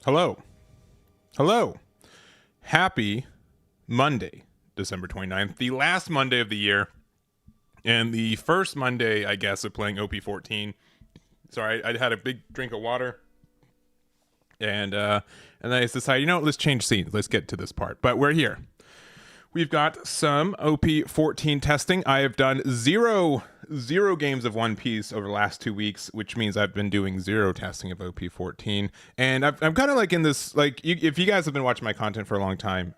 Hello. Hello. Happy Monday, December 29th, the last Monday of the year, and the first Monday, I guess, of playing OP14. Sorry, I had a big drink of water, and I decided, let's change scenes. Let's get to this part. But we're here. We've got some OP14 testing. I have done zero games of One Piece over the last 2 weeks, which means I've been doing zero testing of OP14. And I'm kind of like in this, if you guys have been watching my content for a long time,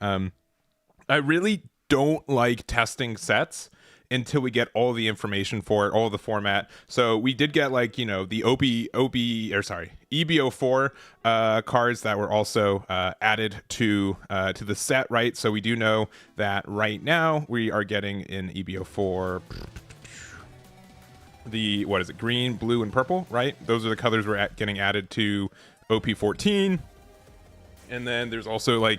I really don't like testing sets until we get all the information for it, all the format. So we did get the EBO4 cards that were also added to the set, right? So we do know that right now we are getting in EBO4 the, what is it, green, blue, and purple, right? Those are the colors we're getting added to OP14. And then there's also and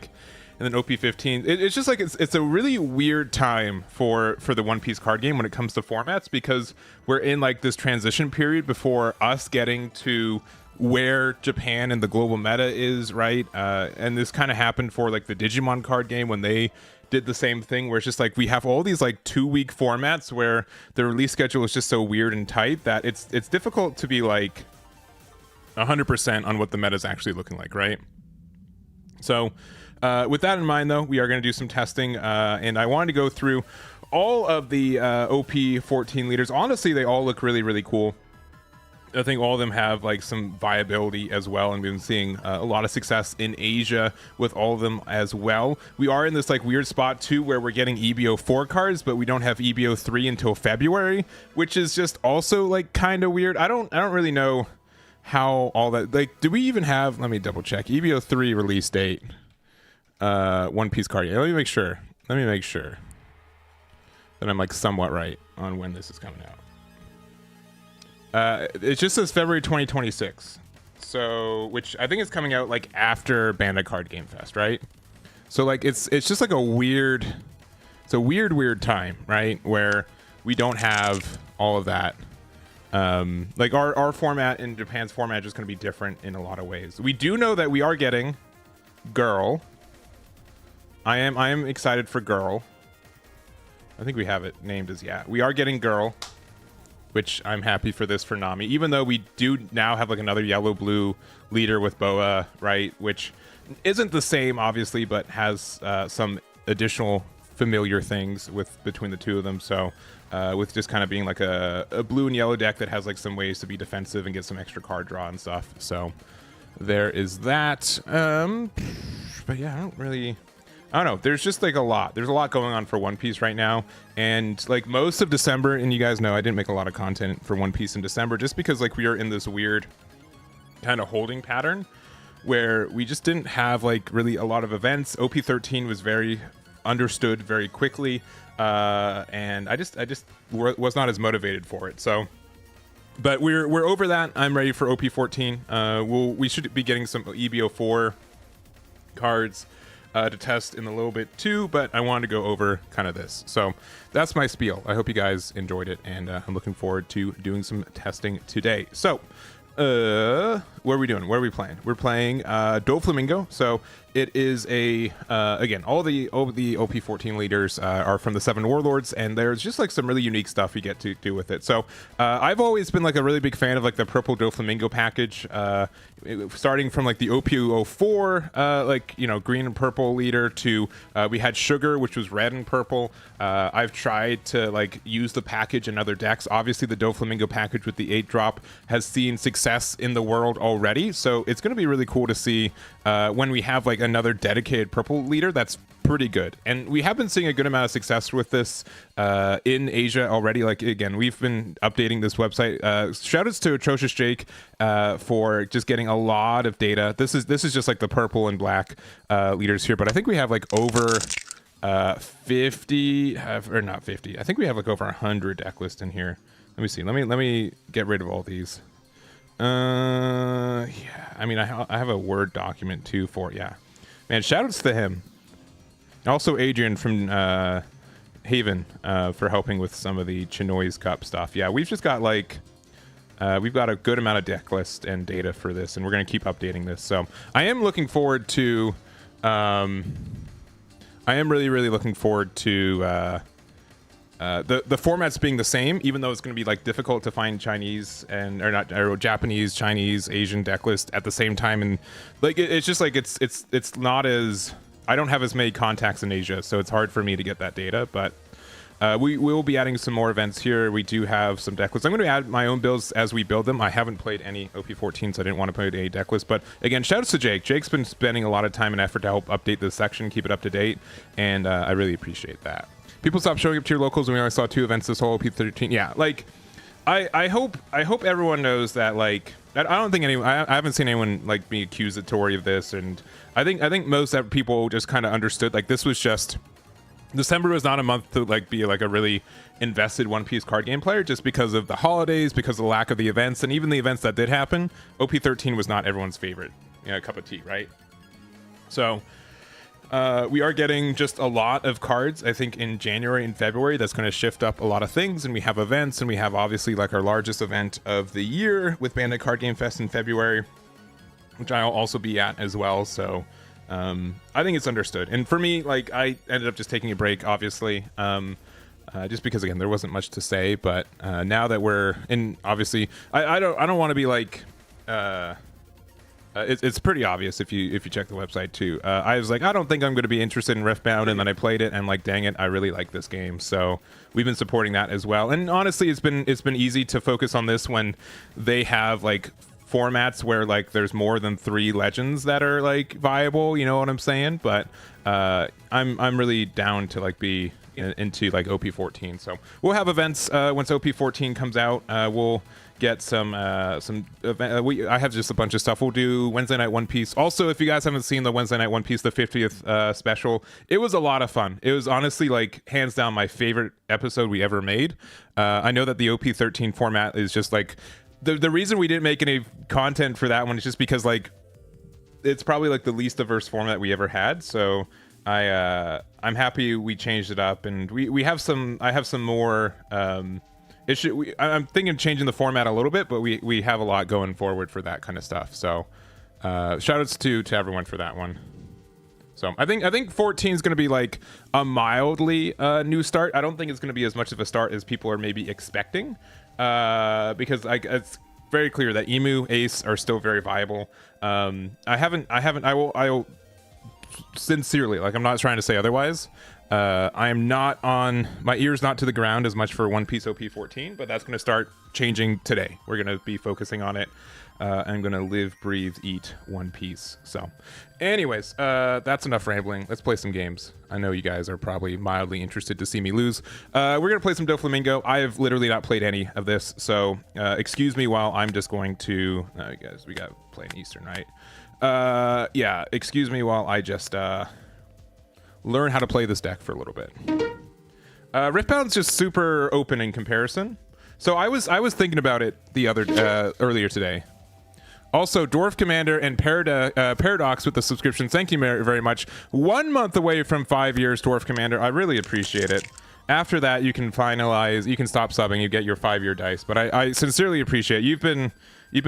then OP15. It's just it's a really weird time for the One Piece card game when it comes to formats, because we're in this transition period before us getting to where Japan and the global meta is, right? And this kind of happened for the Digimon card game when they did the same thing, where it's just we have all these 2-week formats where the release schedule is just so weird and tight that it's difficult to be 100% on what the meta is actually looking like, right? So with that in mind, though, we are going to do some testing, and I wanted to go through all of the OP14 leaders. Honestly, they all look really, really cool. I think all of them have some viability as well, and we've been seeing a lot of success in Asia with all of them as well. We are in this weird spot too, where we're getting EBO4 cards, but we don't have EBO3 until February, which is just also kind of weird. I don't really know how all that, do we even have, let me double check, EBO3 release date, One Piece card. Let me make sure that I'm somewhat right on when this is coming out. It just says February 2026, so, which I think is coming out after Bandai Card Game Fest, right? So it's just a weird time, right, where we don't have all of that. Our format and Japan's format is just going to be different in a lot of ways. We do know that we are getting Girl. I am excited for Girl. I think we have it named as, we are getting Girl, which I'm happy for this for Nami, even though we do now have another yellow-blue leader with Boa, right, which isn't the same, obviously, but has some additional familiar things between the two of them. So with just kind of being a blue and yellow deck that has some ways to be defensive and get some extra card draw and stuff. So there is that. But yeah, I don't know. There's just a lot. There's a lot going on for One Piece right now. And most of December, and you guys know I didn't make a lot of content for One Piece in December just because we are in this weird kind of holding pattern where we just didn't have really a lot of events. OP13 was very understood very quickly. And I just was not as motivated for it. So, but we're over that. I'm ready for OP14. We should be getting some EBO4 cards to test in a little bit too, but I wanted to go over kind of this. So that's my spiel. I hope you guys enjoyed it, and I'm looking forward to doing some testing today. So what are we doing? What are we playing? We're playing Doflamingo. So it is again, all the OP14 leaders are from the 7 Warlords, and there's just some really unique stuff you get to do with it. So I've always been a really big fan of the purple Doflamingo package, starting from the OP04 green and purple leader to we had Sugar, which was red and purple. I've tried to use the package in other decks. Obviously the Doflamingo package with the 8-drop has seen success in the world already, so it's going to be really cool to see when we have another dedicated purple leader that's pretty good. And we have been seeing a good amount of success with this in Asia already. Again, we've been updating this website. Shout outs to Atrocious Jake for just getting a lot of data. This is just the purple and black leaders here, but I think we have over 50 or not 50. I think we have over 100 deck lists in here. Let me see. Let me get rid of all these. Yeah, I mean, I have a Word document too for, man, shout outs to him. Also Adrian from Haven for helping with some of the Chinoy's Cup stuff. Yeah, we've just got We've got a good amount of deck list and data for this, and we're going to keep updating this. So I am looking forward to. I am really looking forward to the formats being the same, even though it's going to be like difficult to find Chinese or Japanese, Chinese, Asian deck list at the same time, and like it's just like it's not as I don't have as many contacts in Asia, so it's hard for me to get that data, but. We will be adding some more events here. We do have some deck lists. I'm going to add my own builds as we build them. I haven't played any OP14, so I didn't want to play any deck list. But again, shout outs to Jake. Jake's been spending a lot of time and effort to help update this section, keep it up to date, and I really appreciate that. People stop showing up to your locals, and we only saw 2 events this whole OP13. Yeah, like I hope everyone knows that. Like I don't think anyone. I haven't seen anyone like be accusatory of this, and I think most people just kind of understood. Like this was just. December was not a month to like be like a really invested One Piece card game player, just because of the holidays, because of the lack of the events, and even the events that did happen. OP13 was not everyone's favorite cup of tea, right? So we are getting just a lot of cards, I think, in January and February. That's going to shift up a lot of things, and we have events, and we have obviously like our largest event of the year with Bandai Card Game Fest in February, which I'll also be at as well. So. I think it's understood, and for me, like I ended up just taking a break, obviously, just because again there wasn't much to say. But now that we're in, obviously, I don't want to be like, it's pretty obvious if you check the website too. I was like, I don't think I'm going to be interested in Riftbound, and then I played it, and like, dang it, I really like this game. So we've been supporting that as well, and honestly, it's been easy to focus on this when they have like. Formats where like there's more than 3 legends that are like viable, you know what I'm saying? But I'm really down to like be into like OP14. So we'll have events once OP14 comes out. We'll get some I have just a bunch of stuff. We'll do Wednesday Night One Piece. Also, if you guys haven't seen the Wednesday Night One Piece, the 50th special, it was a lot of fun. It was honestly like hands down my favorite episode we ever made. I know that the OP13 format is just like. The reason we didn't make any content for that one is just because like it's probably like the least diverse format we ever had. So I'm happy we changed it up, and we have some. I have some more. I'm thinking of changing the format a little bit, but we have a lot going forward for that kind of stuff. So shout outs to everyone for that one. So I think 14 is going to be like a mildly new start. I don't think it's going to be as much of a start as people are maybe expecting. Because like it's very clear that Emu, Ace are still very viable. I will sincerely, like I'm not trying to say otherwise. I am not on my ears, not to the ground as much for One Piece OP14, but that's going to start changing today. We're going to be focusing on it. I'm going to live, breathe, eat One Piece. So anyways, that's enough rambling. Let's play some games. I know you guys are probably mildly interested to see me lose. We're going to play some Doflamingo. I have literally not played any of this, so excuse me while I'm just going to... No, you guys, we got to play in Eastern, right? Yeah, excuse me while I just learn how to play this deck for a little bit. Riftbound's just super open in comparison. So I was thinking about it the earlier today. Also, Dwarf Commander and Paradox with the subscription. Thank you very much. 1 month away from 5 years, Dwarf Commander. I really appreciate it. After that, you can finalize. You can stop subbing. You get your 5-year dice. But I sincerely appreciate it. You've been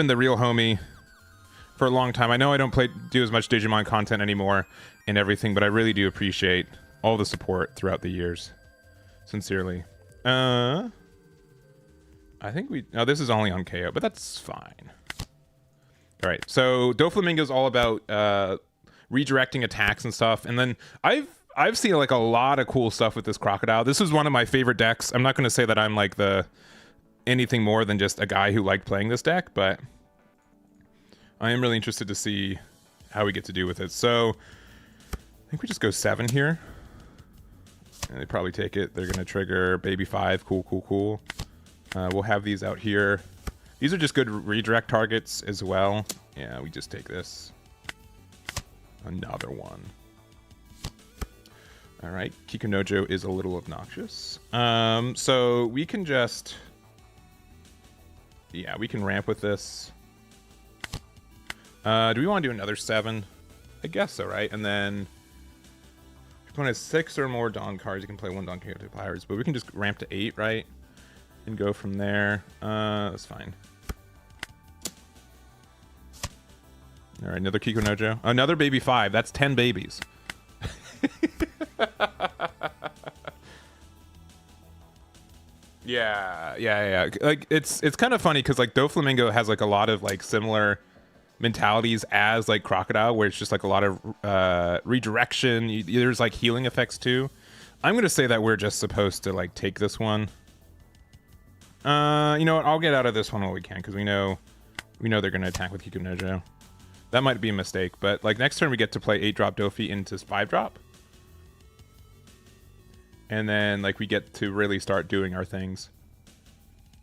the real homie for a long time. I know I don't do as much Digimon content anymore and everything, but I really do appreciate all the support throughout the years. Sincerely. I think this is only on KO, but that's fine. All right, so Doflamingo is all about redirecting attacks and stuff, and then I've seen like a lot of cool stuff with this Crocodile. This is one of my favorite decks. I'm not going to say that I'm like anything more than just a guy who liked playing this deck, but I am really interested to see how we get to do with it. So I think we just go 7 here, and they probably take it. They're going to trigger Baby 5. Cool. We'll have these out here. These are just good redirect targets as well. Yeah, we just take this. Another one. All right, Kikunojo is a little obnoxious. So we can just... Yeah, we can ramp with this. Do we want to do another 7? I guess so, right? And then... If you want 6 or more Dawn cards, you can play 1 Dawn Quixote Pirates. But we can just ramp to 8, right? And go from there. That's fine. All right, another Kiko Nojo. Another baby 5. That's 10 babies. Yeah. Like it's kind of funny because like Doflamingo has like a lot of like similar mentalities as like Crocodile, where it's just like a lot of redirection. There's like healing effects too. I'm gonna say that we're just supposed to like take this one. You know what? I'll get out of this one while we can because we know they're gonna attack with Kiko Nojo. That might be a mistake, but like next turn we get to play 8-drop Dofi into 5-drop. And then like we get to really start doing our things.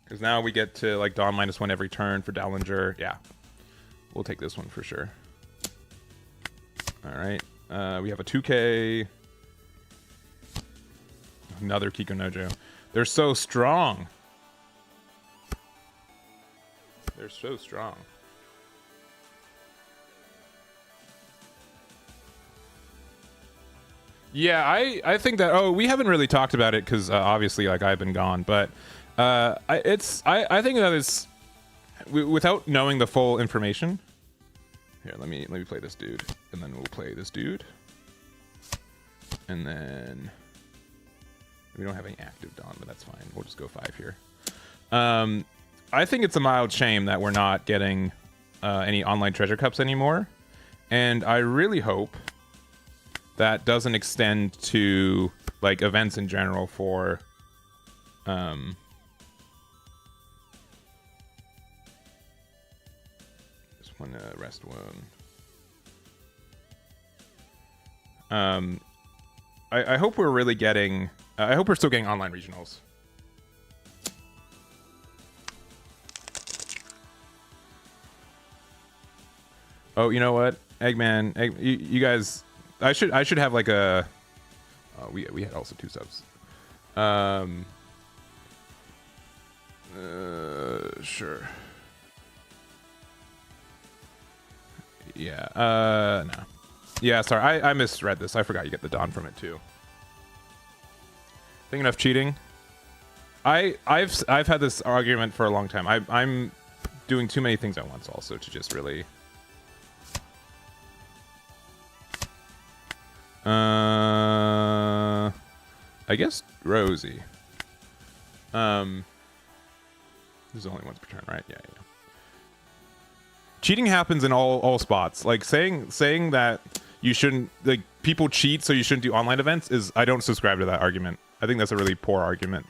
Because now we get to like Dawn -1 every turn for Dallinger. Yeah. We'll take this one for sure. Alright. We have a 2K. Another Kiko Nojo. They're so strong. They're so strong. Yeah, I think that. Oh, we haven't really talked about it because obviously, like I've been gone. But I think that it's without knowing the full information. Here, let me play this dude, and then we'll play this dude, and then we don't have any active Dawn, but that's fine. We'll just go 5 here. I think it's a mild shame that we're not getting any online treasure cups anymore, and I really hope that doesn't extend to like events in general for this one rest one. I hope we're really getting I hope we're still getting online regionals. Oh, you know what? Eggman, you guys, I should have like a. Oh, we had also 2 subs. Sure. Yeah. No. Yeah. Sorry, I misread this. I forgot you get the Dawn from it too. Thinking of cheating. I've had this argument for a long time. I'm doing too many things at once also to just really. I guess Rosie. This is only once per turn, right? Yeah. Cheating happens in all spots. Like saying that you shouldn't, like people cheat so you shouldn't do online events is, I don't subscribe to that argument. I think that's a really poor argument.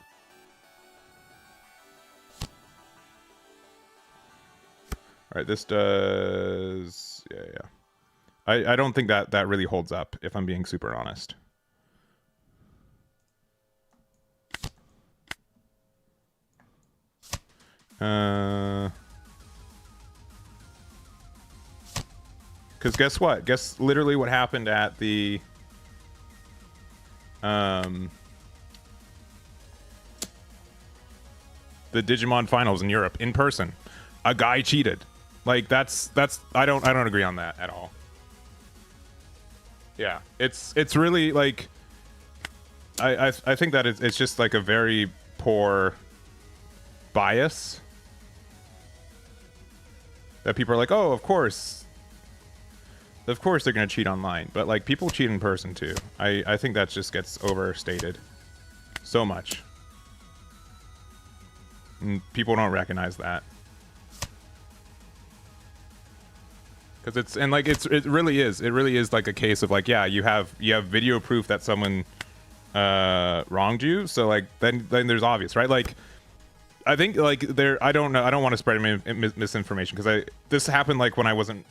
All right, this does, yeah. I don't think that really holds up, if I'm being super honest. Because guess what? Guess literally what happened at the Digimon finals in Europe in person. A guy cheated. Like that's I don't agree on that at all. Yeah, it's really like I think that it's just like a very poor bias that people are like, oh, of course they're gonna cheat online, but like people cheat in person too. I think that just gets overstated so much, and people don't recognize that. Because it really is like a case of like, yeah, you have video proof that someone wronged you, so like then there's obvious, right? Like I think like I don't know, I don't want to spread misinformation because this happened like when I wasn't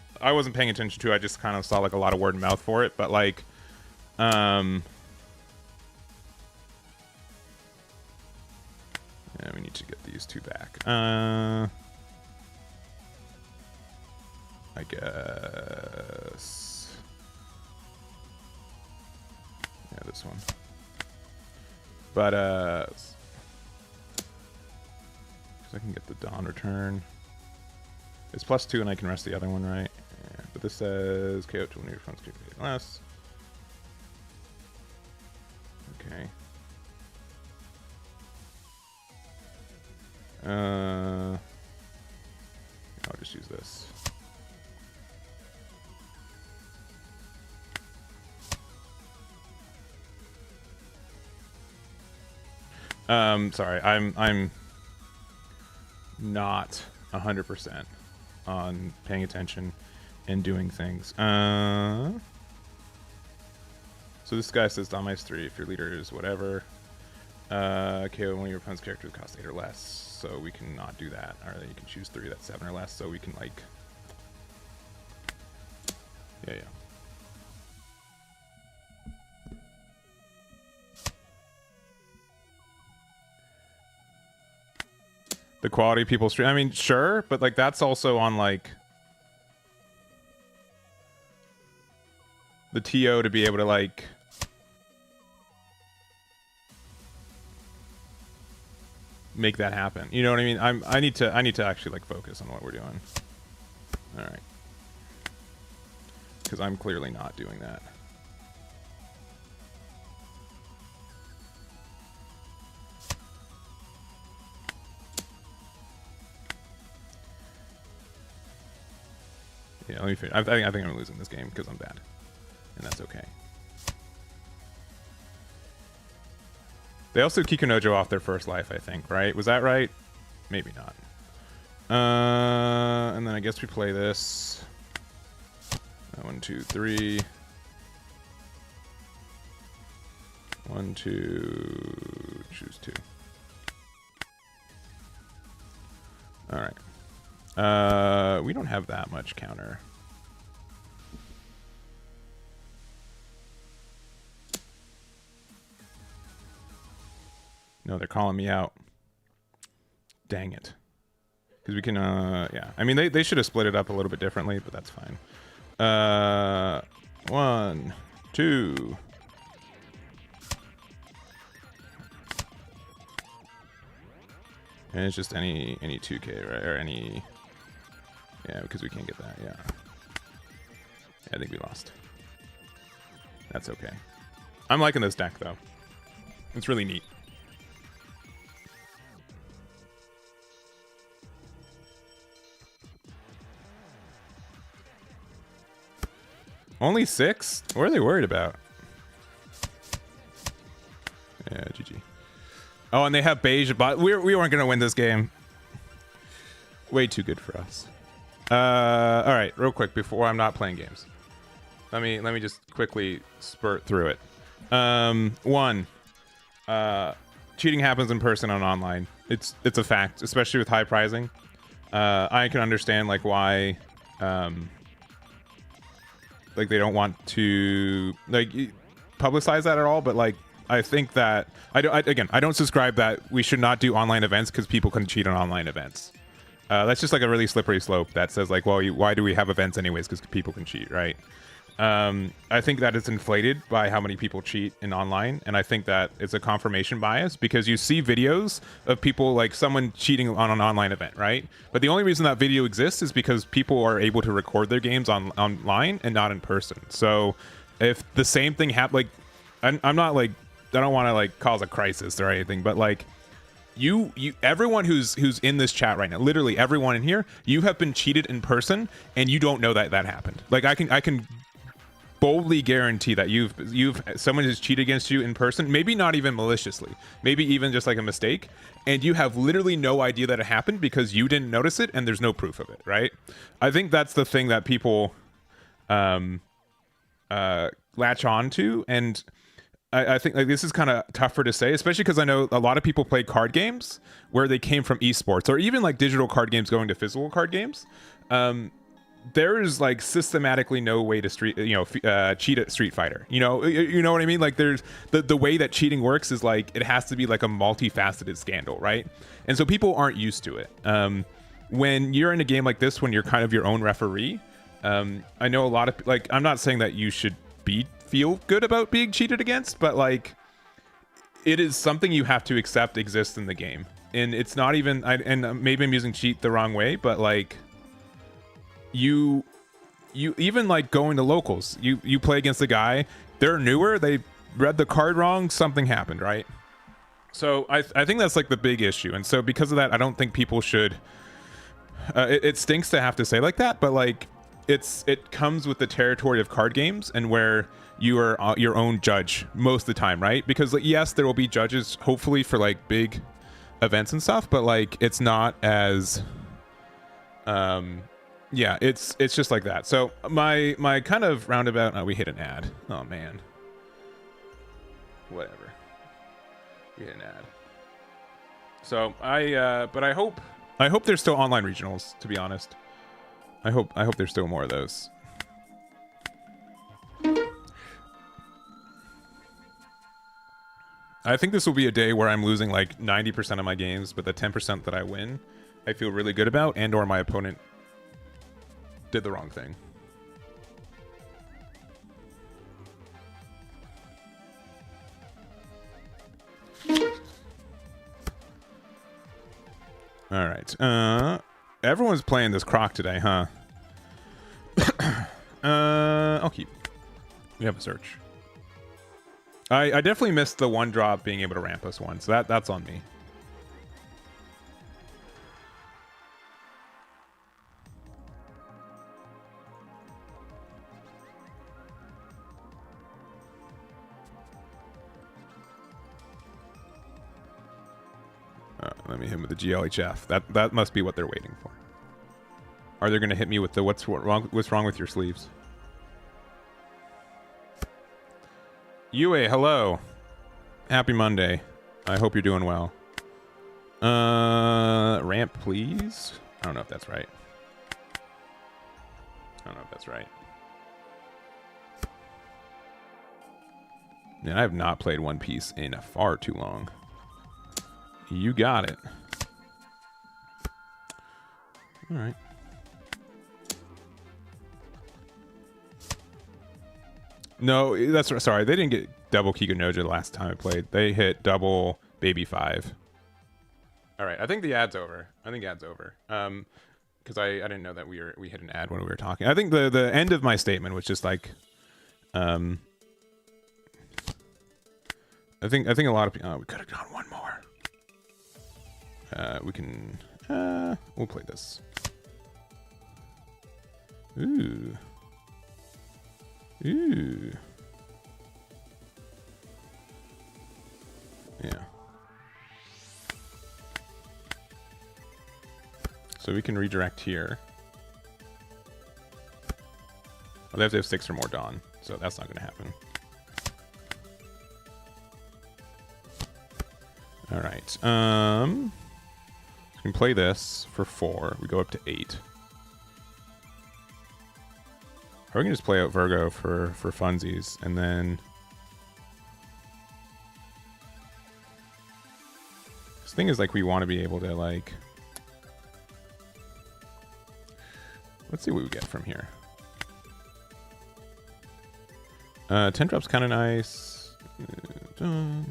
paying attention to. I just kind of saw like a lot of word of mouth for it, but like yeah, we need to get these 2 back. I guess. Yeah, this one. But I can get the Dawn return. It's +2 and I can rest the other one, right? Yeah, but this says KO to your phone's less. Okay. I'll just use this. Sorry, I'm not 100% on paying attention and doing things. So this guy says Dom 3 if your leader is whatever. Okay, one of your opponent's characters costs 8 or less, so we can not do that. Or you can choose 3 that's 7 or less, so we can like, yeah. The quality people stream. I mean, sure, but like that's also on like the TO to be able to like make that happen. You know what I mean? I need to actually like focus on what we're doing. All right. Because I'm clearly not doing that. Yeah, let me finish. I think I'm losing this game because I'm bad, and that's okay. They also Kikunojo off their first life, I think, right? Was that right? Maybe not. And then I guess we play this. 1, 2, 3. 1, 2. Choose 2. All right. We don't have that much counter. No, they're calling me out. Dang it. Because we can, yeah. I mean, they should have split it up a little bit differently, but that's fine. 1, 2. And it's just any 2K, right? Or any... Yeah, because we can't get that, yeah. I think we lost. That's okay. I'm liking this deck, though. It's really neat. Only 6? What are they worried about? Yeah, GG. Oh, and they have beige, but we weren't going to win this game. Way too good for us. All right, real quick before I'm not playing games. Let me just quickly spurt through it. 1, cheating happens in person and online. It's a fact, especially with high pricing. I can understand like why like they don't want to like publicize that at all, but like I think that I don't subscribe that we should not do online events because people can cheat on online events. That's just like a really slippery slope that says like, well, why do we have events anyways? Because people can cheat, right? I think that it's inflated by how many people cheat in online, and I think that it's a confirmation bias because you see videos of people like someone cheating on an online event, right? But the only reason that video exists is because people are able to record their games online and not in person. So if the same thing happened, like I'm not like I don't want to like cause a crisis or anything, but like you everyone who's in this chat right now, literally everyone in here, you have been cheated in person and you don't know that happened. Like I can boldly guarantee that someone has cheated against you in person, maybe not even maliciously, maybe even just like a mistake, and you have literally no idea that it happened because you didn't notice it and there's no proof of it, right? I think that's the thing that people latch on to, and I think like this is kind of tougher to say, especially because I know a lot of people play card games where they came from esports or even like digital card games going to physical card games. There is like systematically no way to cheat at Street Fighter. You know what I mean? Like there's the way that cheating works is like it has to be like a multifaceted scandal, right? And so people aren't used to it. When you're in a game like this, when you're kind of your own referee, I know a lot of like I'm not saying that you should feel good about being cheated against, but like it is something you have to accept exists in the game, and it's not even and maybe I'm using cheat the wrong way, but like you even like going to locals, you play against a guy, they're newer, they read the card wrong, something happened, right? So I think that's like the big issue, and so because of that I don't think people should it stinks to have to say like that, but like it comes with the territory of card games, and where you are your own judge most of the time, right? Because like, yes, there will be judges hopefully for like big events and stuff, but like it's not as yeah, it's just like that. So my kind of roundabout, we hit an ad. Oh man. Whatever. We hit an ad. So but I hope there's still online regionals, to be honest. I hope there's still more of those. I think this will be a day where I'm losing like 90% of my games, but the 10% that I win, I feel really good about, and or my opponent did the wrong thing. All right. Everyone's playing this Croc today, huh? I'll keep. We have a search. I definitely missed the one drop being able to ramp us one, so that's on me. Let me hit him with the GLHF. That must be what they're waiting for. Are they going to hit me with the what's wrong with your sleeves? Yue, hello. Happy Monday. I hope you're doing well. Ramp, please. I don't know if that's right. Man, I have not played One Piece in far too long. You got it. All right. No, that's sorry. They didn't get double Kikunoja the last time I played. They hit double Baby 5. All right, I think the ad's over. Because I didn't know that we hit an ad when we were talking. I think the end of my statement was just like, I think a lot of people. We could have gone one more. We can. We'll play this. Ooh. Ooh. Yeah. So we can redirect here. Well, they have to have 6 or more Dawn, so that's not going to happen. All right. We can play this for 4. We go up to 8. Or we can just play out Virgo for funsies, and then this thing is like we want to be able to like. Let's see what we get from here. 10 drop's kind of nice. Oh,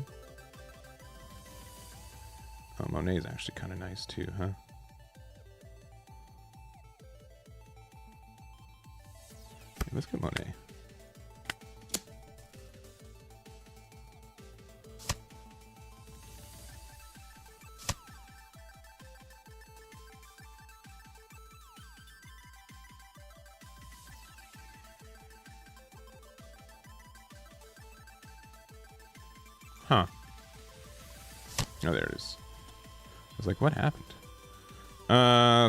Monet's actually kind of nice too, huh? Let's get Monet. Huh. Oh, there it is. I was like, what happened?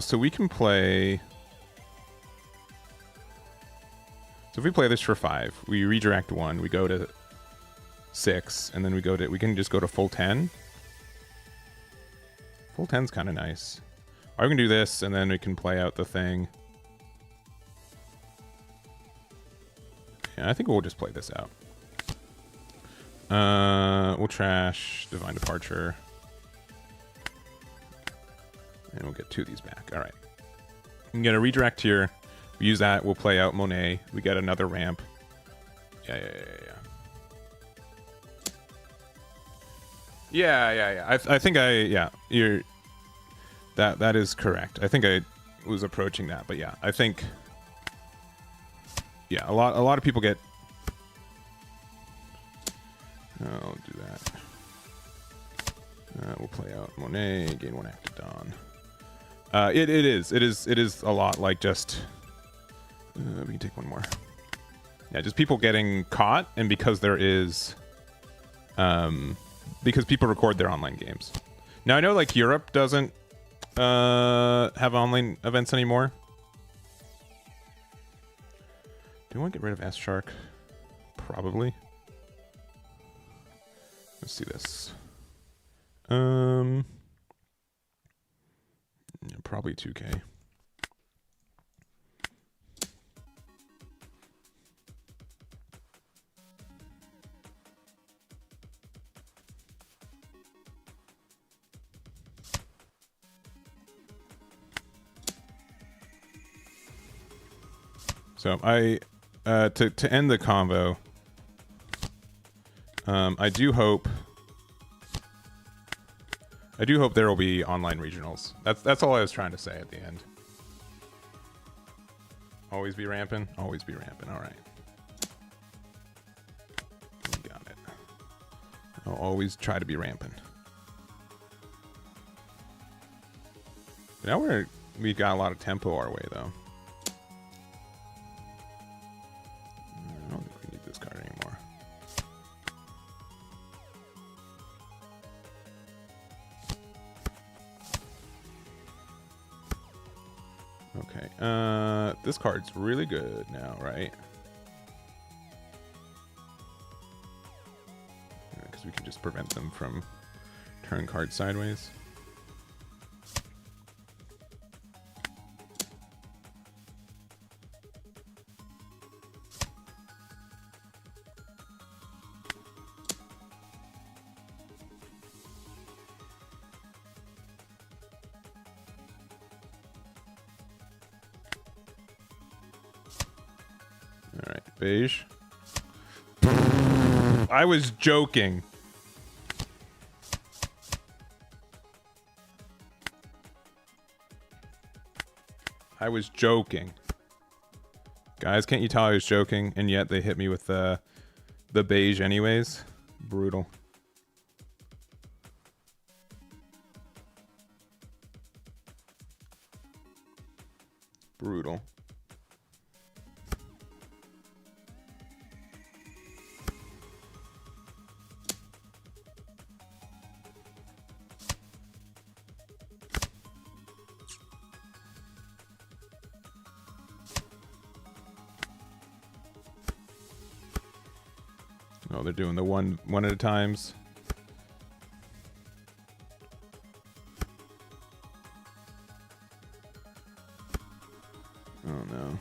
So we can play. So if we play this for 5, we redirect 1, we go to 6, and then we can just go to full 10. Full 10's kind of nice. Or we can do this, and then we can play out the thing. Yeah, I think we'll just play this out. We'll trash Divine Departure. And we'll get 2 of these back. All right. We can get a redirect here. We use that. We'll play out Monet. We get another ramp. Yeah. I think you're. That is correct. I think I was approaching that, but yeah, I think. Yeah, a lot of people get. I'll do that. We'll play out Monet. Gain 1 active Dawn. It is a lot like just. We can take one more. Yeah, just people getting caught, and because there is, because people record their online games. Now I know like Europe doesn't have online events anymore. Do I want to get rid of S Shark? Probably. Let's see this. Yeah, probably 2K. So I to end the convo, I do hope there will be online regionals. That's all I was trying to say at the end. Always be ramping. Always be ramping. All right. We got it. I'll always try to be ramping. Now we got a lot of tempo our way though. I don't think we need this card anymore. Okay, this card's really good now, right? Because we can just prevent them from turning cards sideways. Beige. I was joking. I was joking. Guys, can't you tell I was joking? And yet they hit me with the beige anyways. Brutal. Brutal. Oh, they're doing the one at a times. Oh no.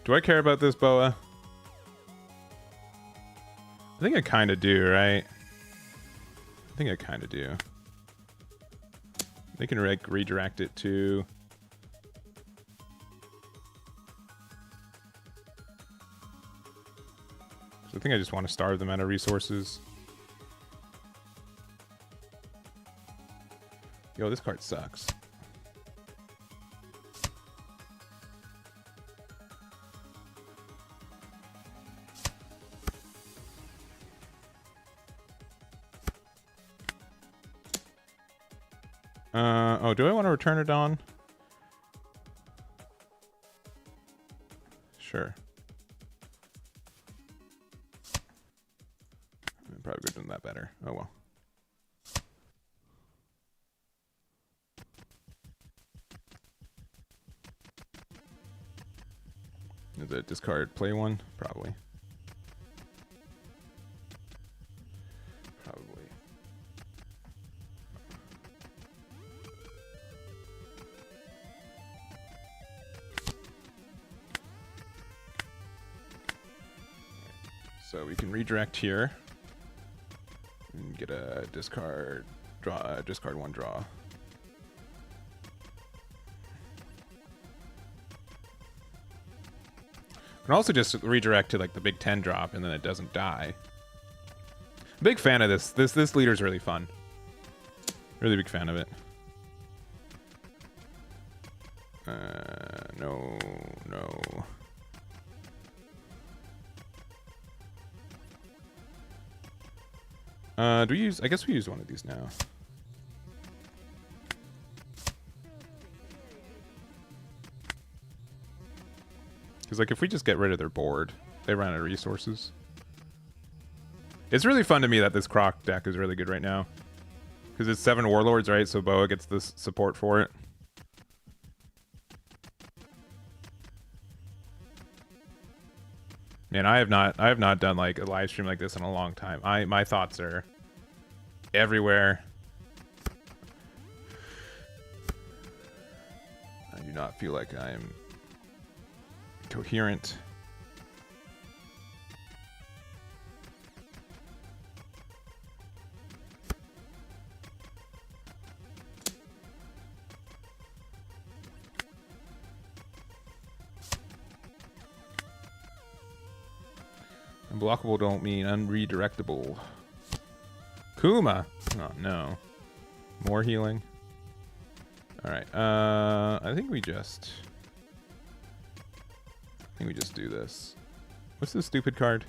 Do I care about this, Boa? I think I kind of do, right? I think I kind of do. They can redirect it to... I think I just want to starve them out of resources. Yo, this card sucks. Oh, do I want to return it on? Sure. I probably could have done that better. Oh well. Is it discard play one? Probably. Probably. So we can redirect here and get a discard, draw, discard one, draw. Can also just redirect to like the big 10 drop and then it doesn't die. Big fan of this. This leader's really fun. Really big fan of it. No. Do we use? I guess we use one of these now. Because like if we just get rid of their board, they run out of resources. It's really fun to me that this Croc deck is really good right now. Because it's 7 Warlords, right? So Boa gets this support for it. Man, I have not done like a live stream like this in a long time. My thoughts are everywhere. I do not feel like I am coherent. Unblockable don't mean unredirectable. Kuma! Oh, no. More healing. Alright, I think we just do this. What's this stupid card?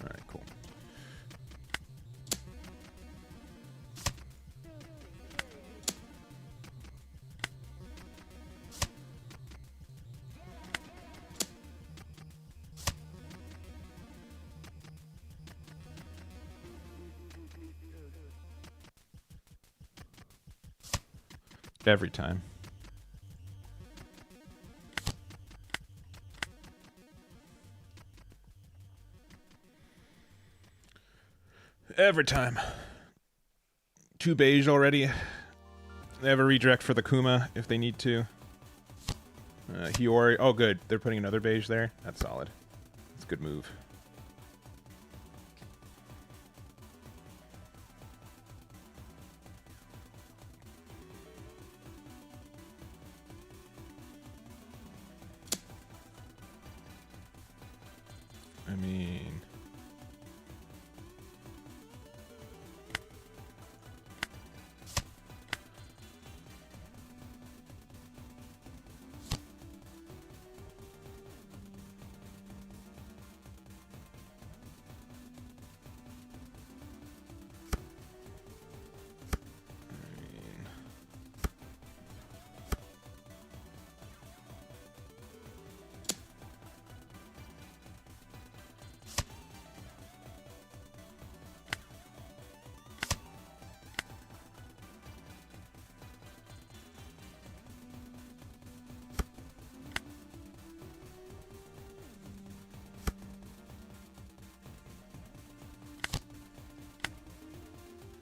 Alright, cool. Every time. Every time. 2 beige already. They have a redirect for the Kuma if they need to. Hiyori. Oh, good. They're putting another beige there. That's solid. That's a good move. I mean...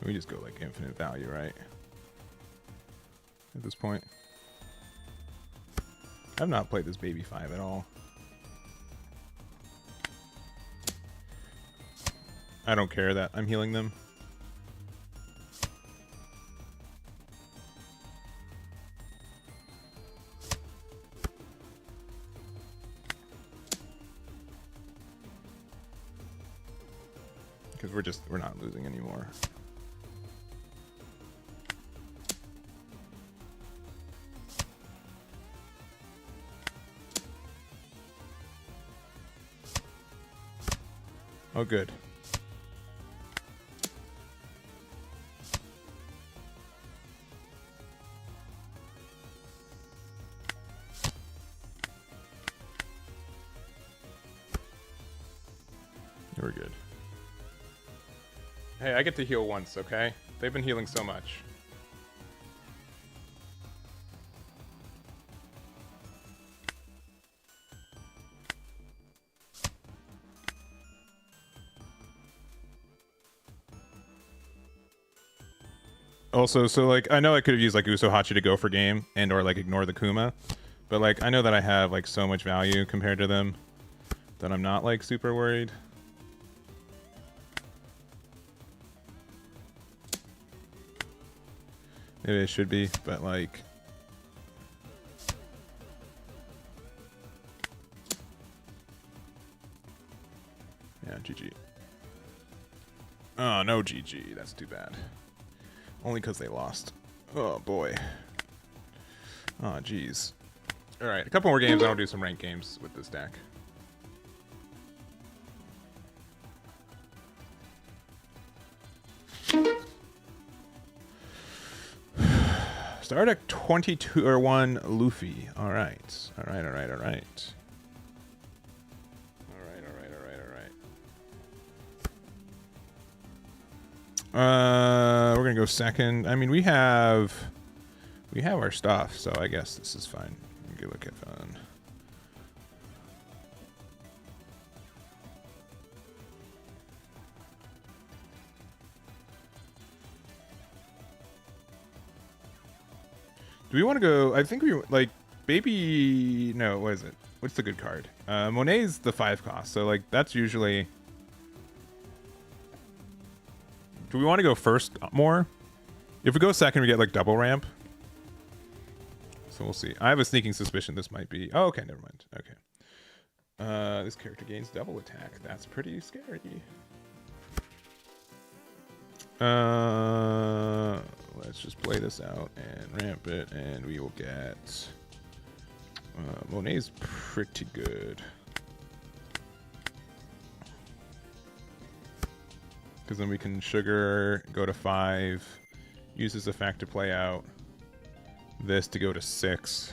We just go like infinite value, right? At this point. I've not played this baby 5 at all. I don't care that I'm healing them. Because we're not losing anymore. Oh, good. We're good. Hey, I get to heal once, okay? They've been healing so much. Also, so like I know I could have used like Usohachi to go for game and or like ignore the Kuma, but like I know that I have like so much value compared to them that I'm not like super worried. Maybe it should be, but like yeah, GG. Oh, no GG. That's too bad. Only because they lost. Oh, boy. Oh, jeez. All right, a couple more games. I'll do some ranked games with this deck. Start at 22 or 1 Luffy. All right. All right, all right, all right. All right, all right, all right, all right. We're going to go second. I mean, we have our stuff, so I guess this is fine. Good look at fun. Do we want to go? I think we like baby. No, what is it? What's the good card? Monet's the 5 cost, so like that's usually. Do we want to go first more? If we go second, we get like double ramp. So we'll see. I have a sneaking suspicion this might be. Oh, okay, never mind. Okay. This character gains double attack. That's pretty scary. Let's just play this out and ramp it, and we will get. Monet's pretty good. Because then we can sugar, go to 5, use this effect to play out this to go to 6.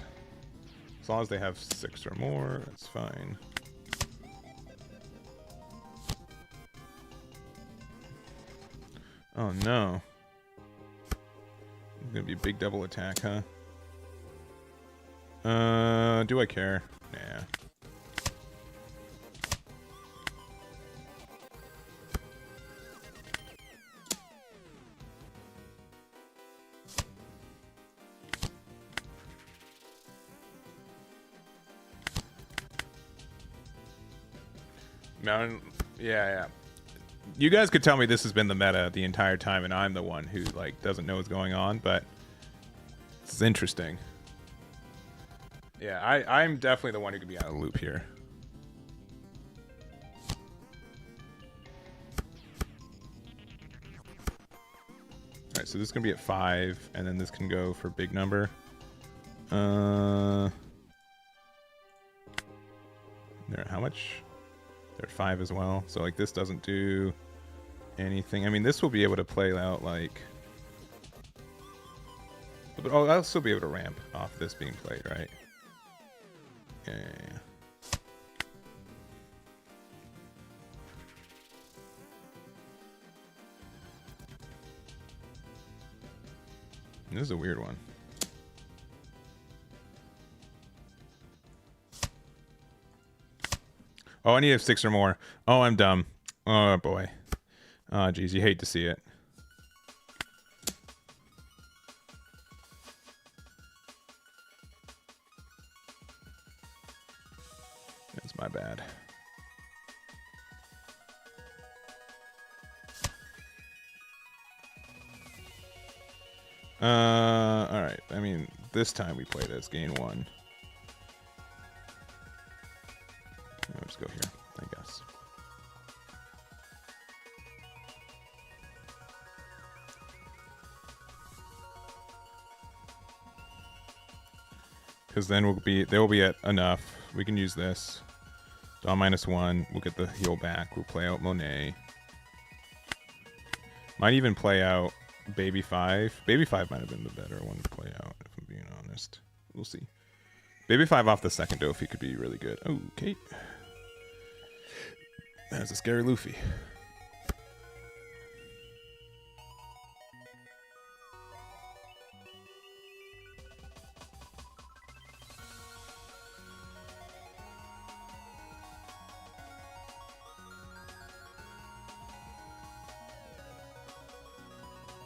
As long as they have 6 or more, that's fine. Oh no. It's gonna be a big double attack, huh? Do I care? Nah. Mountain, yeah. You guys could tell me this has been the meta the entire time, and I'm the one who like doesn't know what's going on, but it's interesting. Yeah, I'm definitely the one who could be out of the loop here. All right, so this is gonna be at 5, and then this can go for big number. There, how much? They're 5 as well. So like this doesn't do anything. I mean, this will be able to play out like. But I'll still be able to ramp off this being played, right? Yeah. This is a weird one. Oh, I need to have 6 or more. Oh, I'm dumb. Oh, boy. Oh, geez, you hate to see it. That's my bad. All right. I mean, this time we played as gain 1. Let's go here, I guess. Because then they'll be at enough. We can use this. Dawn -1. We'll get the heal back. We'll play out Monet. Might even play out Baby 5. Baby 5 might have been the better one to play out, if I'm being honest. We'll see. Baby 5 off the second Dofi could be really good. Oh, Kate. There's a scary Luffy.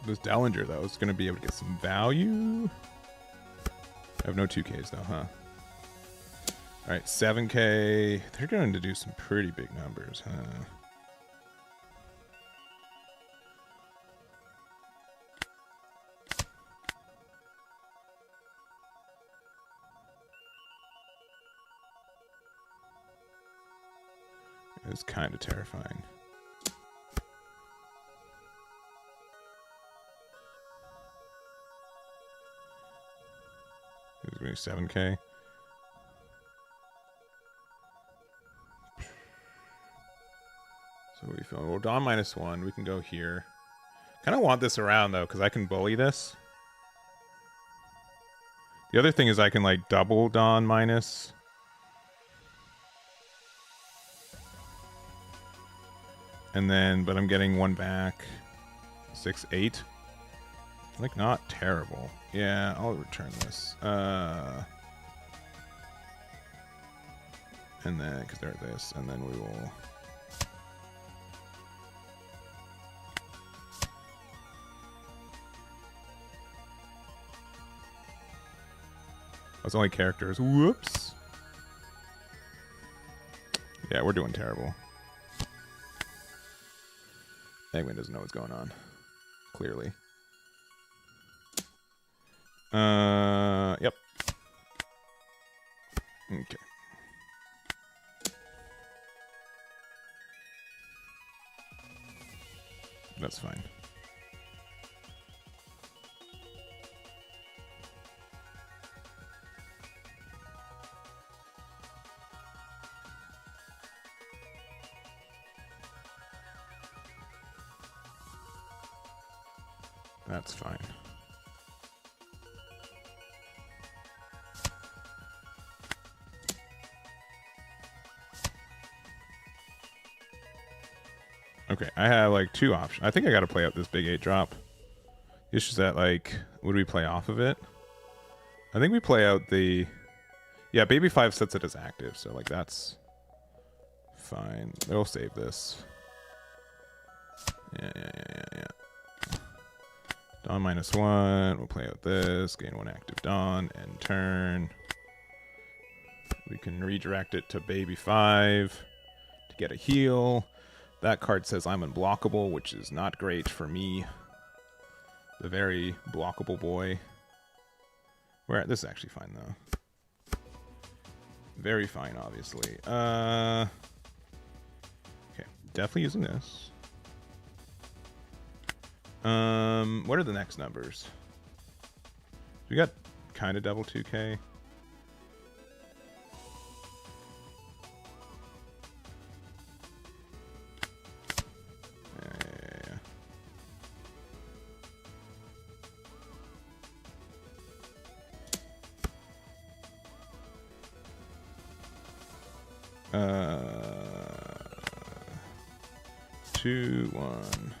This Dallinger, though, is going to be able to get some value. I have no 2Ks, though, huh? All right, 7K. They're going to do some pretty big numbers, huh? It's kind of terrifying. doing 7k. So we feel well, Dawn -1. We can go here. Kind of want this around though, because I can bully this. The other thing is I can like double Dawn minus. And then, but I'm getting one back. 6-8. Like not terrible. Yeah, I'll return this. And then, because they're this, and then we will. That's only characters. Whoops. Yeah, we're doing terrible. Eggman doesn't know what's going on. Clearly. Yep. Okay. That's fine. That's fine. Okay, I have like two options. I think I got to play out this big 8 drop. It's just that, like, would we play off of it? I think we play out the... Yeah, Baby 5 sets it as active, so, like, that's fine. We'll save this. Yeah. Dawn -1. We'll play out this. Gain 1 active Dawn. End turn. We can redirect it to Baby 5 to get a heal. That card says I'm unblockable, which is not great for me. The very blockable boy. This is actually fine, though. Very fine, obviously. Okay, definitely using this. What are the next numbers? We got kind of double 2k. Yeah. 2, 1.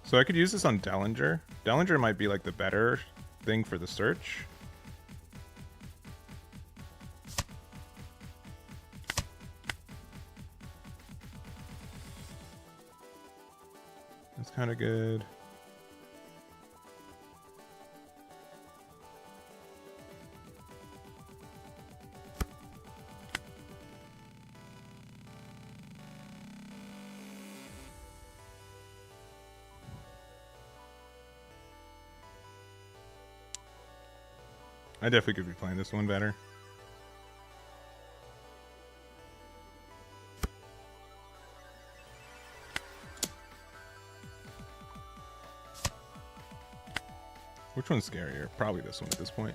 So I could use this on Dellinger. Dellinger might be like the better thing for the search. That's kind of good. I definitely could be playing this one better. Which one's scarier? Probably this one at this point.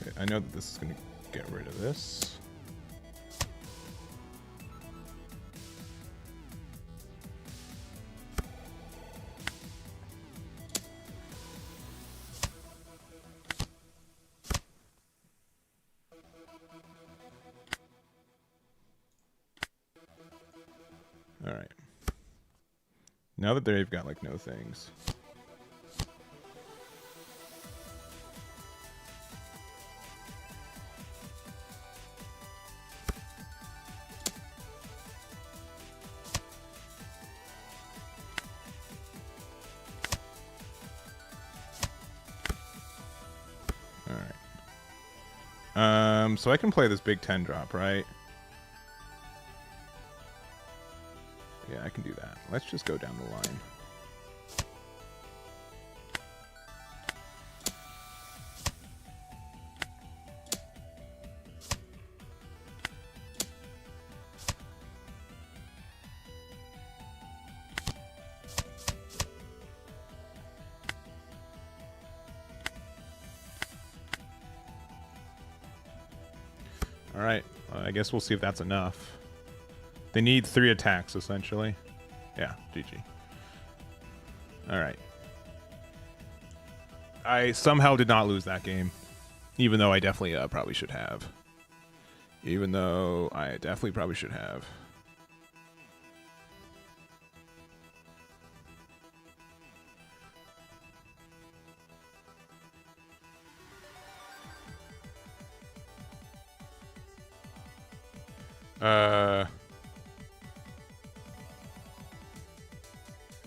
Okay, I know that this is going to get rid of this. All right. Now that they've got like no things. So I can play this big 10 drop, right? Yeah, I can do that. Let's just go down the line. All right, I guess we'll see if that's enough. They need 3 attacks, essentially. Yeah, GG. All right. I somehow did not lose that game, even though I definitely probably should have. Even though I definitely probably should have.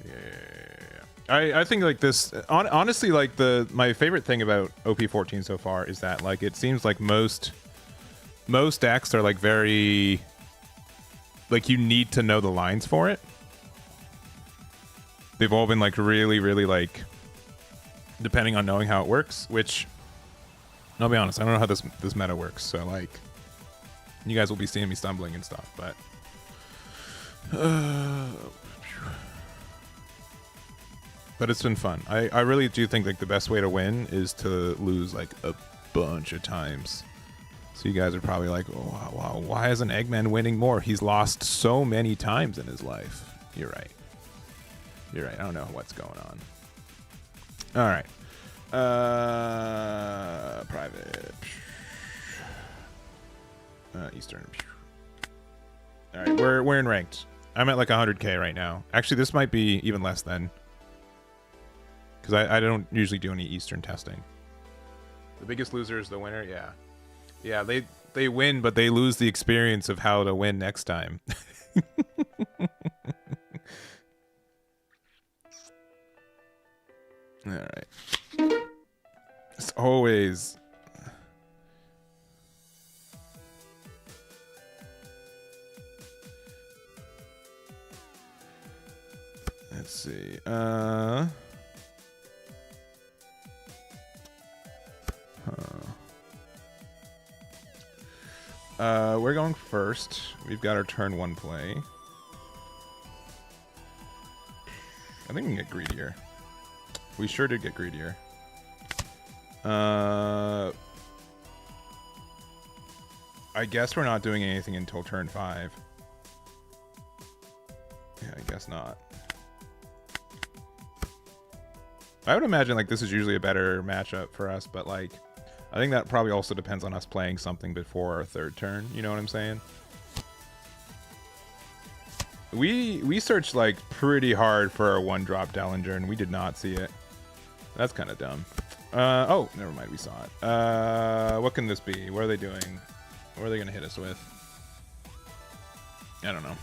Yeah. I think like this honestly, like my favorite thing about OP14 so far is that like it seems like most decks are like very like you need to know the lines for it. They've all been like really like depending on knowing how it works, which I'll be honest, I don't know how this meta works, so like you guys will be seeing me stumbling and stuff, but but it's been fun. I really do think like the best way to win is to lose like a bunch of times. So you guys are probably like, oh, wow, why isn't Eggman winning more? He's lost so many times in his life. You're right. You're right. I don't know what's going on. All right. Private. Eastern. All right, we're in ranked. I'm at like 100K right now. Actually, this might be even less than. Because I don't usually do any Eastern testing. The biggest loser is the winner? Yeah. Yeah, they win, but they lose the experience of how to win next time. All right. It's always... Let's see. We're going first. We've got our turn 1 play. I think we can get greedier. We sure did get greedier. I guess we're not doing anything until turn 5. Yeah, I guess not. I would imagine like this is usually a better matchup for us, but like I think that probably also depends on us playing something before our 3rd turn. You know what I'm saying? We searched like pretty hard for a 1-drop Dellinger, and we did not see it. That's kind of dumb. Oh, never mind. We saw it. What can this be? What are they doing? What are they gonna hit us with? I don't know.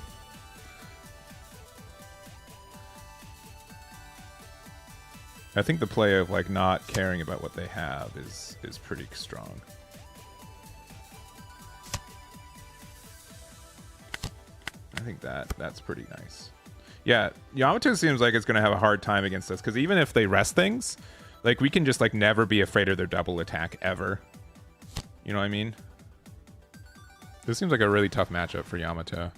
I think the play of like not caring about what they have is pretty strong. I think that's pretty nice. Yeah, Yamato seems like it's gonna have a hard time against us because even if they rest things, like we can just like never be afraid of their double attack ever. You know what I mean? This seems like a really tough matchup for Yamato.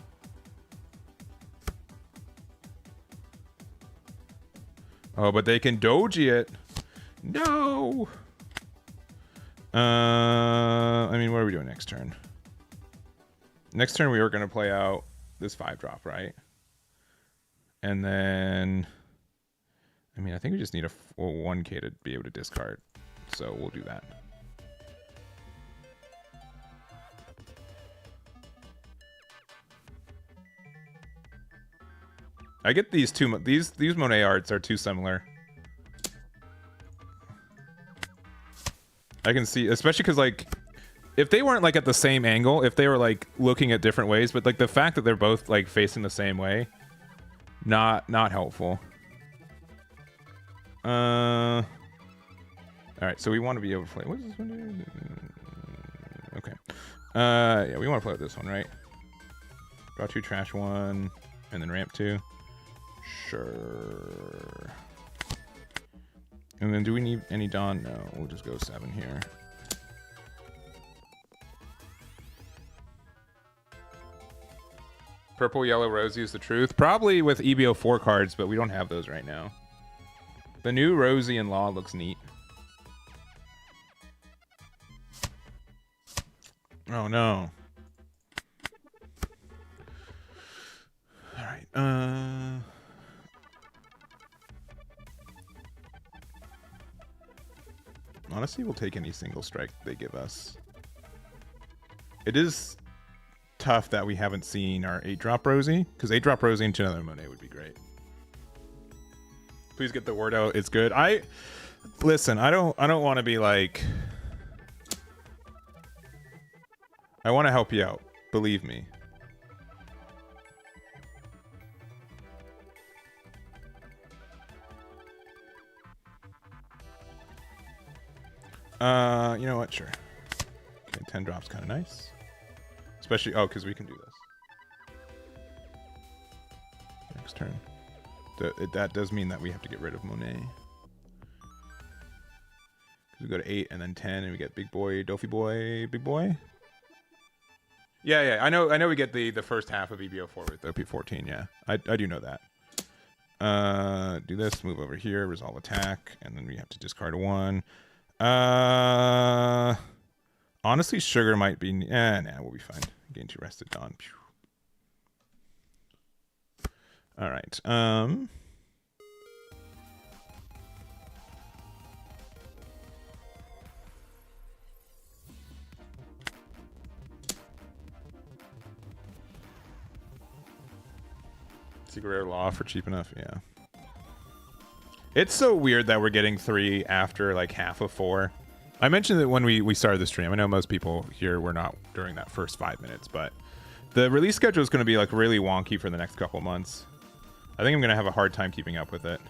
Oh, but they can doji it. No. I mean, what are we doing next turn? Next turn we were going to play out this 5-drop, right? And then, I mean, I think we just need a 1K to be able to discard. So we'll do that. I get these these Monet arts are too similar. I can see, especially because like if they weren't like at the same angle, if they were like looking at different ways, but like the fact that they're both like facing the same way, not helpful. All right, so we want to be able to play. What does this one do? Yeah, we want to play with this one, right? Draw 2, trash 1, and then ramp 2. Sure. And then do we need any Dawn? No, we'll just go 7 here. Purple, yellow, rosy is the truth. Probably with EBO4 cards, but we don't have those right now. The new Rosy in Law looks neat. Oh no. All right. Honestly, we'll take any single strike they give us. It is tough that we haven't seen our 8-drop Rosie, because 8-drop Rosie into another Monet would be great. Please get the word out. It's good. Listen, I don't want to be like, I want to help you out. Believe me. You know what? Sure. Okay, 10 drops kind of nice. Especially, oh, because we can do this. Next turn. That does mean that we have to get rid of Monet. We go to 8 and then 10 and we get Big Boy, Dofi Boy, Big Boy. Yeah. I know we get the first half of EBO4 with OP14, yeah. I do know that. Do this, move over here, resolve attack, and then we have to discard a 1. Honestly, Sugar might be... nah, we'll be fine. Gain 2 rested Dawn. Pew. All right. Secret Rare Law for cheap enough, yeah. It's so weird that we're getting 3 after like half of 4. I mentioned that when we started the stream. I know most people here were not during that first 5 minutes, but the release schedule is going to be like really wonky for the next couple months. I think I'm going to have a hard time keeping up with it.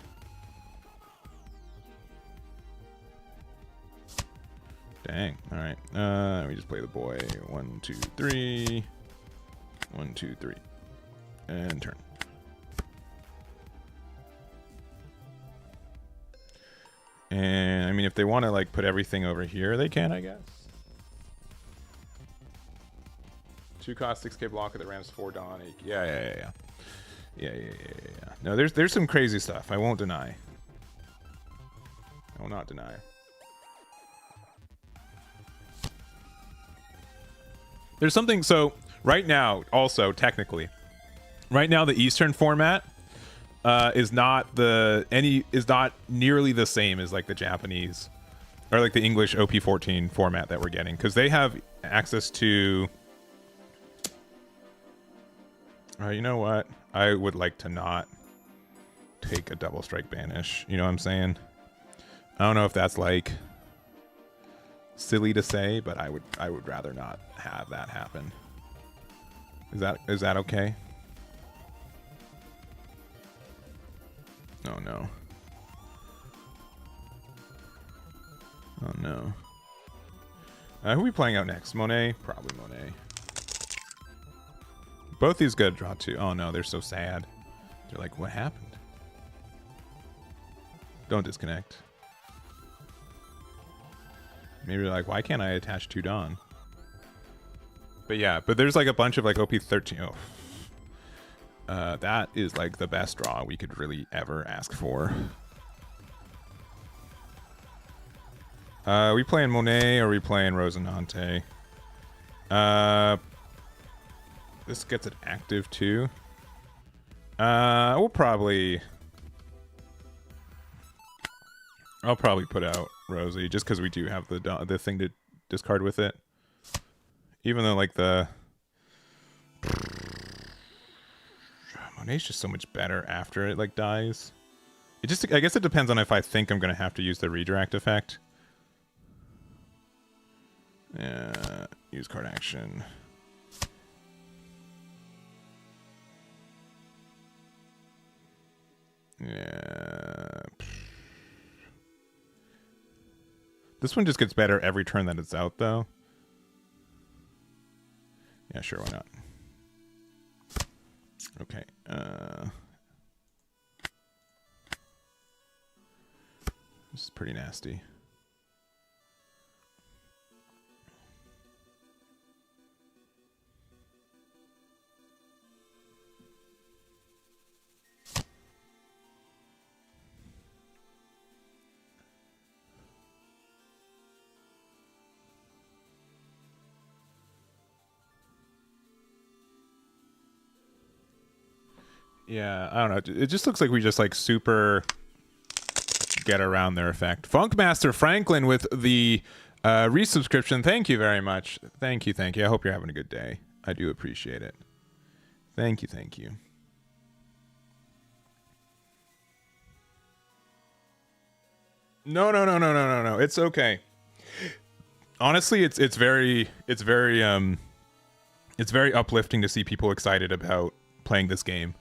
Dang. All right. Let me just play the boy. 1, 2, 3. 1, 2, 3. And turn. And I mean, if they want to like put everything over here, they can, I guess. 2 cost, 6k blocker that rams 4 Dawn. 8. Yeah. No, there's some crazy stuff. I won't deny. I will not deny. There's something. So right now, also technically, right now the Eastern format is not nearly the same as like the Japanese or like the English OP14 format that we're getting, because they have access to you know what, I would like to not take a double strike banish, you know what I'm saying? I don't know if that's like silly to say, but I would rather not have that happen. Is that okay? Oh no. Oh no. Who are we playing out next? Monet? Probably Monet. Both these good draw 2. Oh no, they're so sad. They're like, what happened? Don't disconnect. Maybe they're like, why can't I attach 2 Dawn? But yeah, but there's like a bunch of like OP13. Oh. That is like the best draw we could really ever ask for. Are we playing Monet or are we playing Rosinante? This gets it active too. I'll probably put out Rosie just because we do have the thing to discard with it. Even though like the Monet's just so much better after it like dies. I guess it depends on if I think I'm gonna have to use the redirect effect. Yeah, use card action. Yeah. This one just gets better every turn that it's out though. Yeah, sure, why not? Okay. This is pretty nasty. Yeah, I don't know. It just looks like we just like super get around their effect. Funkmaster Franklin with the resubscription. Thank you very much. Thank you, thank you. I hope you're having a good day. I do appreciate it. Thank you, thank you. No. It's okay. Honestly, it's very uplifting to see people excited about playing this game.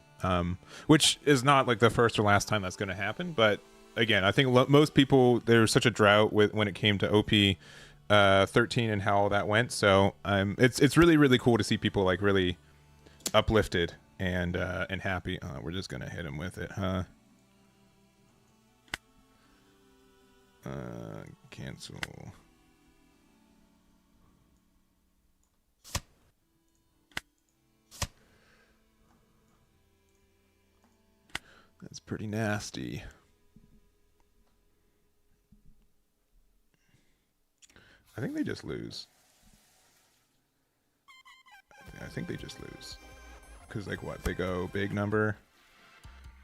Which is not like the first or last time that's going to happen, but again, I think most people, there's such a drought when it came to OP13 and how all that went. So it's really cool to see people like really uplifted and happy. We're just gonna hit him with it, huh? Cancel. That's pretty nasty. I think they just lose. I think they just lose. Because, like, what? They go big number.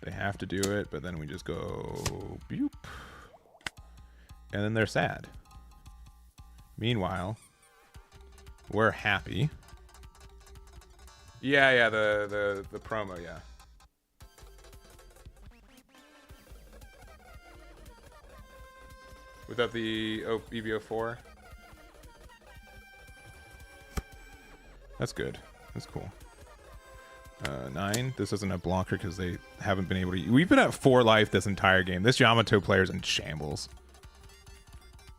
They have to do it, but then we just go boop. And then they're sad. Meanwhile, we're happy. Yeah, the promo, yeah. Without the EVO4. That's good. That's cool. 9. This isn't a blocker because they haven't been able to. We've been at 4 life this entire game. This Yamato player's in shambles.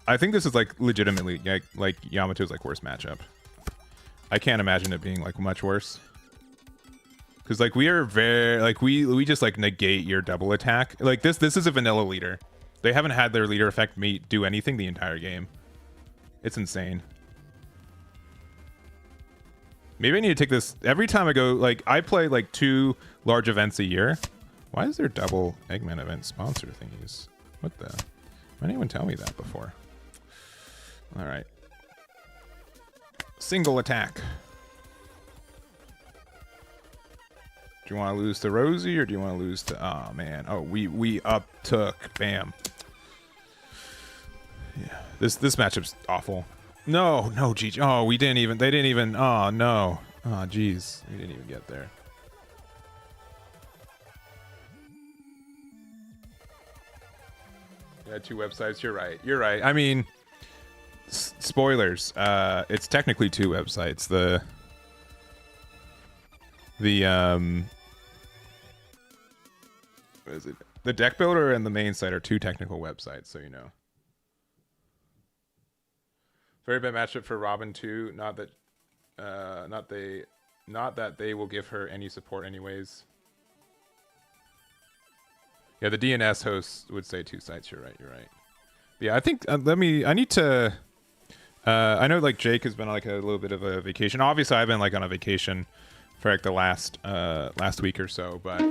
I think this is like legitimately like Yamato's like worst matchup. I can't imagine it being like much worse. Because like we are very like we just like negate your double attack. Like this is a vanilla leader. They haven't had their leader effect do anything the entire game. It's insane. Maybe I need to take this every time I go. Like I play like 2 large events a year. Why is there double Eggman event sponsor thingies? What the? Why didn't anyone tell me that before? All right. Single attack. Do you want to lose to Rosie or do you want to lose to? Oh man. Oh, we up took. Bam. Yeah. This matchup's awful. No, GG. Oh, we didn't even. They didn't even. Oh no. Oh jeez. We didn't even get there. Yeah, 2 websites. You're right. You're right. I mean, spoilers. It's technically 2 websites. What is it? The deck builder and the main site are 2 technical websites, so you know. Very bad matchup for Robin too. Not that they will give her any support anyways. Yeah, the DNS host would say 2 sites. You're right. Yeah, I think I need to. I know like Jake has been on like a little bit of a vacation. Obviously, I've been like on a vacation for like the last week or so, but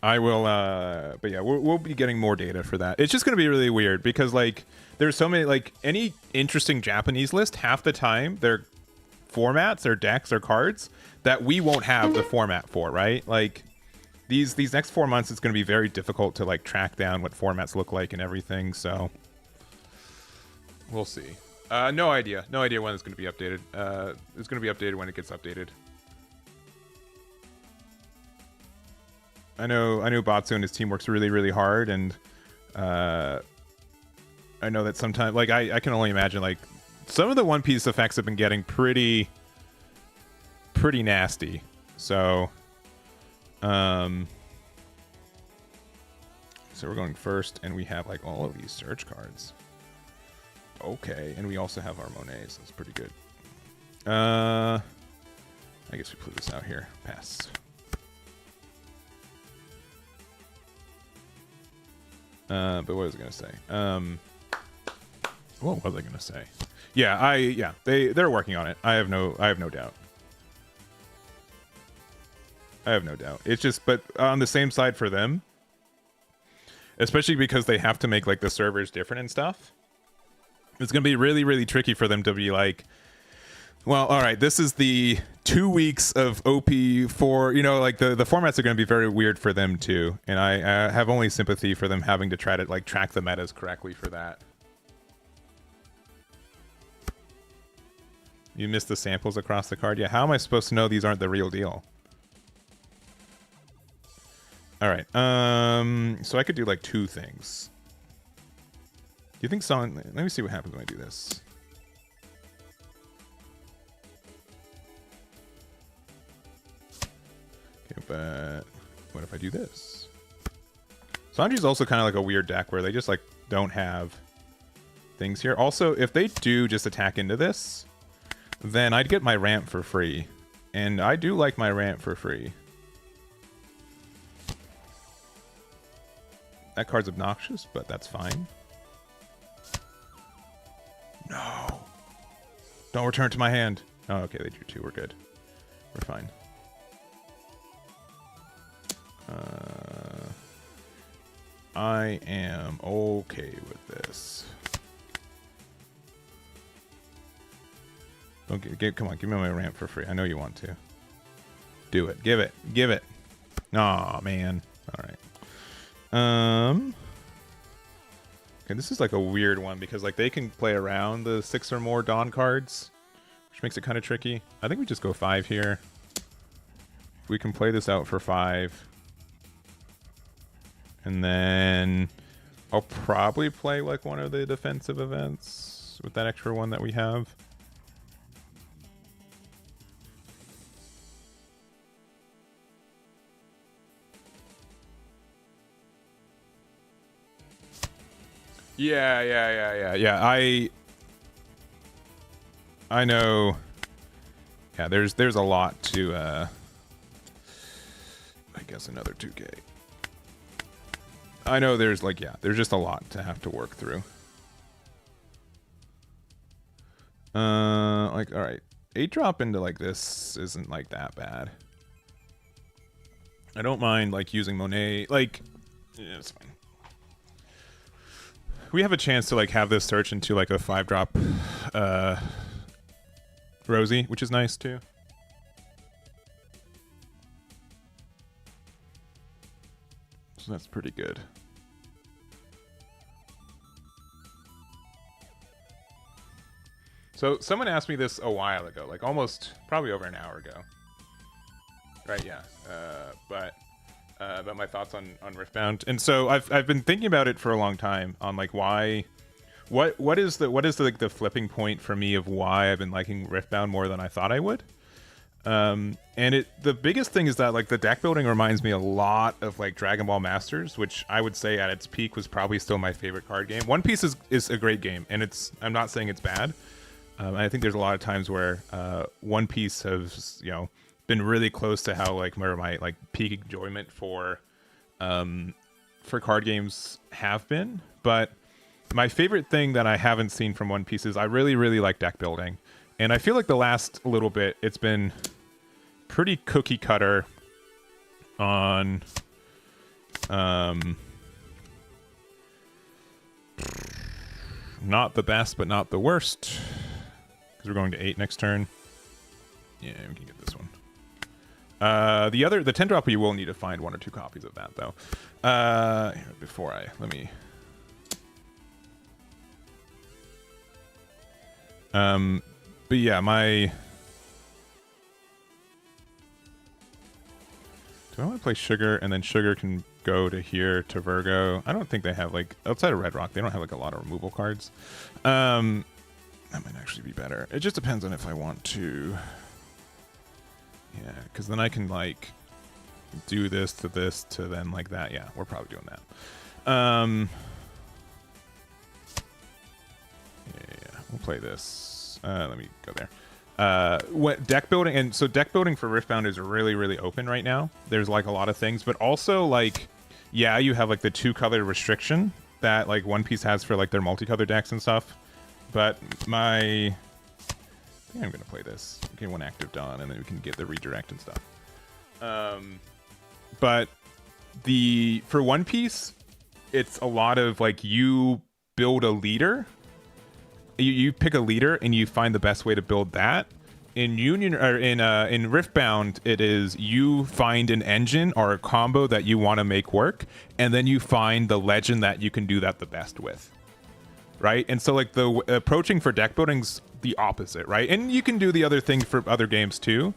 I will, but yeah, we'll be getting more data for that. It's just going to be really weird because like there's so many, like any interesting Japanese list, half the time they're formats or decks or cards that we won't have the format for, right? Like these next 4 months, it's going to be very difficult to like track down what formats look like and everything. So we'll see. No idea when it's going to be updated. It's going to be updated when it gets updated. I know Batsu and his team works really hard, and I know that sometimes, like I can only imagine, like some of the One Piece effects have been getting pretty nasty. So, so we're going first, and we have like all of these search cards. Okay, and we also have our Monets. So that's pretty good. I guess we put this out here. Pass. But what was I gonna say? What was I gonna say? Yeah, they're working on it. I have no doubt. I have no doubt. It's just, but on the same side for them, especially because they have to make like the servers different and stuff, it's gonna be really, really tricky for them to be like, well, all right, this is the 2 weeks of OP4. You know, like the formats are going to be very weird for them too, and I have only sympathy for them having to try to like track the metas correctly for that. You missed the samples across the card. Yeah, how am I supposed to know these aren't the real deal? All right. So I could do like 2 things. Do you think someone? Let me see what happens when I do this. Okay, but what if I do this? Sanji's also kind of like a weird deck where they just like don't have things here. Also, if they do just attack into this, then I'd get my ramp for free. And I do like my ramp for free. That card's obnoxious, but that's fine. No. Don't return to my hand. Oh, okay, they drew 2. We're good. We're fine. I am okay with this. Don't come on, give me my ramp for free. I know you want to. Do it. Give it. Give it. Aw, man. All right. Okay, this is like a weird one because like they can play around the 6 or more Dawn cards, which makes it kind of tricky. I think we just go 5 here. We can play this out for 5. And then I'll probably play like one of the defensive events with that extra one that we have. Yeah. I know. Yeah, there's a lot to I guess another 2K. I know there's like, yeah, there's just a lot to have to work through. Like, all right, 8 drop into like this isn't like that bad. I don't mind like using Monet, like, yeah, it's fine. We have a chance to like have this search into like a 5 drop Rosie, which is nice too. So that's pretty good. So someone asked me this a while ago, like almost probably over an hour ago. Right, yeah. About my thoughts on Riftbound, and so I've been thinking about it for a long time on like why, what is the like the flipping point for me of why I've been liking Riftbound more than I thought I would. And the biggest thing is that like the deck building reminds me a lot of like Dragon Ball Masters, which I would say at its peak was probably still my favorite card game. One Piece is a great game, and I'm not saying it's bad. I think there's a lot of times where One Piece has, you know, been really close to how like where my like peak enjoyment for card games have been. But my favorite thing that I haven't seen from One Piece is I really, really like deck building. And I feel like the last little bit, it's been pretty cookie cutter on not the best, but not the worst. Because we're going to 8 next turn. Yeah, we can get this one. The 10 drop, you will need to find 1 or 2 copies of that though. Before let me. But yeah, do I want to play Sugar, and then Sugar can go to here to Virgo? I don't think they have like, outside of Red Rock, they don't have like a lot of removal cards. That might actually be better. It just depends on if I want to. Yeah, because then I can like do this to then like that. Yeah, we're probably doing that. we'll play this. Let me go there. What deck building, and so deck building for Riftbound is really, really open right now. There's like a lot of things, but also like, yeah, you have like the 2-color restriction that like One Piece has for like their multicolor decks and stuff. But I think I'm gonna play this. Get 1 active done, and then we can get the redirect and stuff. But for One Piece, it's a lot of like you build a leader. You pick a leader and you find the best way to build that. In Union or in Riftbound, it is you find an engine or a combo that you want to make work, and then you find the legend that you can do that the best with, right? And so like the approaching for deck building's the opposite, right? And you can do the other thing for other games too.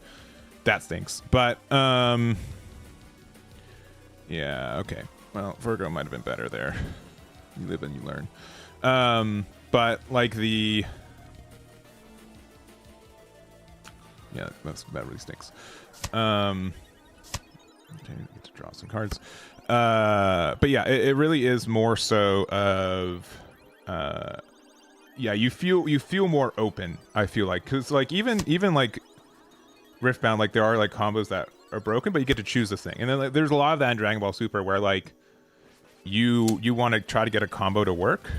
That stinks, but yeah, okay. Well, Virgo might have been better there. You live and you learn. But like that really stinks. Okay, get to draw some cards. But yeah, it really is more so of yeah, you feel more open, I feel like, because like even like Riftbound, like there are like combos that are broken, but you get to choose this thing. And then like, there's a lot of that in Dragon Ball Super where like you want to try to get a combo to work.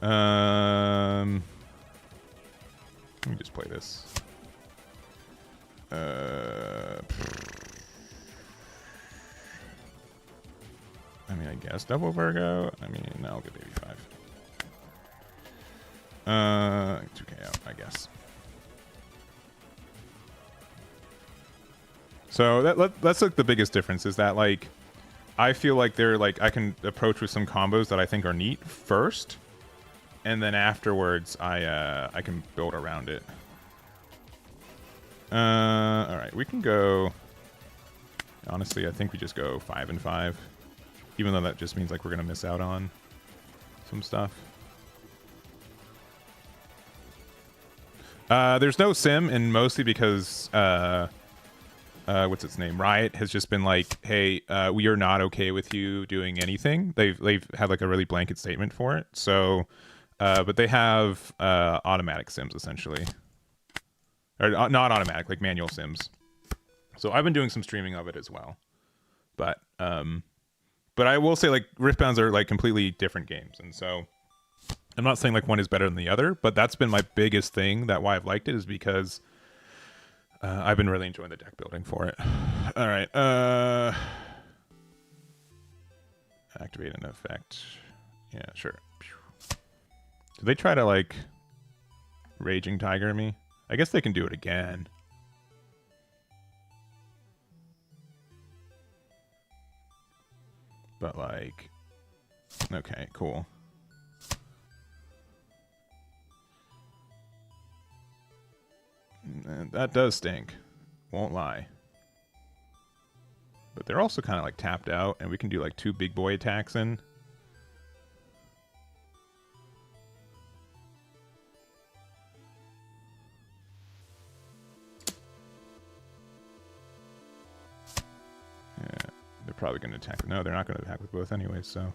Let me just play this. I mean, I guess double Virgo. I mean, no, I'll get 85. 2k out, I guess. So that's like the biggest difference is that like I feel like they're like I can approach with some combos that I think are neat first, and then afterwards I can build around it. All right, we can go. Honestly, I think we just go 5 and 5, even though that just means like we're gonna miss out on some stuff. There's no sim, and mostly because what's its name? Riot has just been like, hey, we are not okay with you doing anything. They've had like a really blanket statement for it. So, but they have automatic sims essentially, or not automatic, like manual sims. So I've been doing some streaming of it as well. But I will say like Riftbounds are like completely different games, and so I'm not saying like one is better than the other, but that's been my biggest thing that why I've liked it is because I've been really enjoying the deck building for it. All right. Activate an effect. Yeah, sure. Did they try to like Raging Tiger me? I guess they can do it again. But like, okay, cool. And that does stink. Won't lie. But they're also kind of like tapped out, and we can do like 2 big boy attacks in. Yeah, they're probably going to attack. No, they're not going to attack with both anyway, so.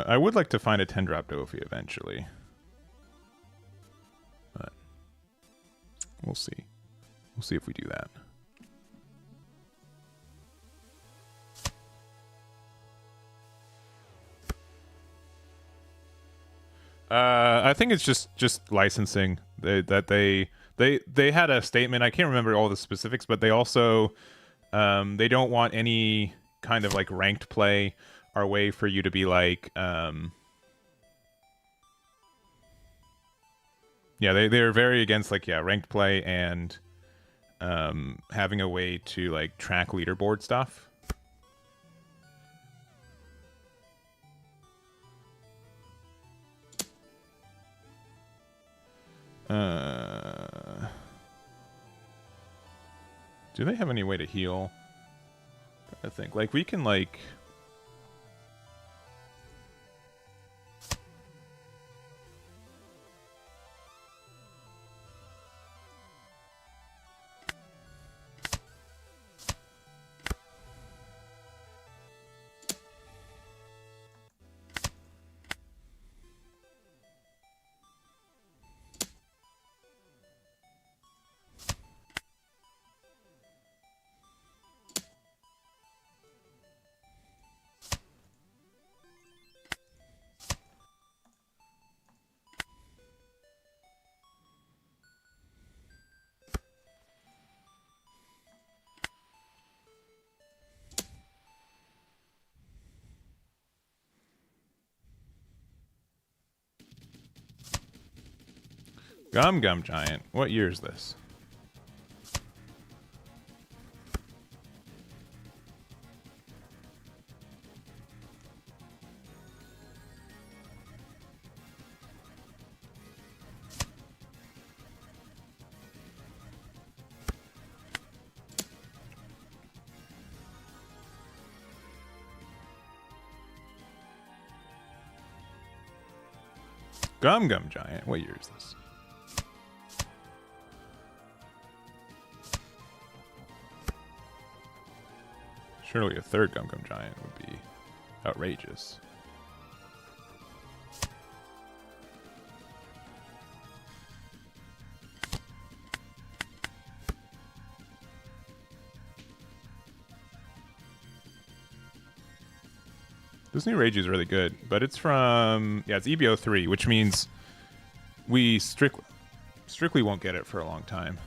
I would like to find a 10-drop Dofi eventually. But we'll see. We'll see if we do that. I think it's just licensing. They had a statement. I can't remember all the specifics, but they also they don't want any kind of like ranked play or way for you to be like Yeah, they're very against like ranked play and having a way to like track leaderboard stuff. Do they have any way to heal? I think like we can like. Gum Giant. What year is this? Gum Giant. What year is this? Surely a third Gum Giant would be outrageous. This new Rage is really good, but it's from it's EBO3, which means we strictly won't get it for a long time.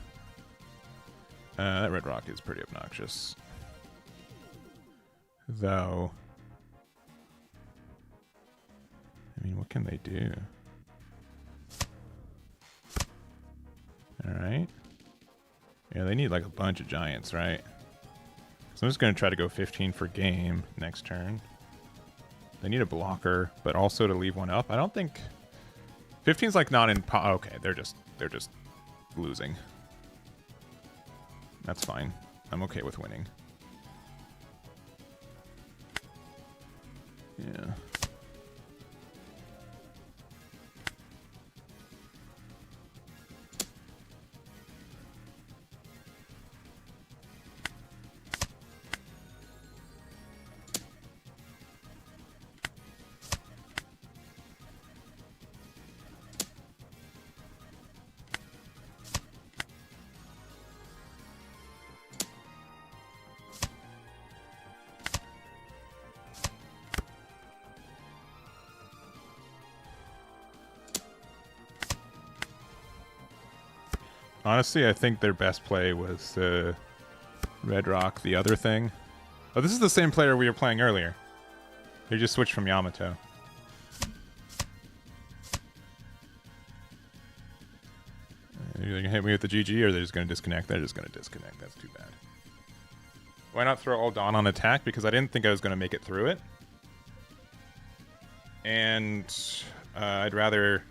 That Red Rock is pretty obnoxious. Though, I mean, what can they do? Alright. Yeah, they need like a bunch of giants, right? So I'm just going to try to go 15 for game next turn. They need a blocker, but also to leave one up. I don't think 15's like not in okay, they're just losing. That's fine. I'm okay with winning. Yeah. Honestly, I think their best play was Red Rock, the other thing. Oh, this is the same player we were playing earlier. They just switched from Yamato. Are they gonna hit me with the GG, or are they just gonna disconnect? They're just gonna disconnect. That's too bad. Why not throw all Dawn on attack? Because I didn't think I was gonna make it through it. And I'd rather...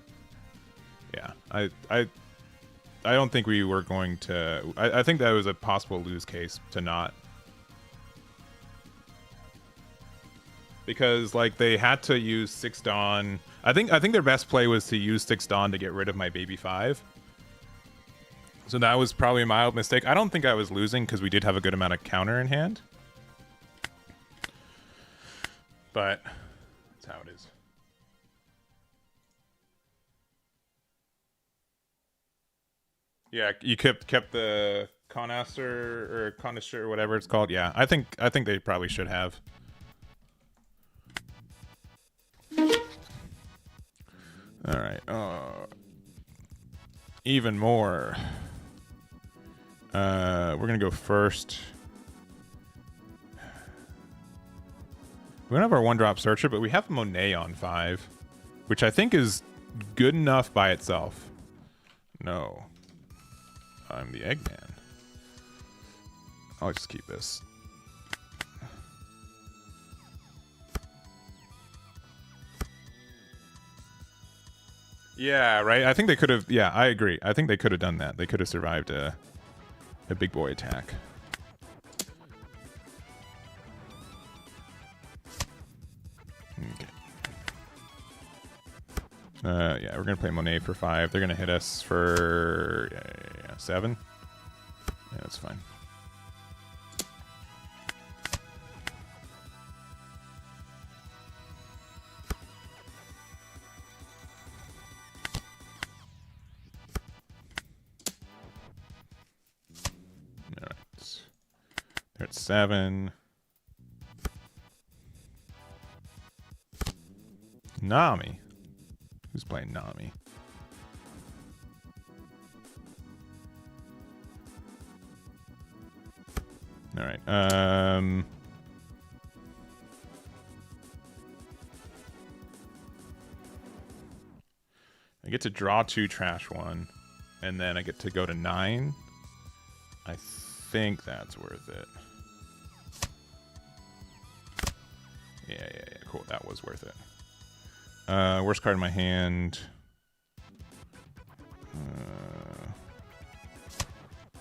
Yeah, I don't think we were going to... I think that was a possible lose case to not. Because, like, they had to use 6 Dawn. I think their best play was to use 6 Dawn to get rid of my baby 5. So that was probably a mild mistake. I don't think I was losing because we did have a good amount of counter in hand. But that's how it is. Yeah, you kept the connoisseur or connoisseur, whatever it's called. Yeah, I think they probably should have. All right. Even more. We're gonna go first. We don't have our 1-drop searcher, but we have Monet on 5, which I think is good enough by itself. No. I'm the Eggman. I'll just keep this. Yeah, right? I think they could have... Yeah, I agree. I think they could have done that. They could have survived a big boy attack. Okay. Yeah, we're going to play Monet for 5. They're going to hit us for 7. Yeah, that's fine. All right. They're at 7. Nami. Who's playing Nami? All right. I get to draw 2, trash 1, and then I get to go to 9. I think that's worth it. Yeah, cool. That was worth it. Worst card in my hand.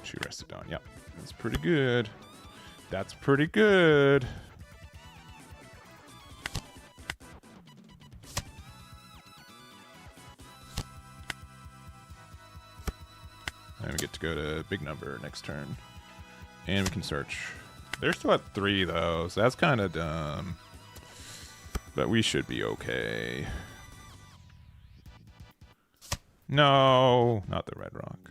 She rested on. Yep. That's pretty good. That's pretty good. And we get to go to big number next turn. And we can search. They're still at 3, though, so that's kind of dumb. But we should be okay. No, not the red rock.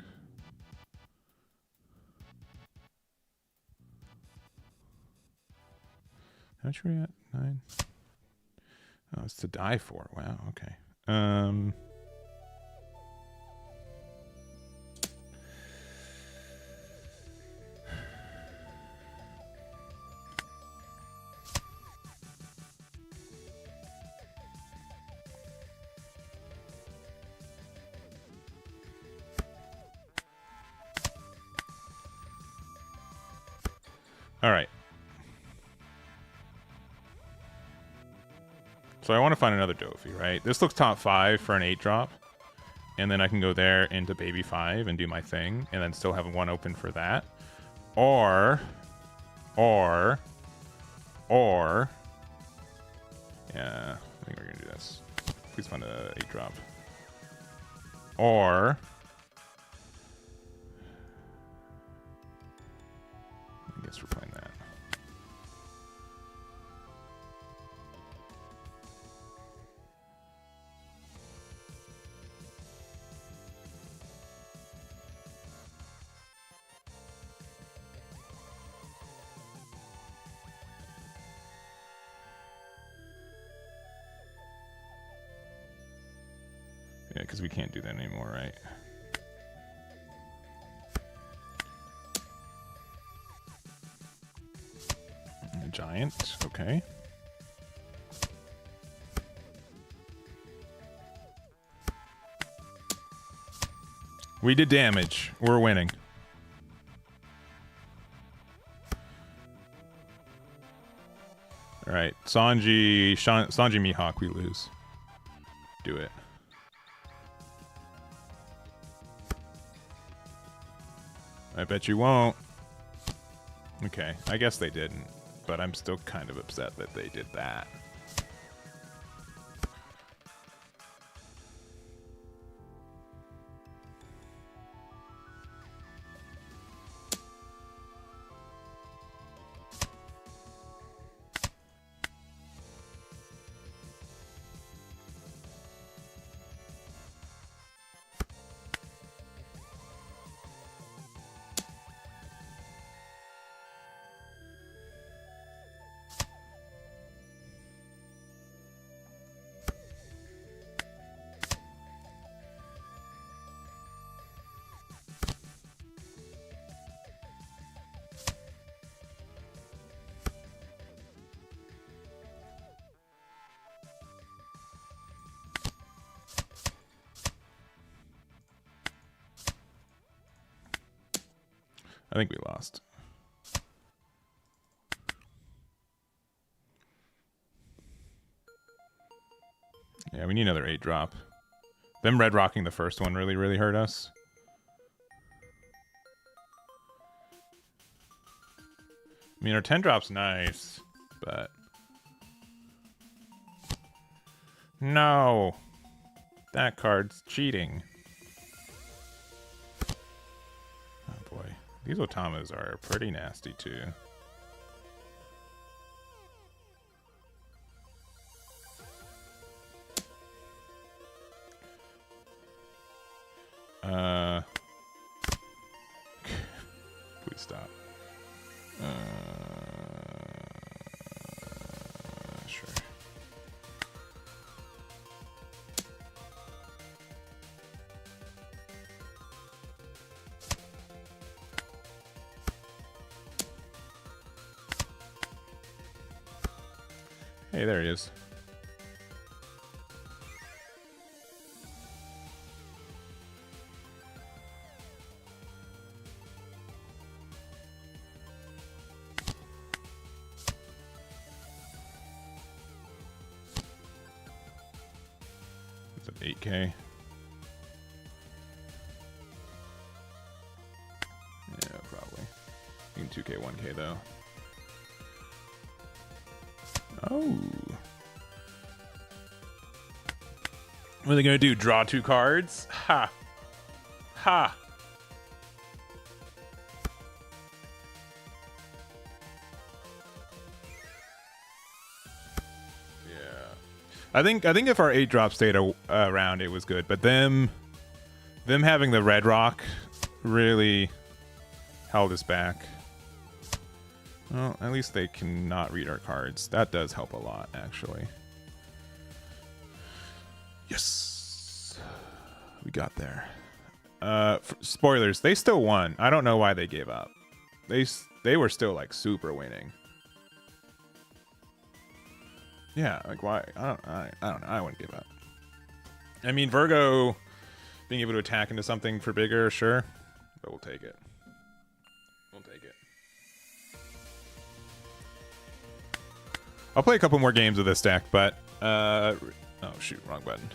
How much are we at? 9? Oh, it's to die for. Wow, okay. All right. So I want to find another Dofi, right? This looks top 5 for an 8-drop. And then I can go there into baby 5 and do my thing. And then still have 1 open for that. Or... Yeah, I think we're going to do this. Please find a 8-drop. Or... I guess we're playing that. Yeah, because we can't do that anymore, right? A giant, okay. We did damage. We're winning. All right, Sanji Mihawk, we lose. Do it. I bet you won't. Okay, I guess they didn't, but I'm still kind of upset that they did that. I think we lost. Yeah, we need another 8 drop. Them red rocking the first one really, really hurt us. I mean, our 10 drop's nice, but... No! That card's cheating. Oh boy. These Otamas are pretty nasty too. Please stop. Sure. Hey, there he is. It's an 8K. Yeah, probably. You can 2K, 1K though. Oh. What are they gonna do? Draw 2 cards? Ha! Ha! Yeah. I think if our 8 drop stayed around, it was good. But them having the red rock really held us back. Well, at least they cannot read our cards. That does help a lot, actually. Yes! We got there. Spoilers, they still won. I don't know why they gave up. They were still, like, super winning. Yeah, like, why? I don't know. I wouldn't give up. I mean, Virgo being able to attack into something for bigger, sure. But we'll take it. We'll take it. I'll play a couple more games of this deck, but oh shoot, wrong button.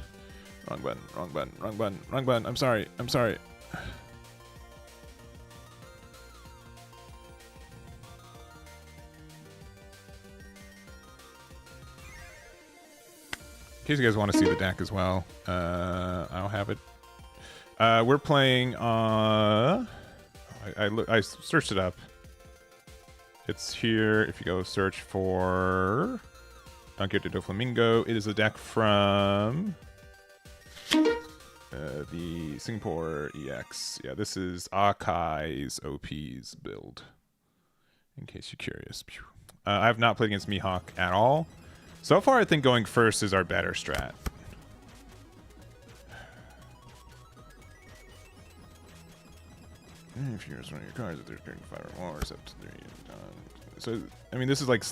Wrong button, wrong button, wrong button, wrong button. I'm sorry. I'm sorry. In case you guys want to see the deck as well, I'll have it. We're playing I searched it up. It's here. If you go search for Doflamingo, it is a deck from the Singapore EX. Yeah, this is Akai's OP's build. In case you're curious. I have not played against Mihawk at all. So far, I think going first is our better strat. If you're one of your cards, if there's 5 or more, except 3. So, I mean, this is like...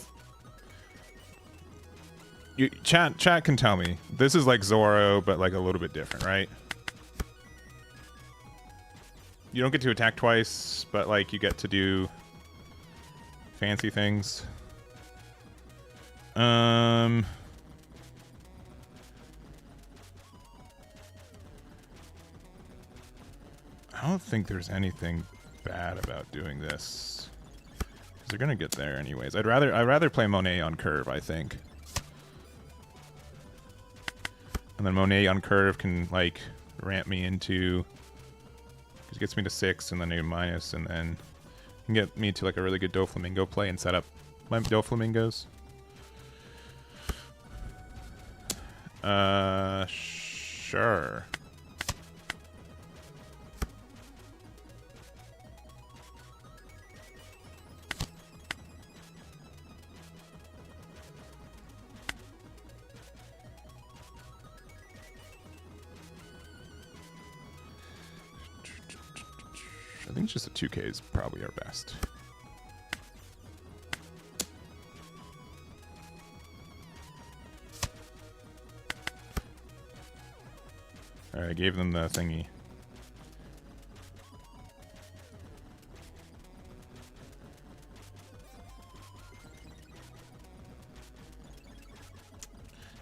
Chat can tell me. This is like Zoro, but like a little bit different, right? You don't get to attack twice, but like you get to do fancy things. I don't think there's anything bad about doing this. Because they're gonna get there anyways. I'd rather play Monet on curve, I think. And then Monet on curve can like ramp me into, because it gets me to 6 and then a minus, and then can get me to like a really good Doflamingo play and set up my Doflamingos. Sure. I think just a 2K is probably our best. Alright, I gave them the thingy.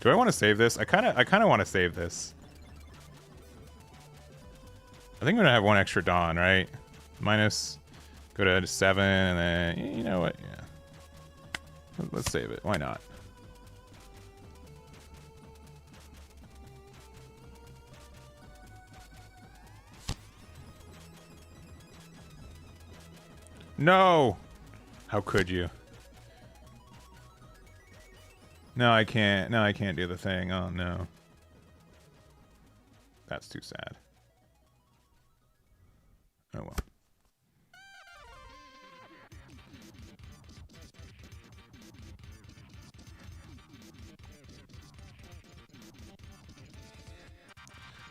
Do I want to save this? I kind of want to save this. I think I'm gonna have one extra Dawn, right? Minus, go to 7, and then you know what? Yeah, let's save it. Why not? No! How could you? No, I can't. No, I can't do the thing. Oh, no. That's too sad. Oh, well.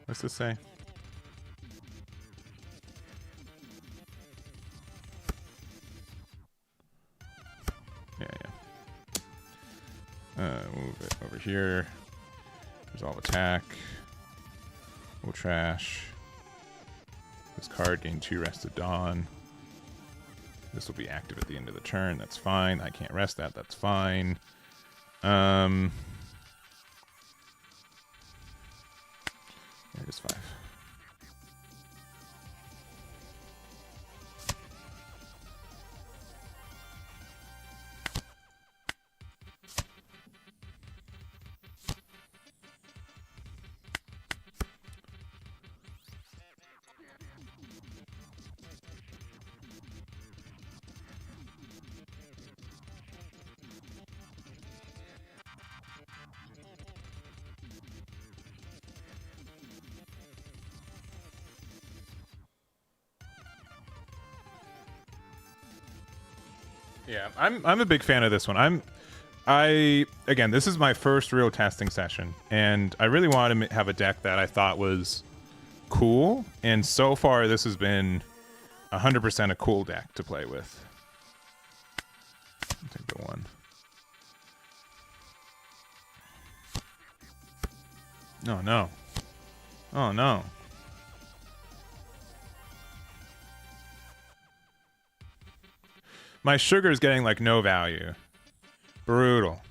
What's this say? Move it over here. Resolve attack. We'll trash. This card gain 2 rested Dawn. This will be active at the end of the turn. That's fine. I can't rest that. That's fine. There it is, 5. Yeah, I'm a big fan of this one. Again, this is my first real testing session, and I really wanted to have a deck that I thought was cool, and so far this has been 100% a cool deck to play with. I'll take the 1. Oh no. Oh no. My sugar is getting like no value. Brutal.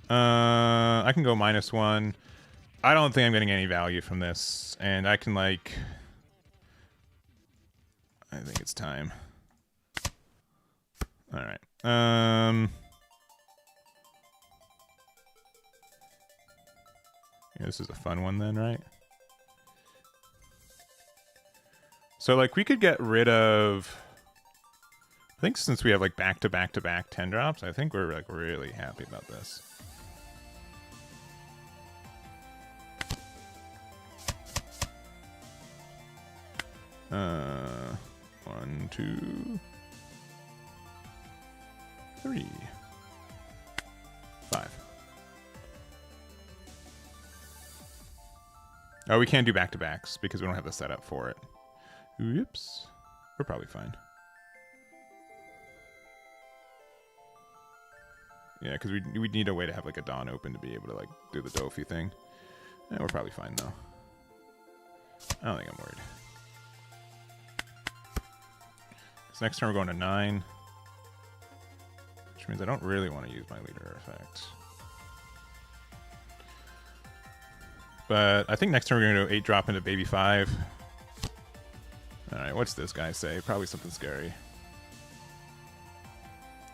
I can go -1. I don't think I'm getting any value from this, and I can like. I think it's time. All right. Yeah, this is a fun one then, right? So, like, we could get rid of... I think since we have, like, back-to-back-to-back 10 drops, I think we're, like, really happy about this. One, 2, 3, 5. Oh, we can't do back-to-backs because we don't have the setup for it. Oops. We're probably fine. Yeah, because we need a way to have like a Dawn open to be able to like do the Dofi thing. Yeah, we're probably fine though. I don't think I'm worried. So next turn we're going to 9. Which means I don't really want to use my leader effect. But I think next turn we're going to go 8-drop into Baby 5. Alright, what's this guy say? Probably something scary.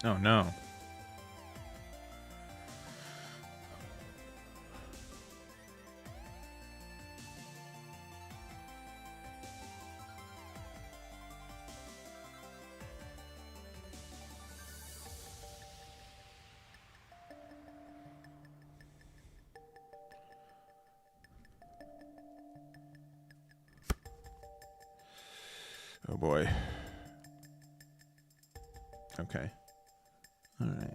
Oh no. Oh boy. Okay. All right.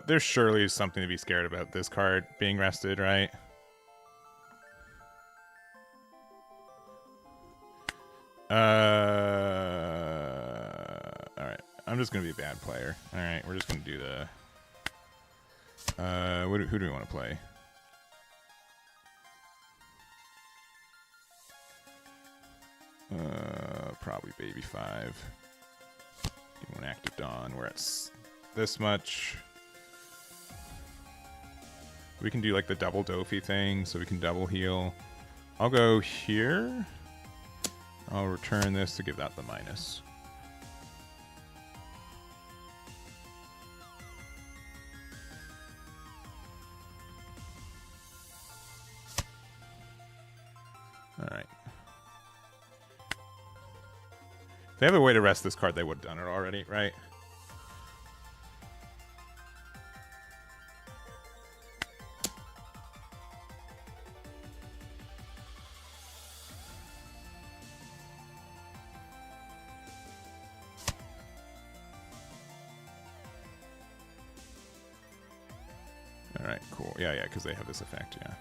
There's surely something to be scared about this card being rested, right? Alright. I'm just gonna be a bad player. Alright, we're just gonna do the... who do we want to play? Probably Baby 5. Give one Active Dawn. We're at this much. We can do like the double Dofi thing, so we can double heal. I'll go here. I'll return this to give that the minus. Alright. If they have a way to rest this card, they would have done it already, right? Alright, cool. Yeah, because they have this effect, yeah.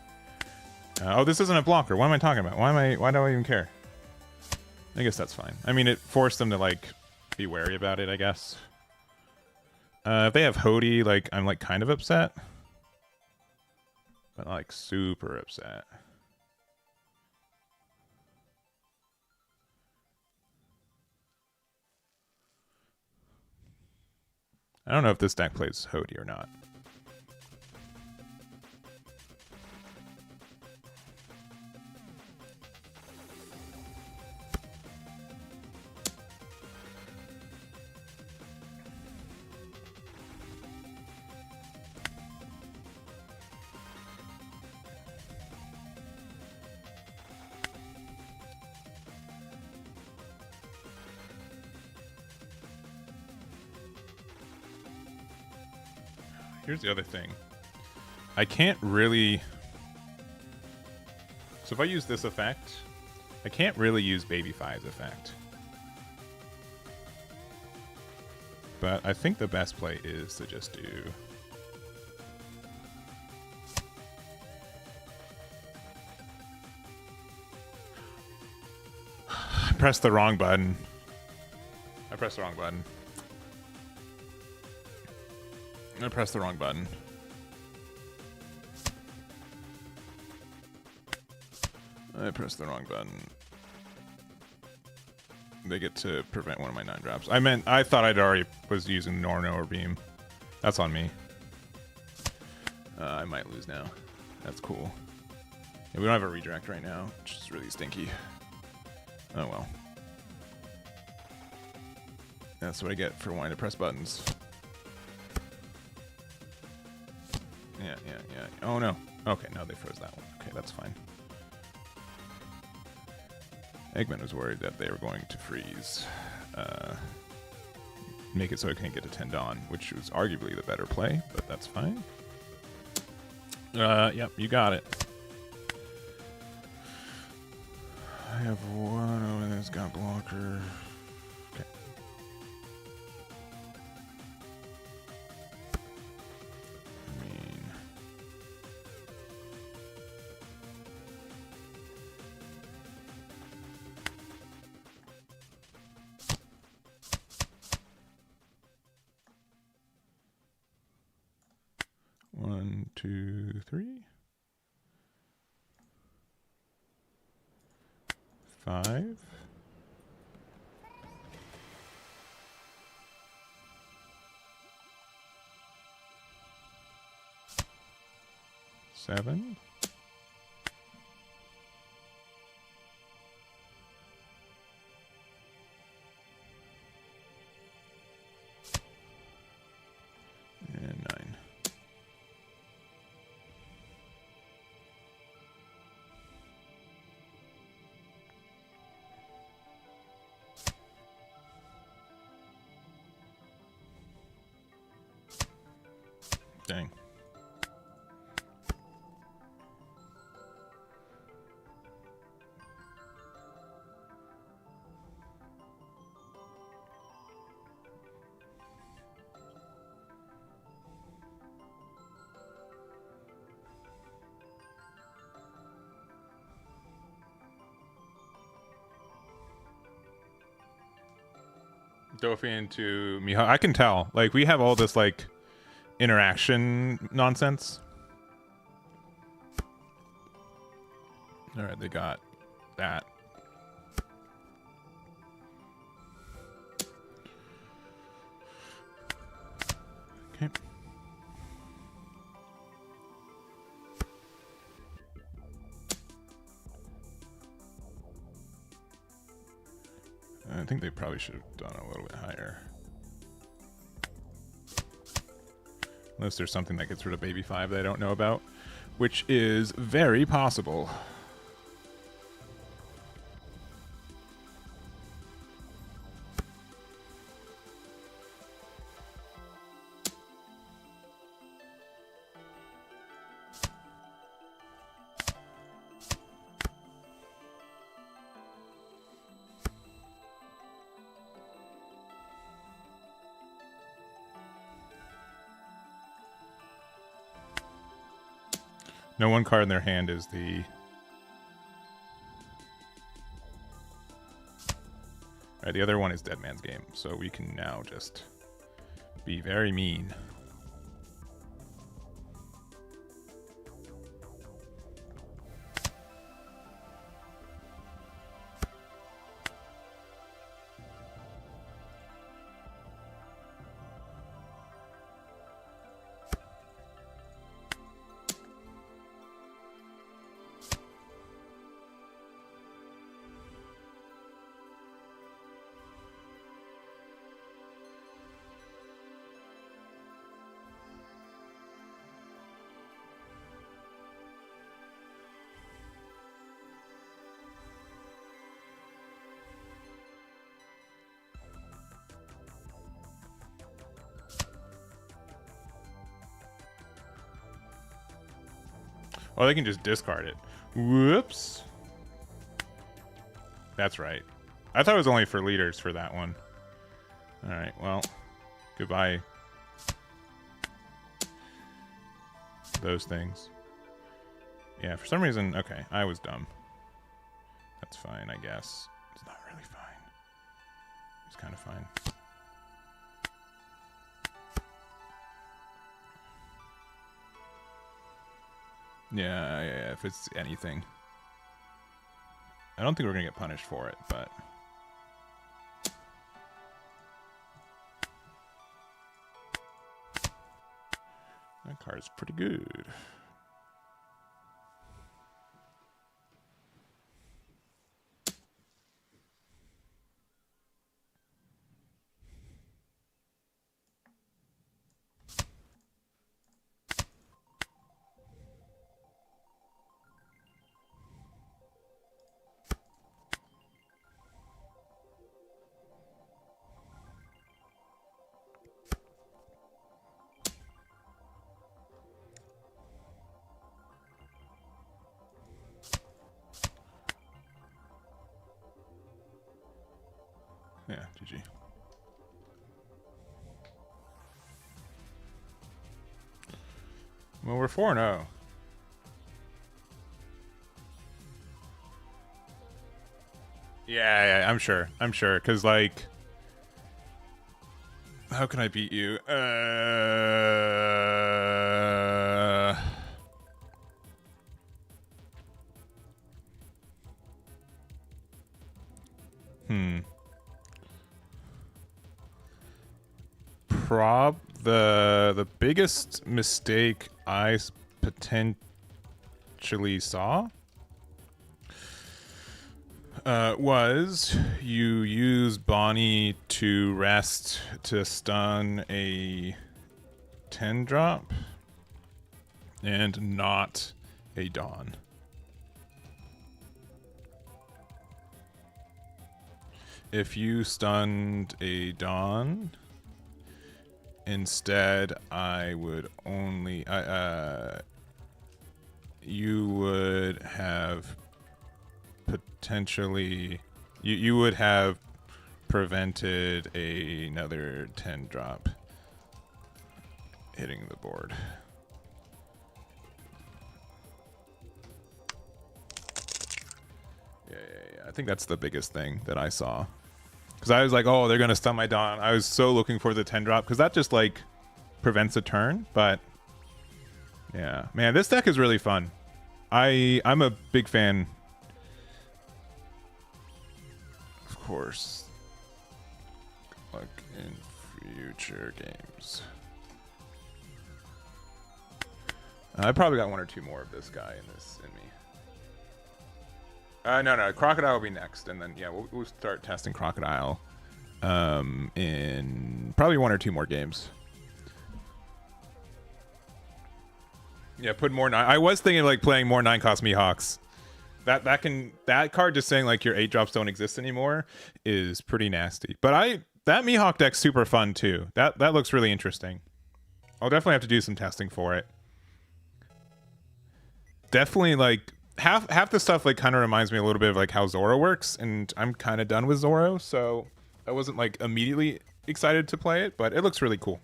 Oh, this isn't a blocker. What am I talking about? Why do I even care? I guess that's fine. I mean, it forced them to, like, be wary about it, I guess. If they have Hody, like, I'm, like, kind of upset. But, like, super upset. I don't know if this deck plays Hody or not. Here's the other thing. I can't really... So if I use this effect, I can't really use Baby 5's effect. But I think the best play is to just do... I pressed the wrong button. I pressed the wrong button. I pressed the wrong button. I pressed the wrong button. They get to prevent one of my 9-drops. I thought I'd already was using Norno or Beam. That's on me. I might lose now. That's cool. Yeah, we don't have a redirect right now, which is really stinky. Oh well. That's what I get for wanting to press buttons. Yeah. Oh no. Okay, no, they froze that one. Okay, that's fine. Eggman was worried that they were going to freeze. Make it so I can't get to Tendon, which was arguably the better play, but that's fine. Yep, you got it. I have one over there that's got blocker. Okay. One, two, three. 5. 7. And 9. Dang. Dofian to Miho. I can tell. Like, we have all this, like, interaction nonsense. Alright, they got that. Okay. I think they probably should have done a little bit higher. Unless there's something that gets rid of Baby 5 that I don't know about, which is very possible. No one card in their hand is the... Alright, the other one is Dead Man's Game, so we can now just be very mean. Oh, they can just discard it. Whoops. That's right. I thought it was only for leaders for that one. Alright, well. Goodbye. Those things. Yeah, for some reason... Okay, I was dumb. That's fine, I guess. It's not really fine. It's kind of fine. Yeah, if it's anything. I don't think we're going to get punished for it, but... That card is pretty good. Yeah, GG. Well, we're 4-0. Yeah, I'm sure. I'm sure, because, like... How can I beat you? The biggest mistake I potentially saw was you use Bonnie to rest to stun a 10-drop and not a Dawn. If you stunned a Dawn, instead I would only you would have potentially you would have prevented another 10-drop hitting the board. Yeah. I think that's the biggest thing that I saw. Because I was like, oh, they're gonna stun my Dawn. I was so looking for the 10 drop because that just like prevents a turn. But yeah, man, this deck is really fun. I'm a big fan. Of course, like in future games. I probably got one or two more of this guy in me. No, Crocodile will be next, and then yeah, we'll start testing Crocodile in probably one or two more games. Yeah, put more I was thinking of, like, playing more 9-cost Mihawks. That card just saying like your 8 drops don't exist anymore is pretty nasty. But that Mihawk deck's super fun too. That looks really interesting. I'll definitely have to do some testing for it. Definitely, like, half the stuff like kind of reminds me a little bit of like how Zoro works, and I'm kind of done with Zoro, so I wasn't like immediately excited to play it, but it looks really cool.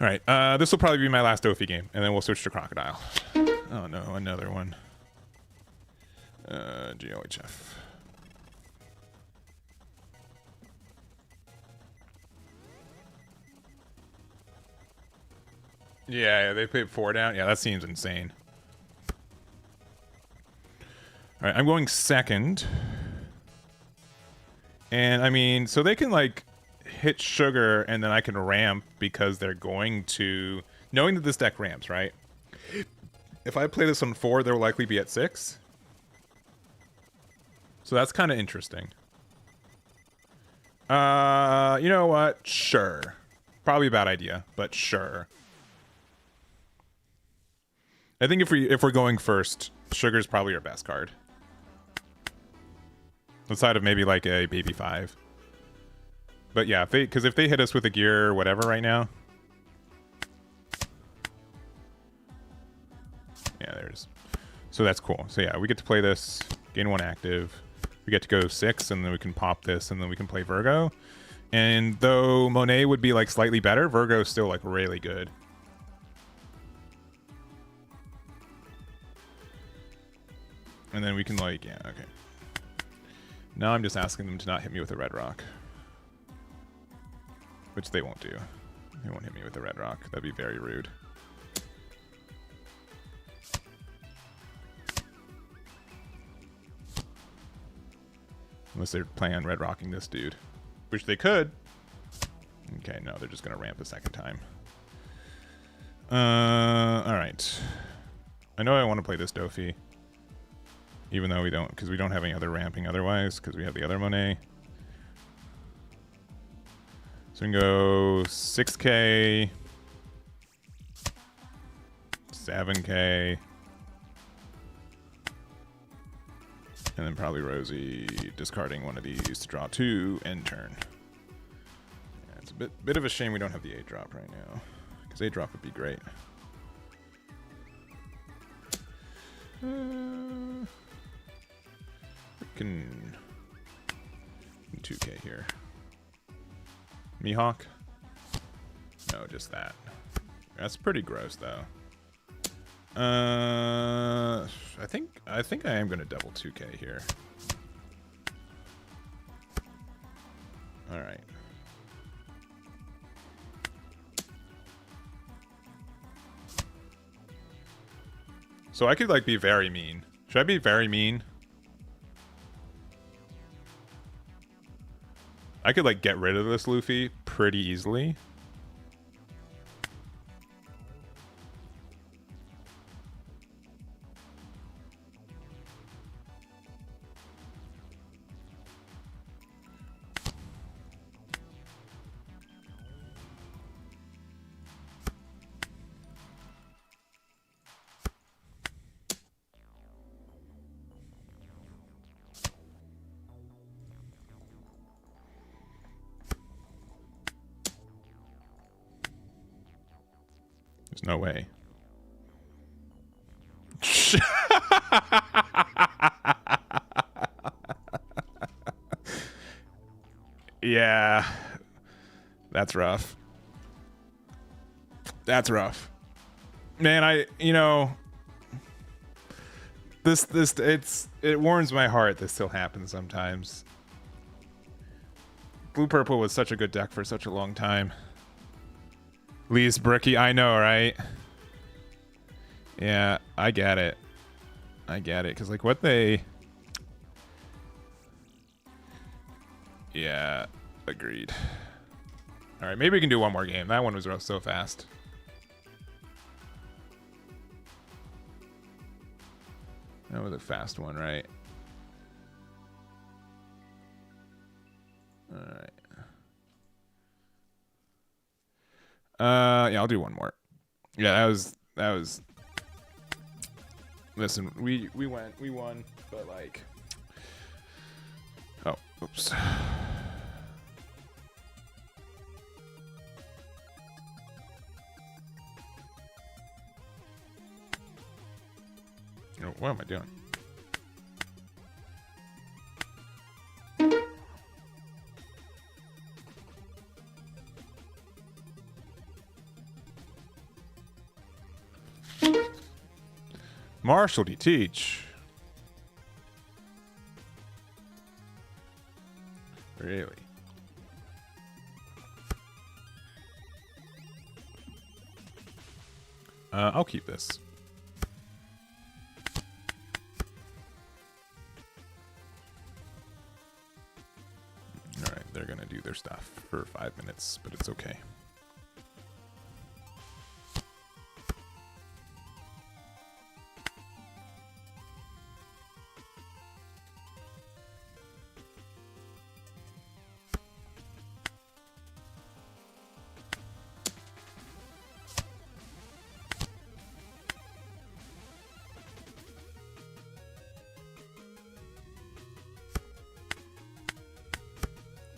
All right, this will probably be my last Dofi game, and then we'll switch to Crocodile. Oh no, another one. GOHF. Yeah, they played 4 down. Yeah, that seems insane. All right, I'm going second. And I mean, so they can like hit sugar and then I can ramp because they're going to, knowing that this deck ramps, right? If I play this on 4, they'll likely be at 6. So that's kind of interesting. You know what? Sure. Probably a bad idea, but sure. I think if we're going first, Sugar's probably our best card. Outside of maybe like a Baby 5. But yeah, because if they hit us with a gear or whatever right now. Yeah, there's. So that's cool. So yeah, we get to play this, gain 1 active. We get to go 6, and then we can pop this, and then we can play Virgo. And though Monet would be like slightly better, Virgo's still like really good. And then we can like, yeah, okay. Now I'm just asking them to not hit me with a red rock. Which they won't do. They won't hit me with a red rock. That'd be very rude. Unless they're planning on red rocking this dude. Which they could. Okay, no, they're just gonna ramp a second time. Alright. I know I want to play this Dofi. Even though we don't, because we don't have any other ramping otherwise, because we have the other Monet. So we can go 6k, 7k, and then probably Rosie discarding one of these to draw 2 end turn. Yeah, it's a bit of a shame we don't have the 8 drop right now, because 8 drop would be great. Can 2k here. Mihawk? No, just that. That's pretty gross though. I think I am gonna double 2k here. All right. So I could like be very mean. Should I be very mean? I could like get rid of this Luffy pretty easily. There's no way. Yeah. That's rough. That's rough. Man, you know, it warms my heart this still happens sometimes. Blue purple was such a good deck for such a long time. Least bricky, I know, right? Yeah, I get it. I get it, because like what they... Yeah, agreed. All right, maybe we can do one more game. That one was so fast. That was a fast one, right? All right. Yeah, I'll do one more. Yeah, that was. Listen, we won, but like. Oh, oops. Oh, what am I doing? Marshall, do you teach? Really? I'll keep this. All right, they're gonna do their stuff for 5 minutes, but it's okay.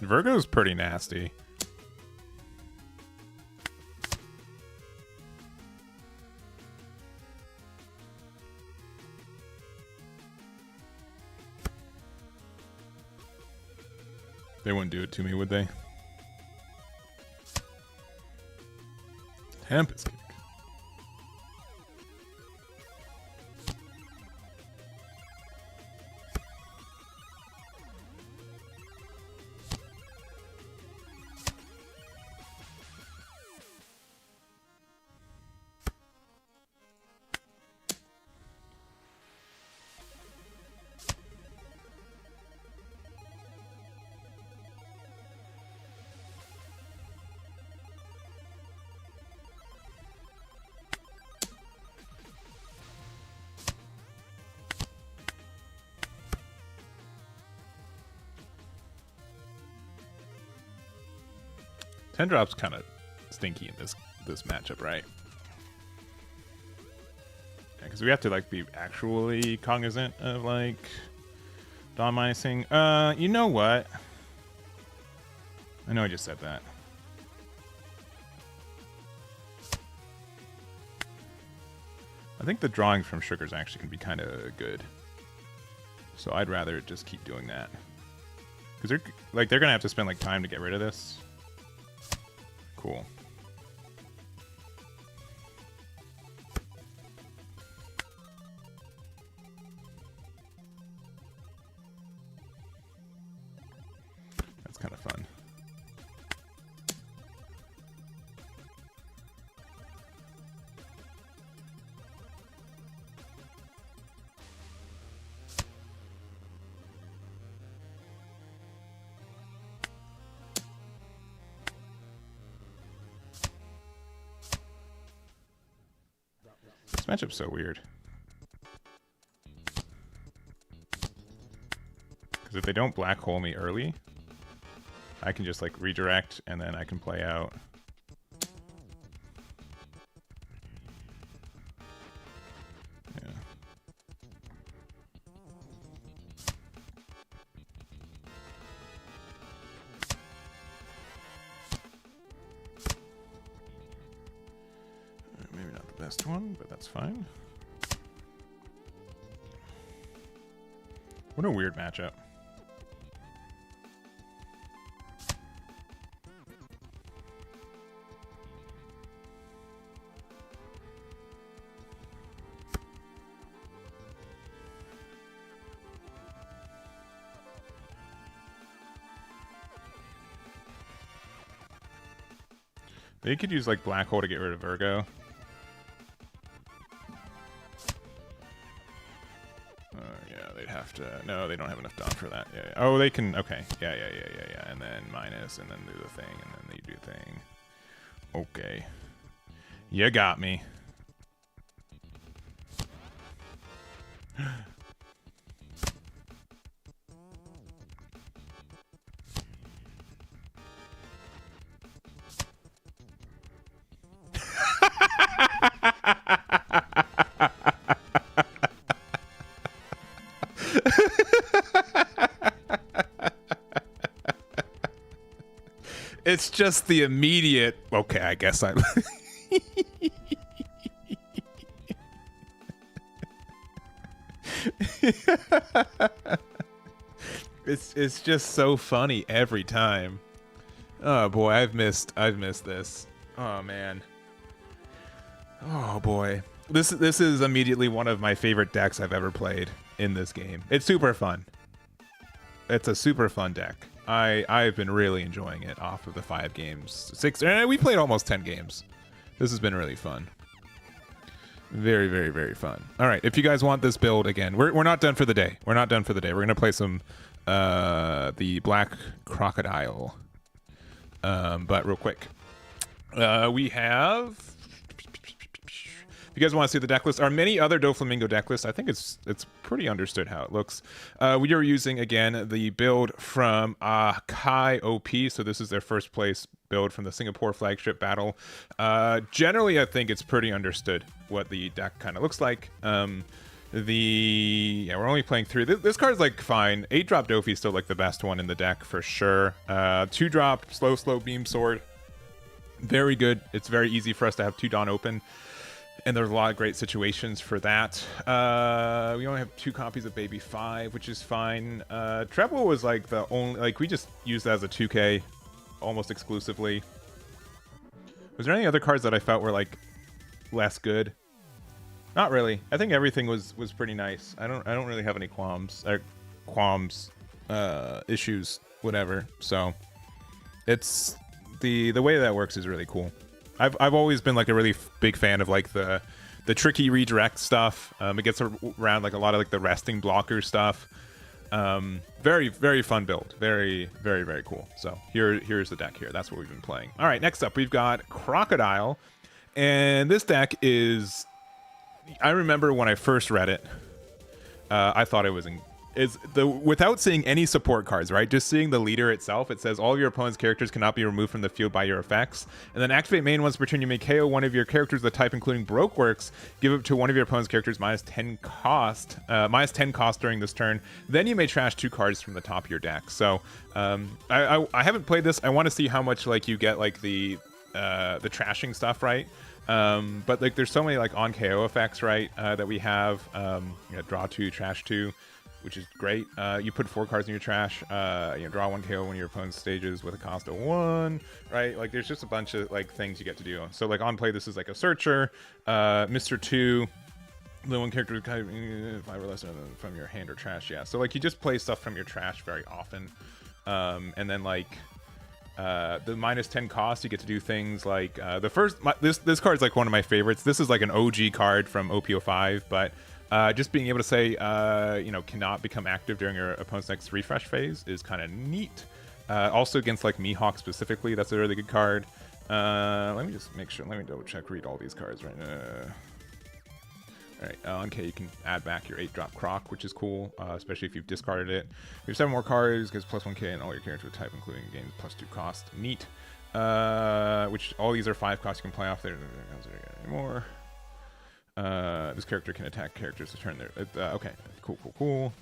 Virgo's pretty nasty. They wouldn't do it to me, would they? Tempest kick. Ten drop's kind of stinky in this matchup, right? Yeah, because we have to like be actually cognizant of like Dawn minusing. You know what? I know I just said that. I think the drawings from Sugars actually can be kind of good. So I'd rather just keep doing that. Because they're gonna have to spend like time to get rid of this. Cool. That's kind of fun. This matchup's so weird. Because if they don't black hole me early, I can just like redirect and then I can play out. Yeah. Maybe not the best one, but that's fine. What a weird matchup. They could use like Black Hole to get rid of Virgo. Yeah, they'd have to. No, they don't have enough Dawn for that. Yeah. Oh, they can. Okay. Yeah. And then minus, and then do the thing, and then they do thing. Okay. You got me. It's just the immediate. Okay, I guess I. It's just so funny every time. Oh boy, I've missed this. Oh man. Oh boy. This is immediately one of my favorite decks I've ever played in this game. It's super fun. It's a super fun deck. I've been really enjoying it off of the 5 games. 6, we played almost 10 games. This has been really fun. Very, very, very fun. All right, if you guys want this build again, we're not done for the day. We're not done for the day. We're gonna play some the Black Crocodile. But real quick, we have. If you guys want to see the deck list, are many other Doflamingo deck lists. I think it's pretty understood how it looks. We are using again the build from Kai OP, so this is their first place build from the Singapore flagship battle. Generally, I think it's pretty understood what the deck kind of looks like. We're only playing 3. This card's like fine. 8-drop Dofi is still like the best one in the deck for sure. 2-drop slow beam sword, very good. It's very easy for us to have 2 Dawn open. And there's a lot of great situations for that. We only have 2 copies of Baby 5, which is fine. Treble was like the only, like we just used that as a 2K almost exclusively. Was there any other cards that I felt were like less good? Not really. I think everything was pretty nice. I don't really have any qualms, issues, whatever. So it's the way that works is really cool. I've always been like a really big fan of like the tricky redirect stuff. It gets around like a lot of like the resting blocker stuff. Very, very fun build. Very, very, very cool. So here's the deck here. That's what we've been playing. All right, next up we've got Crocodile, and this deck is. I remember when I first read it, I thought it was without seeing any support cards, right? Just seeing the leader itself, it says all of your opponent's characters cannot be removed from the field by your effects. And then activate main once per turn. You may KO one of your characters of the type including Brokeworks. Give it to one of your opponent's characters -10 cost, -10 cost during this turn. Then you may trash 2 cards from the top of your deck. So I haven't played this. I want to see how much like you get like the trashing stuff, right? But like there's so many like on KO effects, right? That we have. Draw 2, trash 2. Which is great. You put 4 cards in your trash. Draw 1 KO one of your opponent's stages with a cost of 1. Right? Like there's just a bunch of like things you get to do. So like on play, this is like a searcher, Mr. 2. The one character with 5 or less from your hand or trash. Yeah. So like you just play stuff from your trash very often, and then like the -10 cost, you get to do things like this card's like one of my favorites. This is like an OG card from OP14, but. Just being able to say, cannot become active during your opponent's next refresh phase is kind of neat. Also against like Mihawk specifically, that's a really good card. Let me just make sure. Let me double check, read all these cards right now. All right, okay, you can add back your 8-drop Croc, which is cool, especially if you've discarded it. You have 7 more cards, gives +1k and all your characters with type, including games +2 cost. Neat. Which all these are 5 costs you can play off there. Anymore. This character can attack characters to turn their. Okay, cool.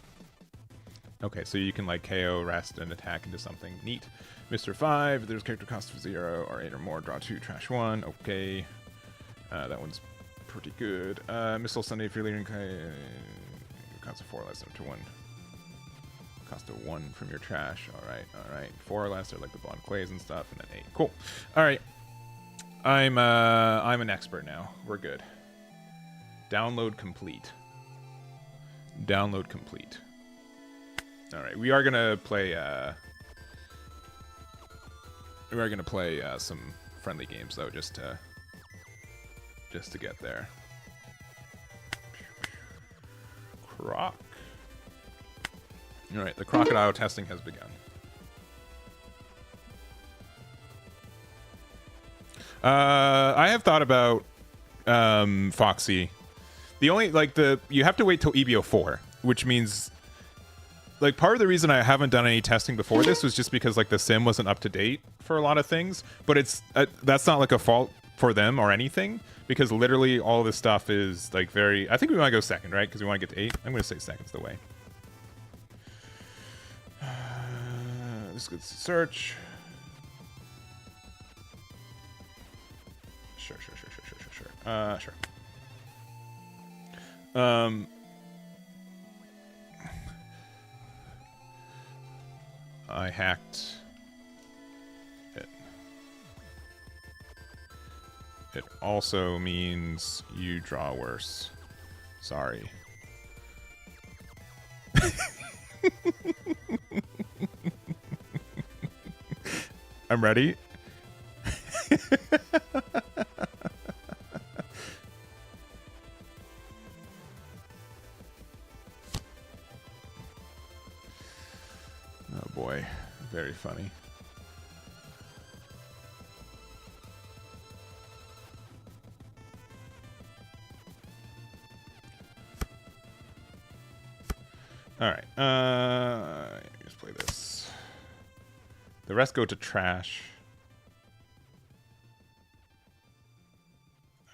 Okay, so you can like KO, rest, and attack into something. Neat. Mr. 5, there's character cost of 0 or 8 or more. Draw 2, trash 1. Okay, that one's pretty good. Missile Sunday, if you're leading, cost of 4 less than to 1. Cost of 1 from your trash. All right. 4 or less are like the blonde clays and stuff, and then 8. Cool. All right. I'm an expert now. We're good. Download complete. All right, we are gonna play some friendly games though, just to get there. Croc. All right, the crocodile testing has begun. I have thought about Foxy. The only you have to wait till EBO4, which means like part of the reason I haven't done any testing before this was just because like the sim wasn't up to date for a lot of things. But it's that's not like a fault for them or anything, because literally all this stuff is like very. I think we want to go second, right? Because we want to get to 8. I'm going to say second's the way. This is search. Sure. Sure. I hacked it. It also means you draw worse. Sorry. I'm ready. Oh boy, very funny. All right, just play this. The rest go to trash.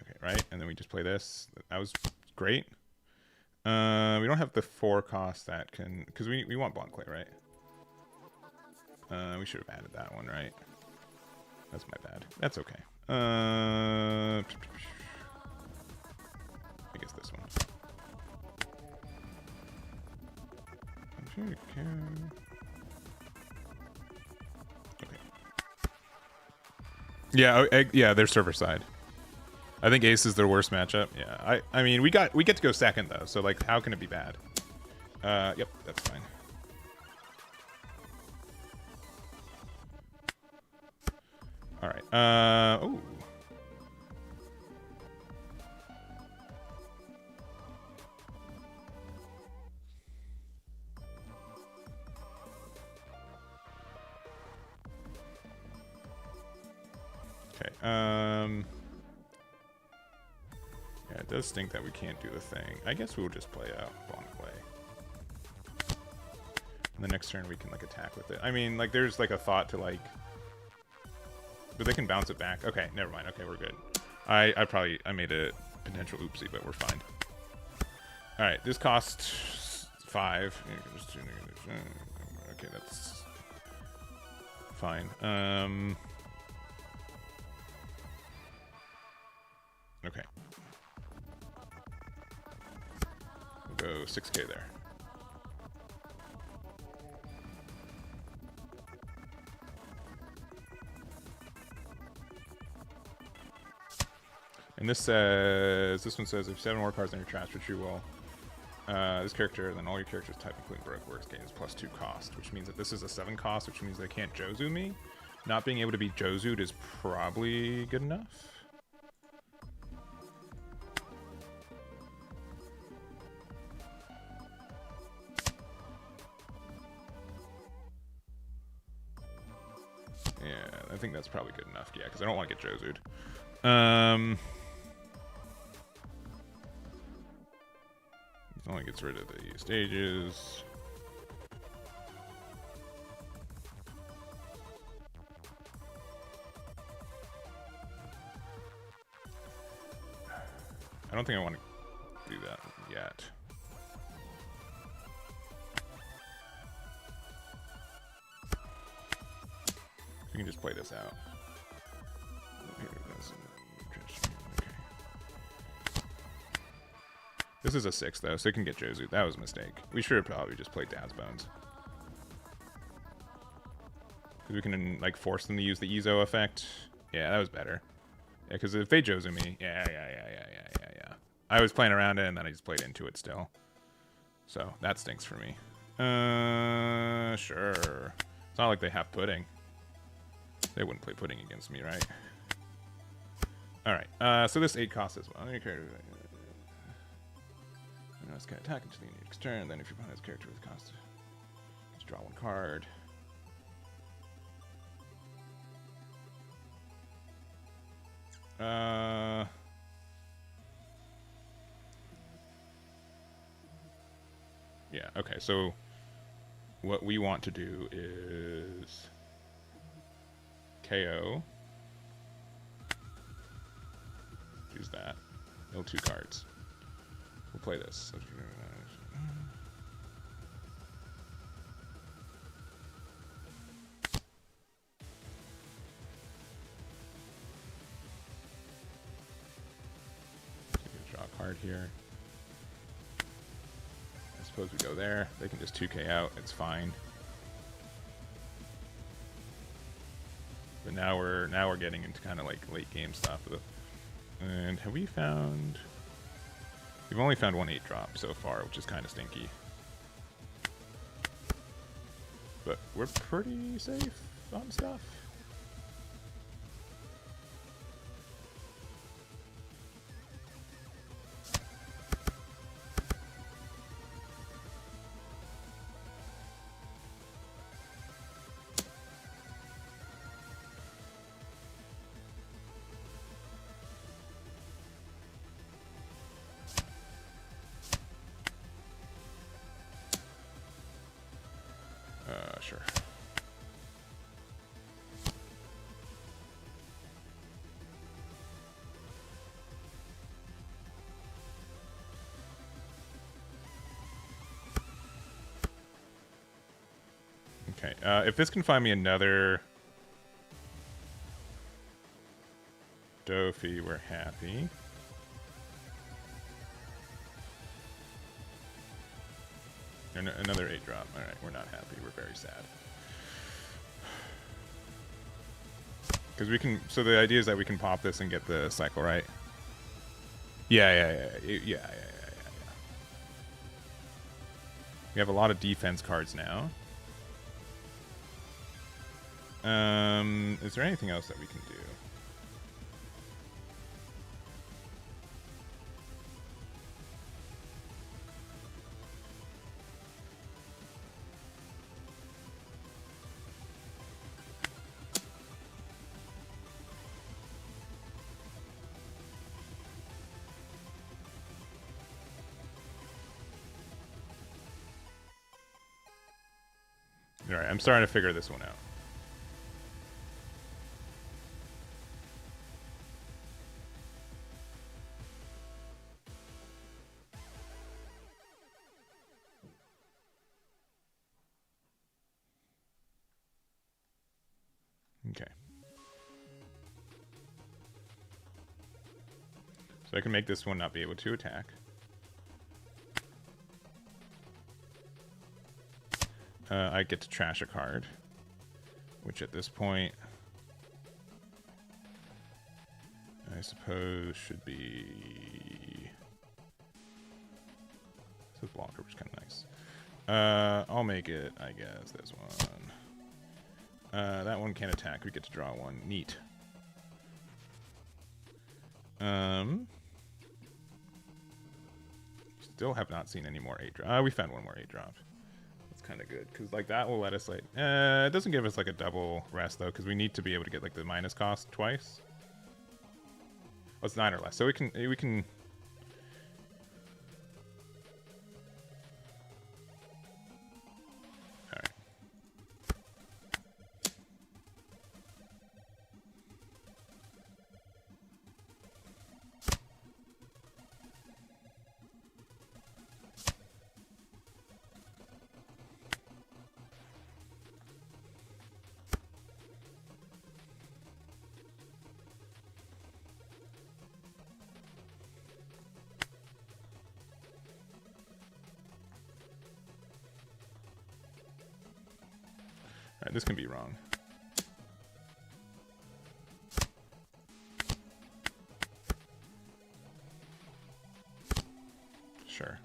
Okay, right, and then we just play this. That was great. We don't have the 4 cost that can, because we want blunt clay, right? We should have added that one, right? That's my bad. That's okay. I guess this one. Okay. Yeah, yeah, they're server side. I think Ace is their worst matchup. Yeah, I mean we get to go second though, so like how can it be bad? Yep, that's fine. All right. Oh. Okay. Yeah, it does stink that we can't do the thing. I guess we'll just play out Bond Clay. And the next turn we can like attack with it. I mean, like there's like a thought to like, but they can bounce it back. Okay, never mind. Okay, we're good. I made a potential oopsie, but we're fine. All right, this costs 5. Okay, that's fine. Okay. We'll go 6k there. And this says, this one says, if 7 more cards in your trash, which you will, this character, then all your characters type including broke works gains +2 cost, which means that this is a 7 cost, which means they can't Jozu me. Not being able to be Jozu'd is probably good enough. Yeah, I think that's probably good enough. Yeah, because I don't want to get Jozu'd. It only gets rid of the stages. I don't think I want to do that yet. We can just play this out. This is a 6 though, so it can get Jozu. That was a mistake. We should have probably just played Dad's Bones. Because we can like force them to use the Ezo effect. Yeah, that was better. Yeah, because if they Jozu me, yeah. I was playing around it and then I just played into it still. So that stinks for me. Sure. It's not like they have pudding. They wouldn't play pudding against me, right? Alright, so this 8 costs as well. Your character... It's going to attack until the next turn, then if your opponent's character with cost... Just draw 1 card. Yeah, okay, so what we want to do is KO. Use that. Mill 2 cards. We'll play this. Draw a card here. I suppose we go there. They can just 2k out. It's fine. But now we're getting into kind of like late game stuff. And have we found? We've only found 1 8-drop so far, which is kind of stinky. But we're pretty safe on stuff. Sure. Okay, if this can find me another Dofi, we're happy. Another 8-drop. Alright, we're not happy. We're very sad. Because we can... So the idea is that we can pop this and get the cycle, right? Yeah. We have a lot of defense cards now. Is there anything else that we can do? Alright, I'm starting to figure this one out. Okay. So I can make this one not be able to attack. I get to trash a card, which at this point I suppose should be this blocker, which is kind of nice. I'll make it, I guess, this one. That one can't attack. We get to draw 1. Neat. Still have not seen any more 8-drop. We found 1 more 8-drop. Kind of good because like that will let us like it doesn't give us like a double rest though because we need to be able to get like the minus cost twice. Oh, it's 9 or less, so we can all right. Alright, this can be wrong. Sure.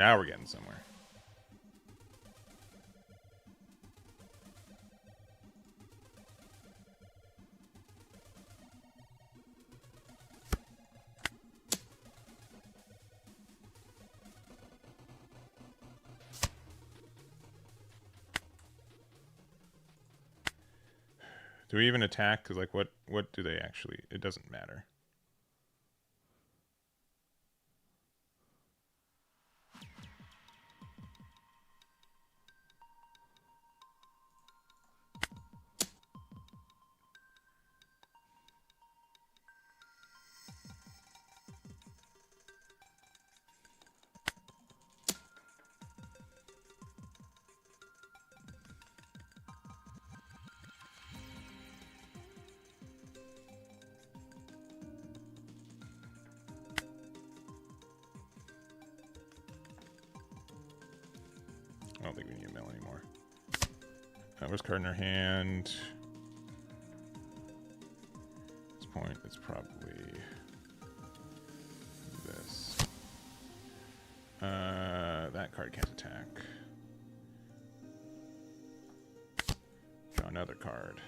Now we're getting somewhere. Do we even attack? Because, like, what do they actually... It doesn't matter. I don't think we need a mill anymore. Where's card in our hand? At this point, it's probably this. That card can't attack. Draw another card.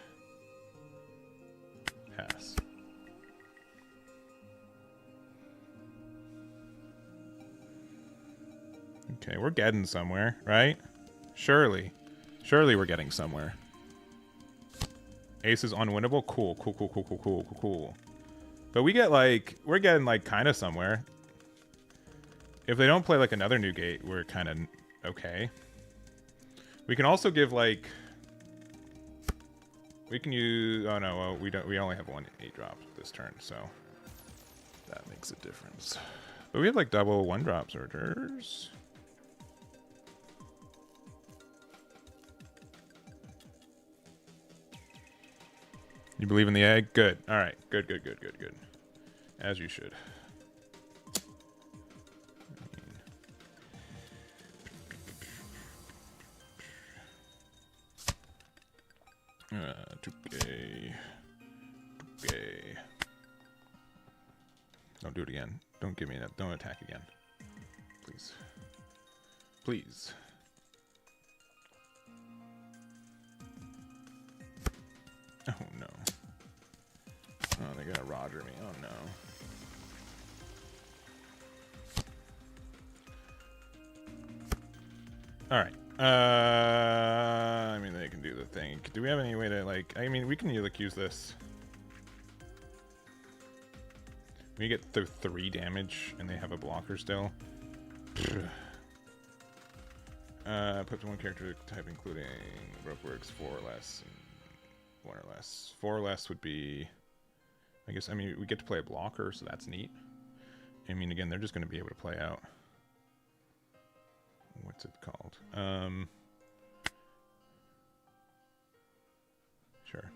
Pass. Okay, we're getting somewhere, right? Surely. Surely we're getting somewhere. Ace is unwinnable? Cool, cool, cool, cool, cool, cool, cool, cool. But we get, like... We're getting, like, kind of somewhere. If they don't play, like, another new gate, we're kind of okay. We can also give, like... We can use... Oh, no, well, we don't. We only have 1 8-drop this turn, so... That makes a difference. But we have, like, double 1-drop Surgers. You believe in the egg? Good. All right. Good, good, good, good, good. As you should. 2K. 2K. Don't do it again. Don't give me that. Don't attack again. Please. Please. Oh no. Oh, they're gonna Roger me. Oh no. Alright. I mean, they can do the thing. Do we have any way to, like... I mean, we can like use this. We get 3 damage, and they have a blocker still. Put 1 character type, including rope works 4 or less, and 1 or less. 4 or less would be... I guess, I mean, we get to play a blocker, so that's neat. I mean, again, they're just going to be able to play out... What's it called? Sure.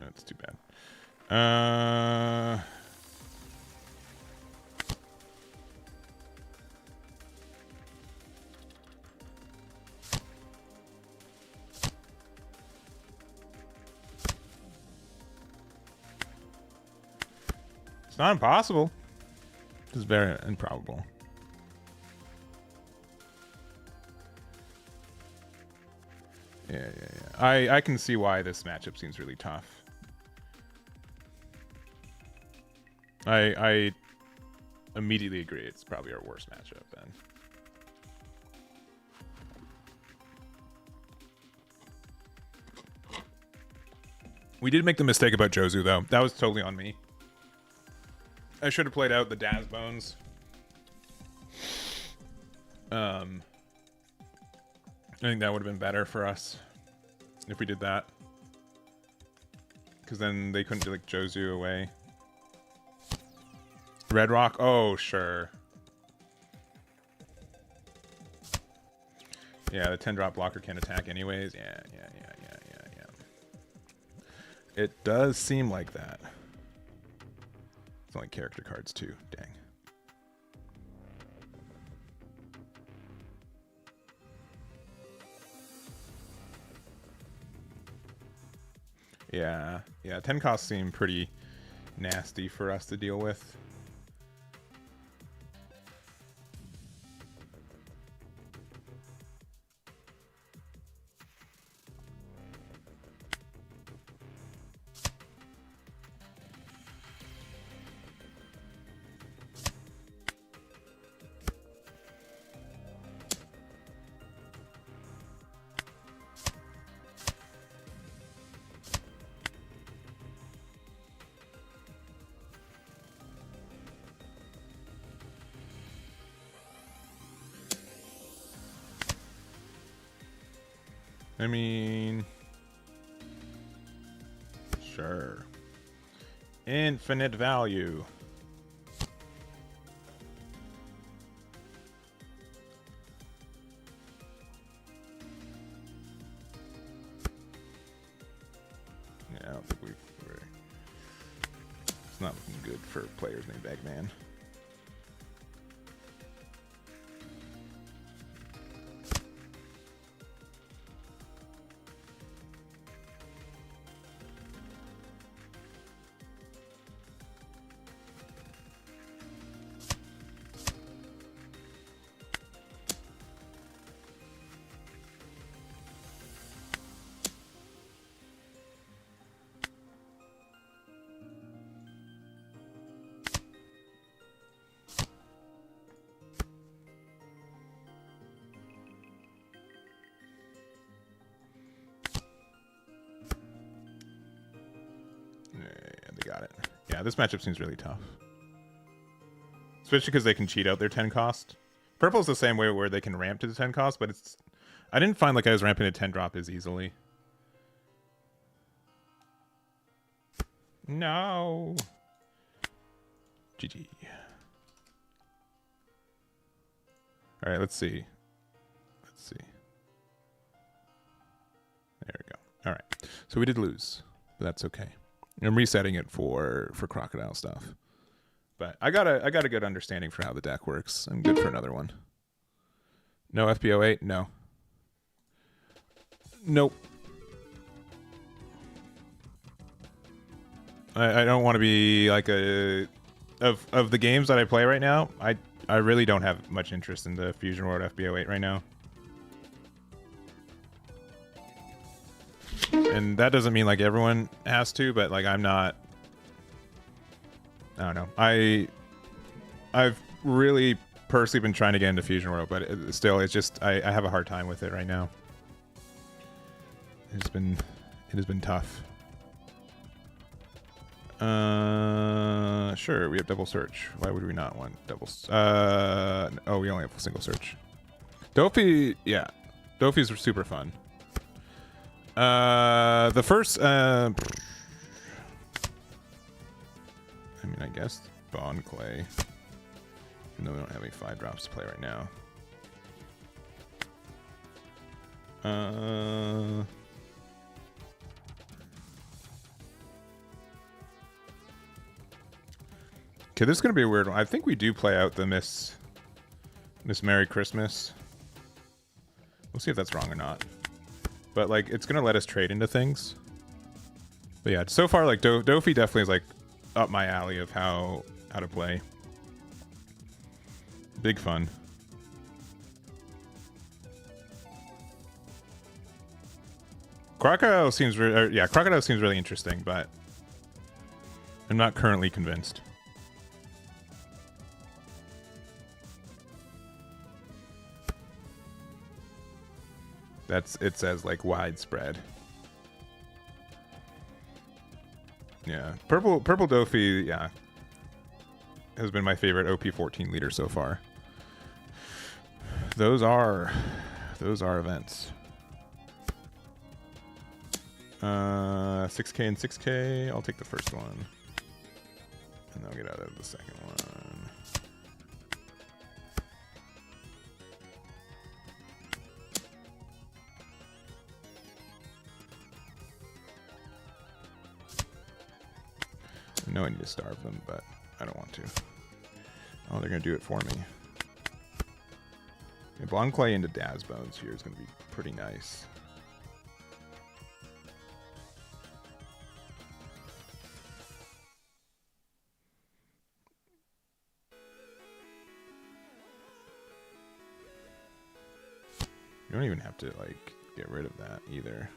That's too bad. It's not impossible. It's very improbable. Yeah. I can see why this matchup seems really tough. I immediately agree. It's probably our worst matchup then. We did make the mistake about Jozu, though. That was totally on me. I should have played out the Daz Bones. I think that would have been better for us if we did that. Because then they couldn't do, like, Jozu away. Red Rock? Oh, sure. Yeah, the 10-drop blocker can't attack anyways. Yeah. It does seem like that. It's only character cards too. Dang. Yeah. 10 costs seem pretty nasty for us to deal with. I mean, sure. Infinite value. Yeah, I don't think we're. It's not looking good for players named Eggman. Got it. Yeah, this matchup seems really tough. Especially because they can cheat out their 10 cost. Purple's the same way where they can ramp to the 10 cost, but it's... I didn't find like I was ramping a 10 drop as easily. No. GG. Alright, let's see. There we go. Alright. So we did lose, but that's okay. I'm resetting it for Crocodile stuff. But I got a good understanding for how the deck works. I'm good for another one. No FP08? No. Nope. I don't want to be like a... Of the games that I play right now, I really don't have much interest in the Fusion World FP08 right now. And that doesn't mean like everyone has to, but like I'm not... I don't know. I've really personally been trying to get into Fusion World, but still, it's just I have a hard time with it right now. It has been tough. Sure, we have double search. Why would we not want double? Oh, we only have a single search. Dofi, yeah, Dofi's super fun. The first, I mean, I guess Bond Clay. Even though we don't have any 5 drops to play right now. Okay, this is gonna be a weird one. I think we do play out the Miss Merry Christmas. We'll see if that's wrong or not. But like, it's gonna let us trade into things. But yeah, so far like Dofi definitely is like up my alley of how to play. Big fun. Crocodile seems Crocodile seems really interesting, but I'm not currently convinced. It says like widespread. Yeah, purple Dofi, yeah, has been my favorite OP14 leader so far. Those are events. 6K and 6K. I'll take the first one, and then I'll get out of the second one. I know I need to starve them, but I don't want to. Oh, they're going to do it for me. Okay, Blonde Clay into Daz Bones here is going to be pretty nice. You don't even have to, like, get rid of that either.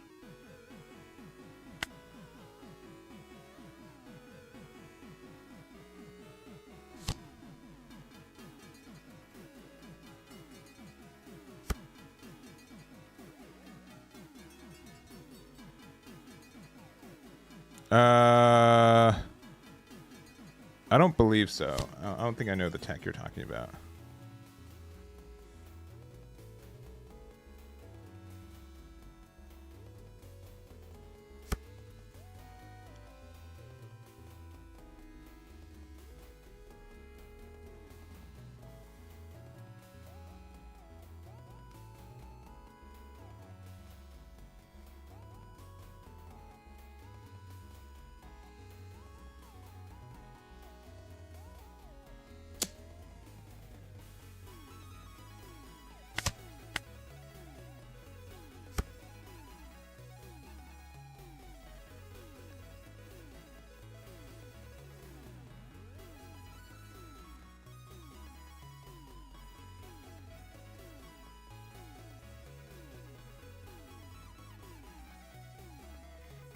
I don't believe so. I don't think I know the tech you're talking about.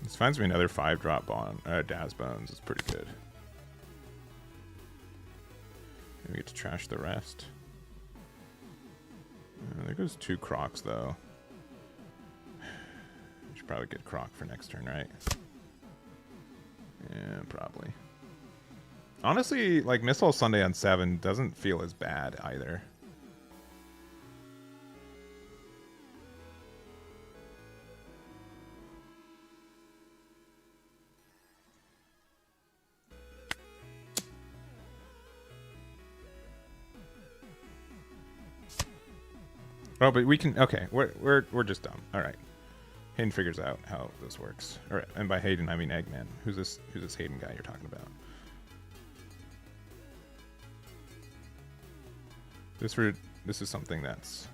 This finds me another 5-drop Daz Bones. It's pretty good. We get to trash the rest. There goes 2 Crocs, though. We should probably get Croc for next turn, right? Yeah, probably. Honestly, like, Missile Sunday on 7 doesn't feel as bad either. Oh, but we can. Okay, we're just dumb. All right, Hayden figures out how this works. All right, and by Hayden I mean Eggman. Who's this Hayden guy you're talking about? This is something that's.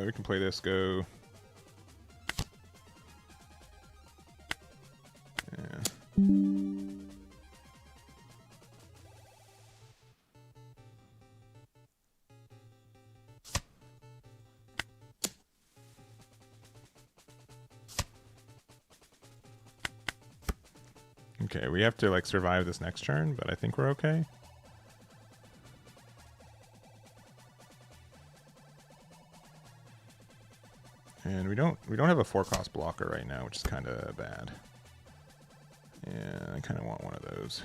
We can play this, go. Yeah. Okay, we have to like survive this next turn, but I think we're okay. And we don't have a 4-cost blocker right now, which is kind of bad. Yeah, I kind of want one of those.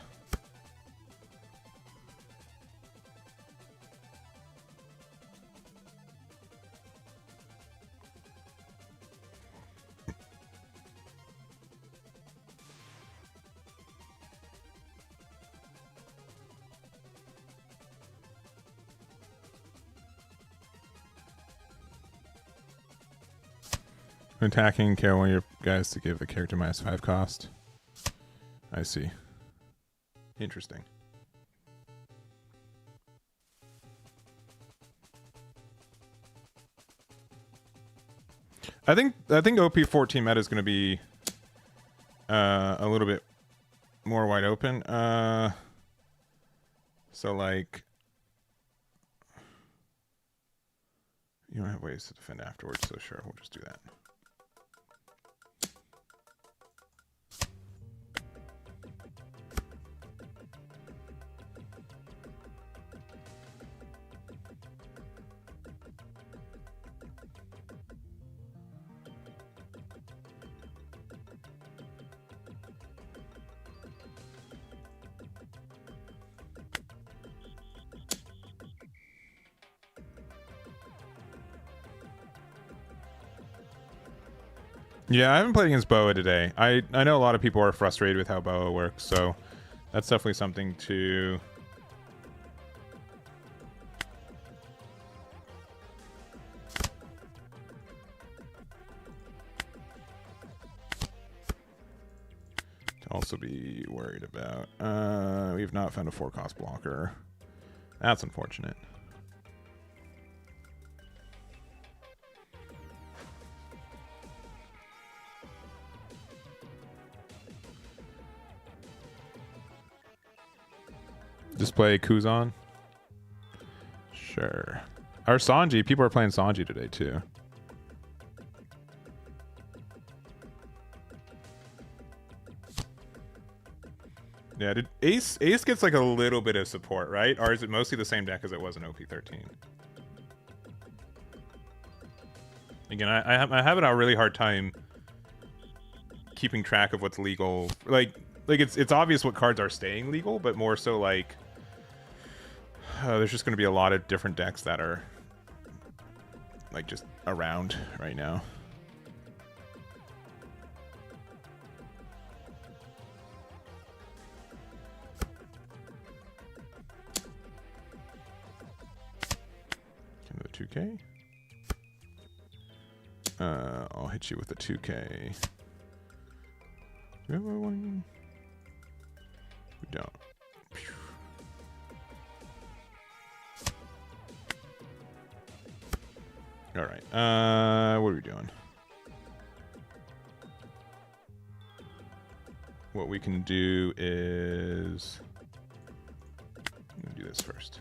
Attacking, care one of your guys to give a character -5 cost. I see. Interesting. I think OP14 meta is going to be a little bit more wide open. So like, you don't have ways to defend afterwards, so sure, we'll just do that. Yeah, I haven't played against Boa today. I know a lot of people are frustrated with how Boa works, so that's definitely something to... to also be worried about. We've not found a 4-cost blocker. That's unfortunate. Display Kuzan? Sure. Our Sanji, people are playing Sanji today too. Yeah, did Ace gets like a little bit of support, right? Or is it mostly the same deck as it was in OP13? Again, I have a really hard time keeping track of what's legal. Like it's obvious what cards are staying legal, but more so like there's just going to be a lot of different decks that are like just around right now. Another 2K. I'll hit you with a 2K. Do we have one? We don't. All right. What are we doing? What we can do is I'm gonna do this first.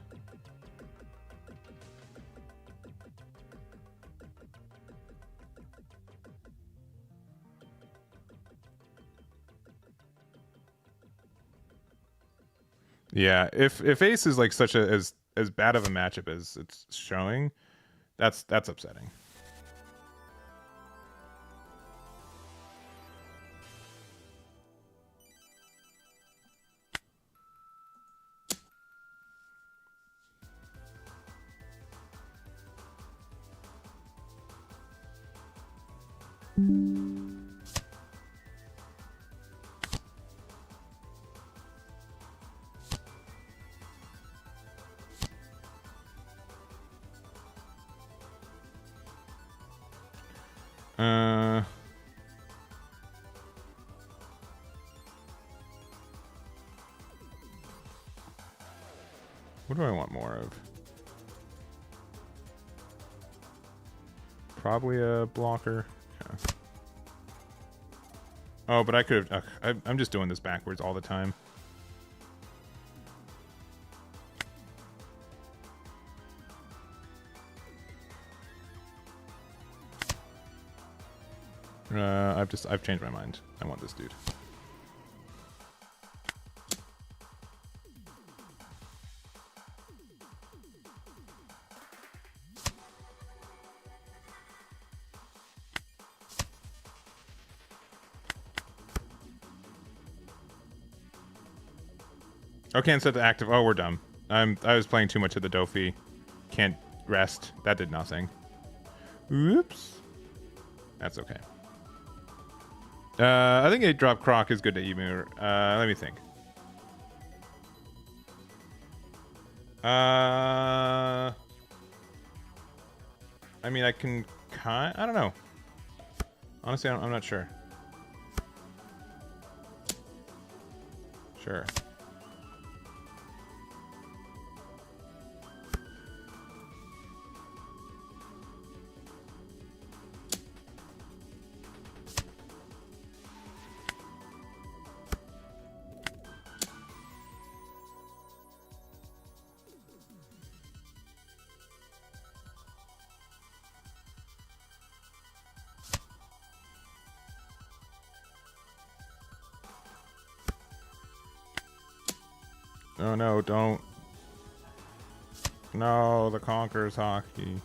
Yeah, if Ace is like such a as bad of a matchup as it's showing, that's upsetting. What do I want more of? Probably a blocker. Yeah. Oh, but I could have... I'm just doing this backwards all the time. I've changed my mind. I want this dude. Oh, can't set to active. Oh, we're dumb. I was playing too much of the Dofi. Can't rest. That did nothing. Oops. That's okay. I think 8-drop Croc is good to Emu. Let me think. I mean, I can I don't know. Honestly, I'm not sure. Sure. Oh no, don't. No, the Conqueror's hockey.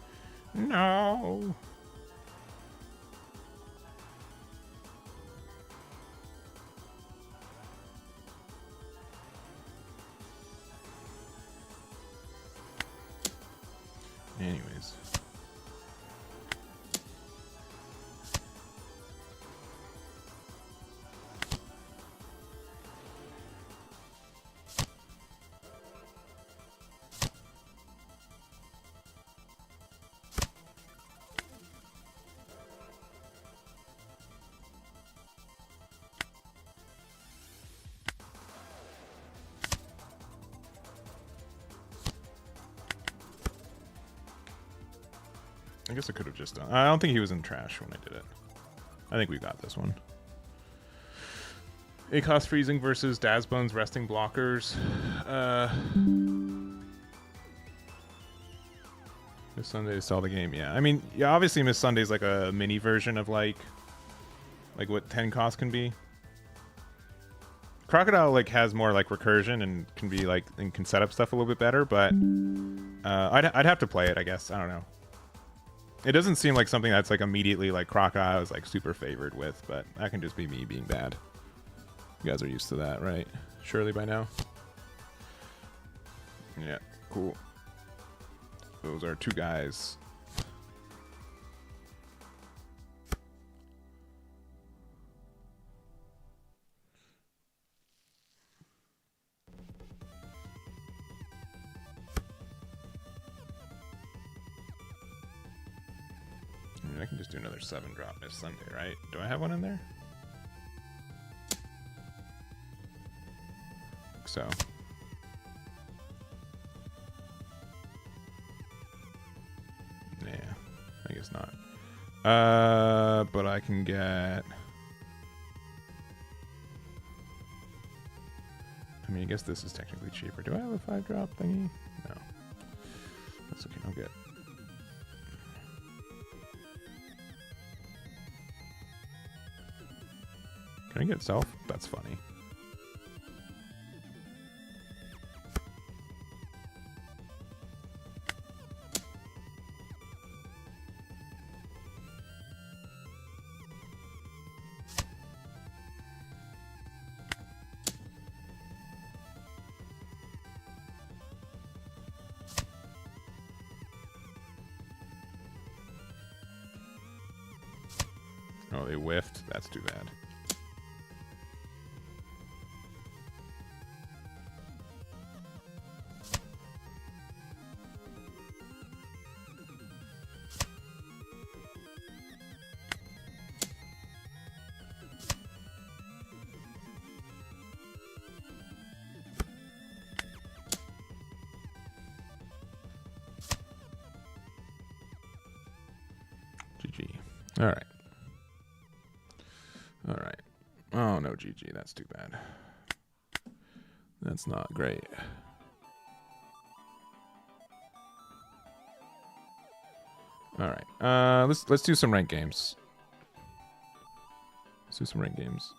No. Anyways. I guess I could have just done. I don't think he was in trash when I did it. I think we got this one. ACOS freezing versus Dazbone's resting blockers. Miss Sunday to sell the game. Yeah, I mean, yeah, obviously Miss Sunday's like a mini version of like what 10 cost can be. Crocodile like has more like recursion and can be like and can set up stuff a little bit better, but I'd have to play it, I guess. I don't know. It doesn't seem like something that's like immediately like Crocodile is like super favored with, but that can just be me being bad. You guys are used to that, right? Surely by now. Yeah, cool. Those are two guys. I can just do another 7-drop Miss Sunday, right? Do I have one in there? So. Yeah, I guess not. But I can get... I mean, I guess this is technically cheaper. Do I have a 5-drop thingy? No. That's okay, I'll get... Can I get self? That's funny. Oh, they whiffed? That's too bad. GG. All right. All right. Oh, no, GG. That's too bad. That's not great. All right. Let's do some ranked games. Let's do some ranked games.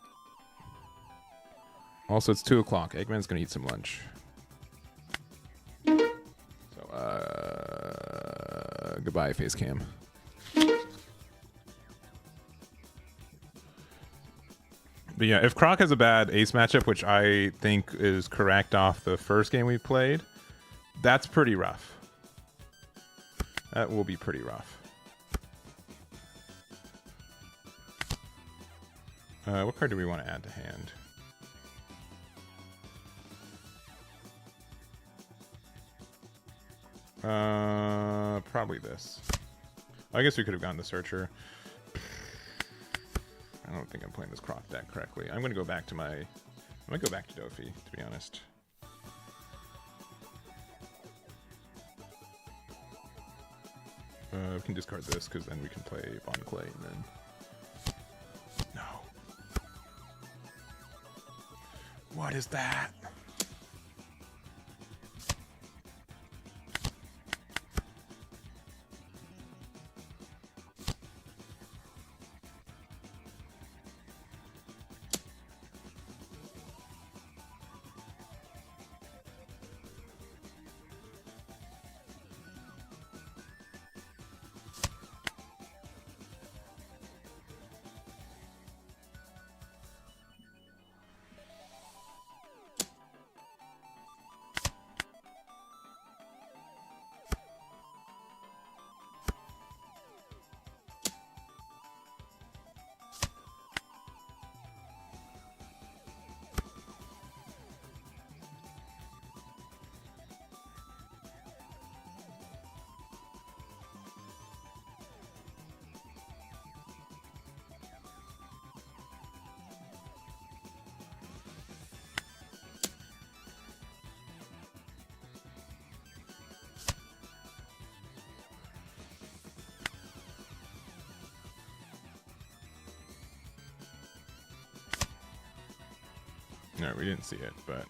Also, it's 2 o'clock. Eggman's gonna eat some lunch. So, goodbye, face cam. But yeah, if Croc has a bad ace matchup, which I think is correct off the first game we played, that's pretty rough. That will be pretty rough. What card do we want to add to hand? Probably this. I guess we could have gone the Searcher. I don't think I'm playing this Croc deck correctly. I'm gonna go back to I'm gonna go back to Dofi, to be honest. We can discard this because then we can play Bond Clay and then. No. What is that? No, we didn't see it, but...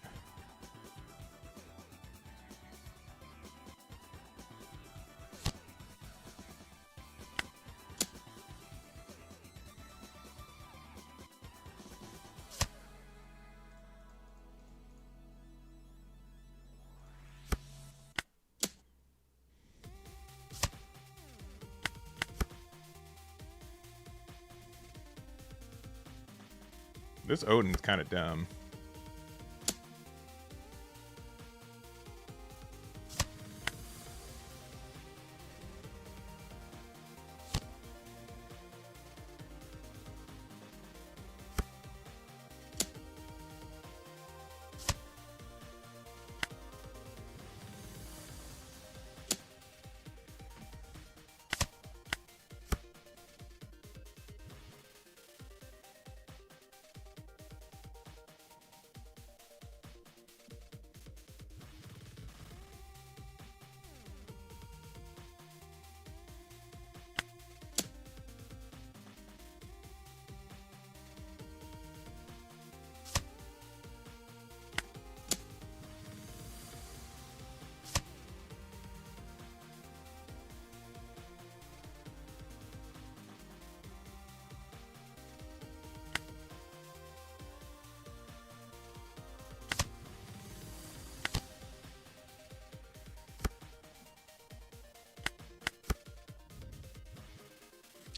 This Odin's kind of dumb.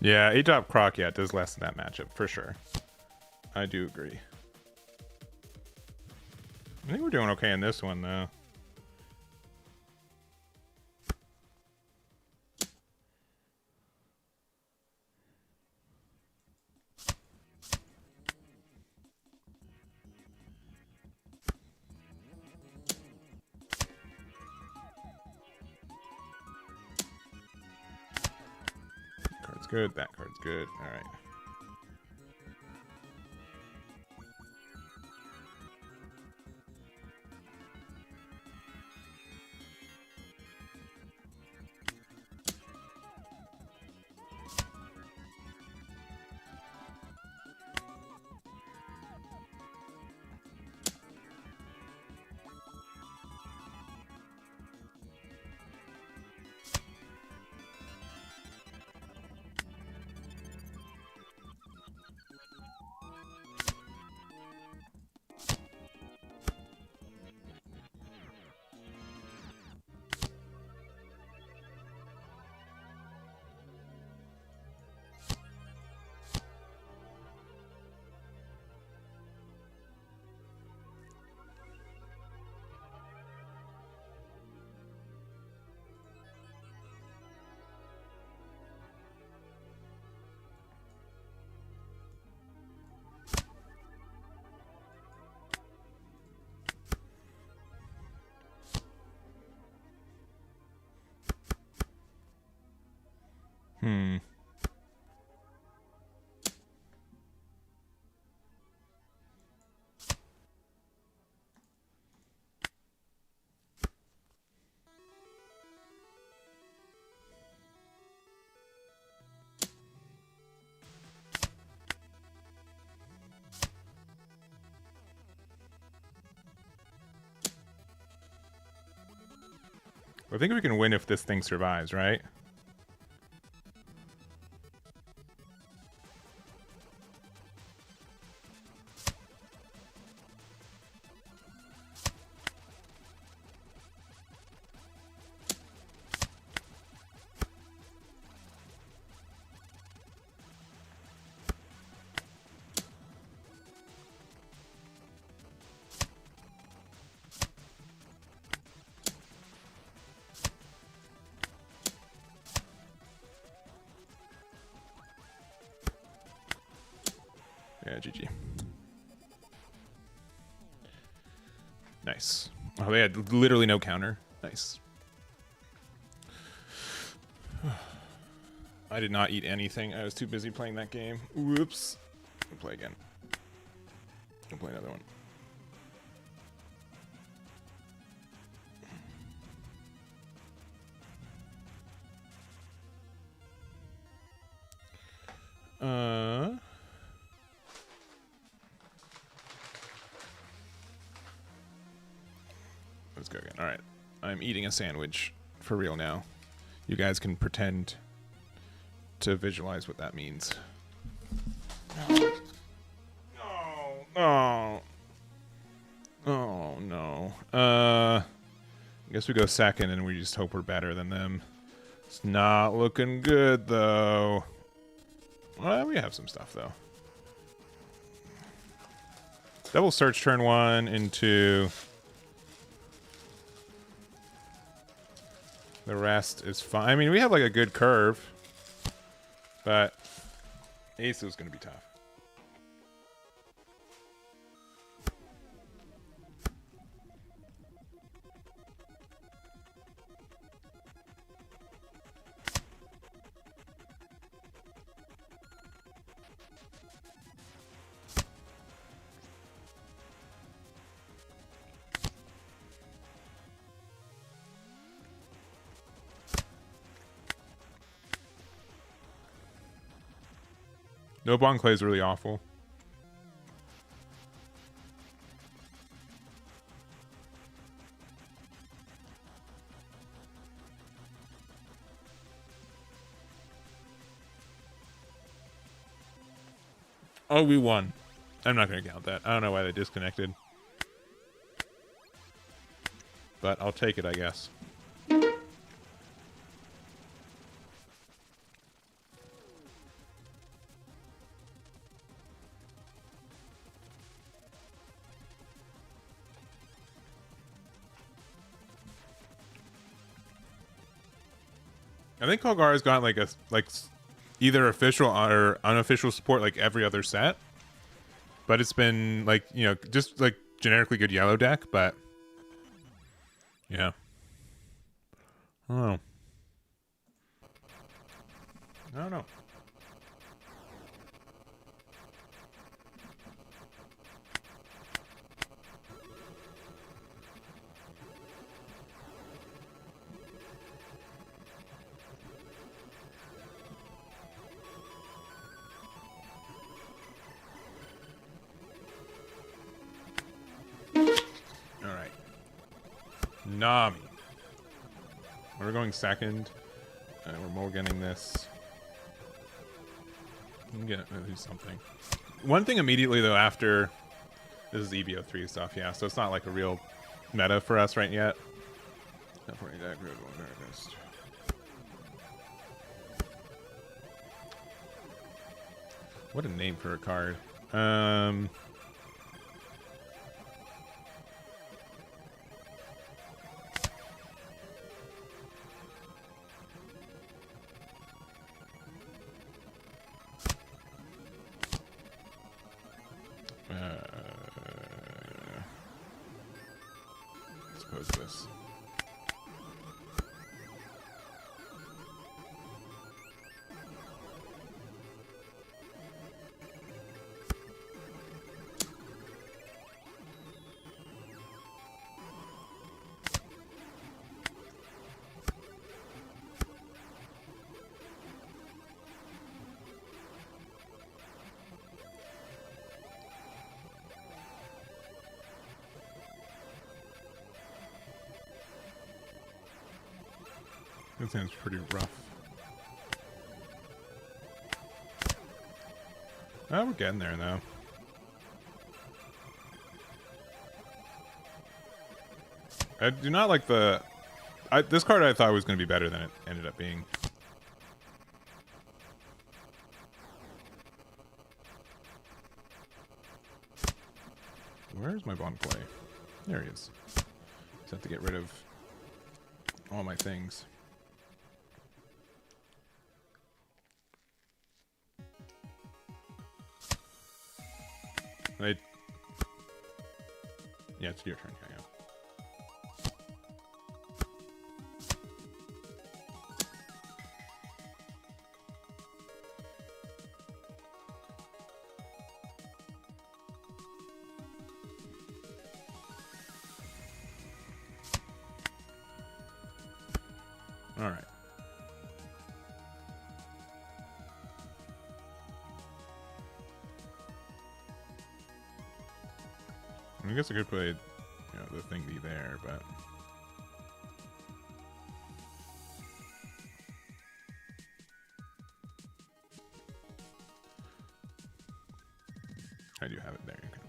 Yeah, 8-drop Croc, yeah, it does less than that matchup, for sure. I do agree. I think we're doing okay in this one, though. Good, that card's good. All right. I think we can win if this thing survives, right? Yeah, GG. Nice. Oh, they had literally no counter. Nice. I did not eat anything. I was too busy playing that game. Whoops. I'll play again. I'll play another one. Let's go again. All right. I'm eating a sandwich for real now. You guys can pretend to visualize what that means. No. No. Oh, no. I guess we go second and we just hope we're better than them. It's not looking good, though. Well, we have some stuff, though. Double search turn 1 into... The rest is fine. I mean, we have like a good curve, but ace is going to be tough. No Bon Clay is really awful. Oh, we won. I'm not going to count that. I don't know why they disconnected. But I'll take it, I guess. I think Kolgar's got like a either official or unofficial support like every other set, but it's been like, you know, just like generically good yellow deck. But yeah, I don't know. I don't know. Nami. We're going second. We're mulliganing this. I'm gonna do something. One thing immediately though after this is EBO3 stuff, yeah. So it's not like a real meta for us right yet. What a name for a card. Let's close this. That sounds pretty rough. Oh, we're getting there, though. I do not like the... this card I thought was going to be better than it ended up being. Where's my Bon Clay? There he is. Just have to get rid of all my things. Yeah, it's your turn. Hang on. All right. I guess I could play, the thingy there, but I do have it there. Okay.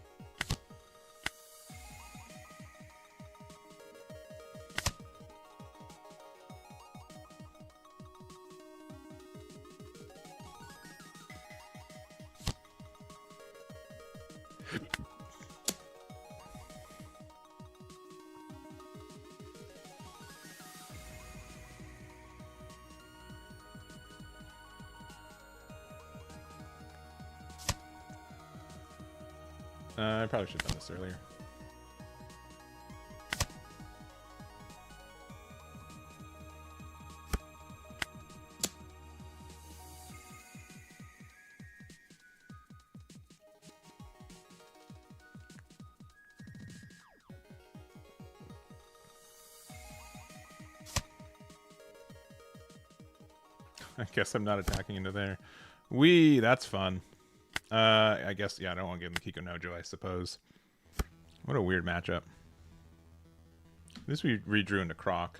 I probably should have done this earlier. I guess I'm not attacking into there. That's fun. I guess, yeah, I don't want to give him Kiko Nojo, I suppose. What a weird matchup. This we redrew into Croc.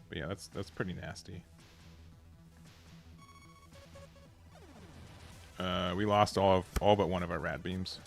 But yeah, that's pretty nasty. We lost all but one of our rad beams.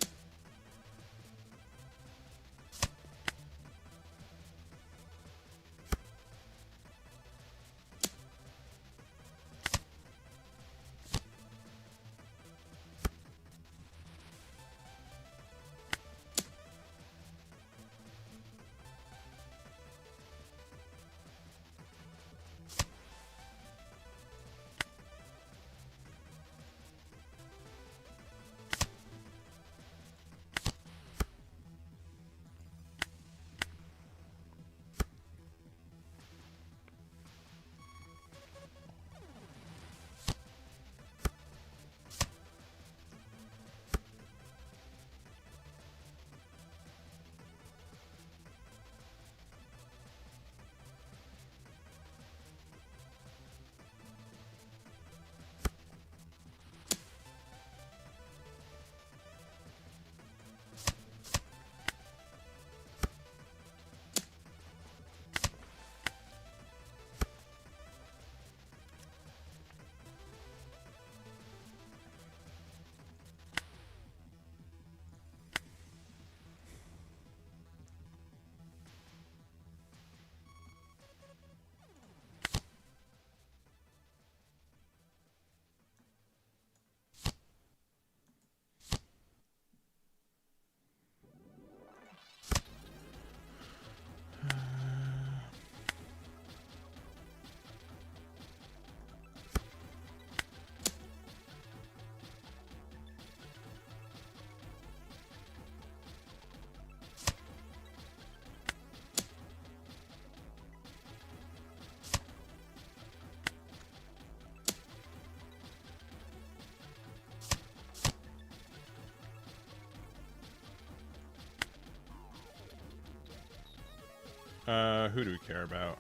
Who do we care about?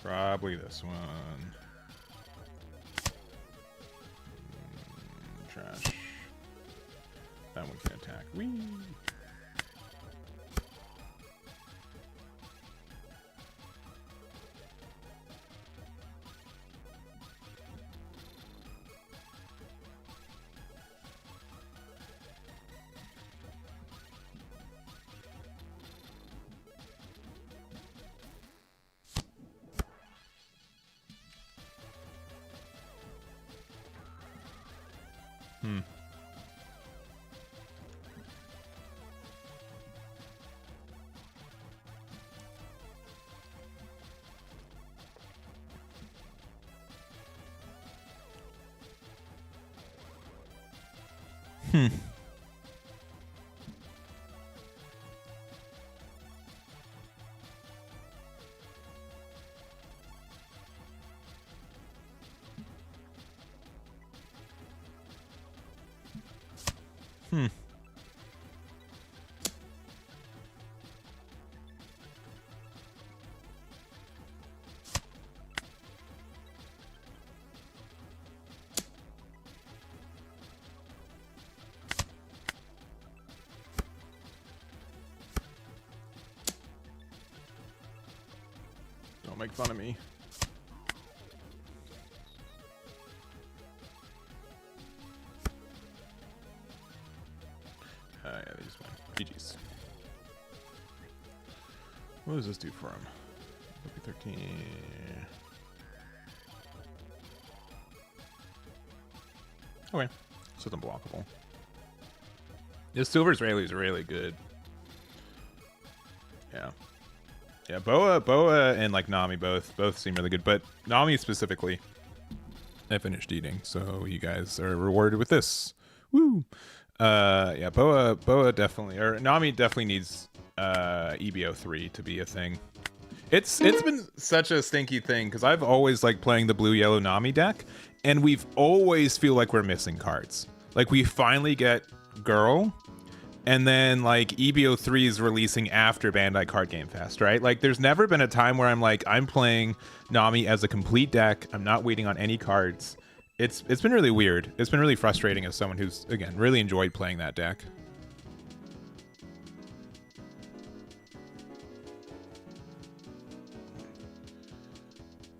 Probably this one. Trash. That one can attack. Whee. Don't make fun of me. Yeah, they just went. GG's. What does this do for him? OP13. Okay. So it's unblockable. This Silver's Rayleigh is really good. Yeah. Yeah, Boa and like Nami both seem really good, but Nami specifically, I finished eating, so you guys are rewarded with this. Woo! Yeah, Boa definitely, or Nami definitely needs EBO3 to be a thing. It's been such a stinky thing because I've always liked playing the blue yellow Nami deck, and we've always feel like we're missing cards. Like we finally get Girl. And then, like, EBO3 is releasing after Bandai Card Game Fest, right? Like, there's never been a time where I'm like, I'm playing Nami as a complete deck. I'm not waiting on any cards. It's been really weird. It's been really frustrating as someone who's, again, really enjoyed playing that deck.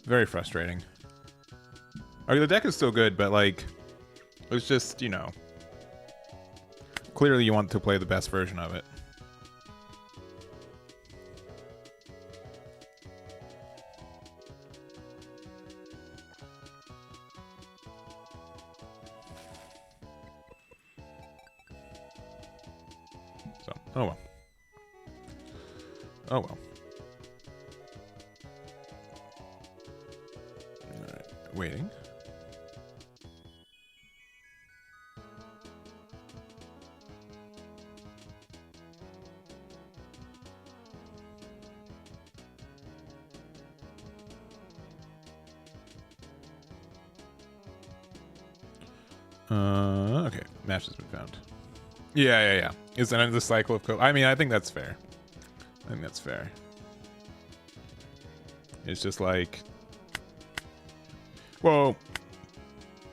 Very frustrating. Okay, the deck is still good, but, like, it's just, you know... Clearly you want to play the best version of it. So, oh well. Oh well. Alright, waiting. Okay, match has been found. Yeah. Is that the cycle of code? I mean, I think that's fair. I think that's fair. It's just like, well,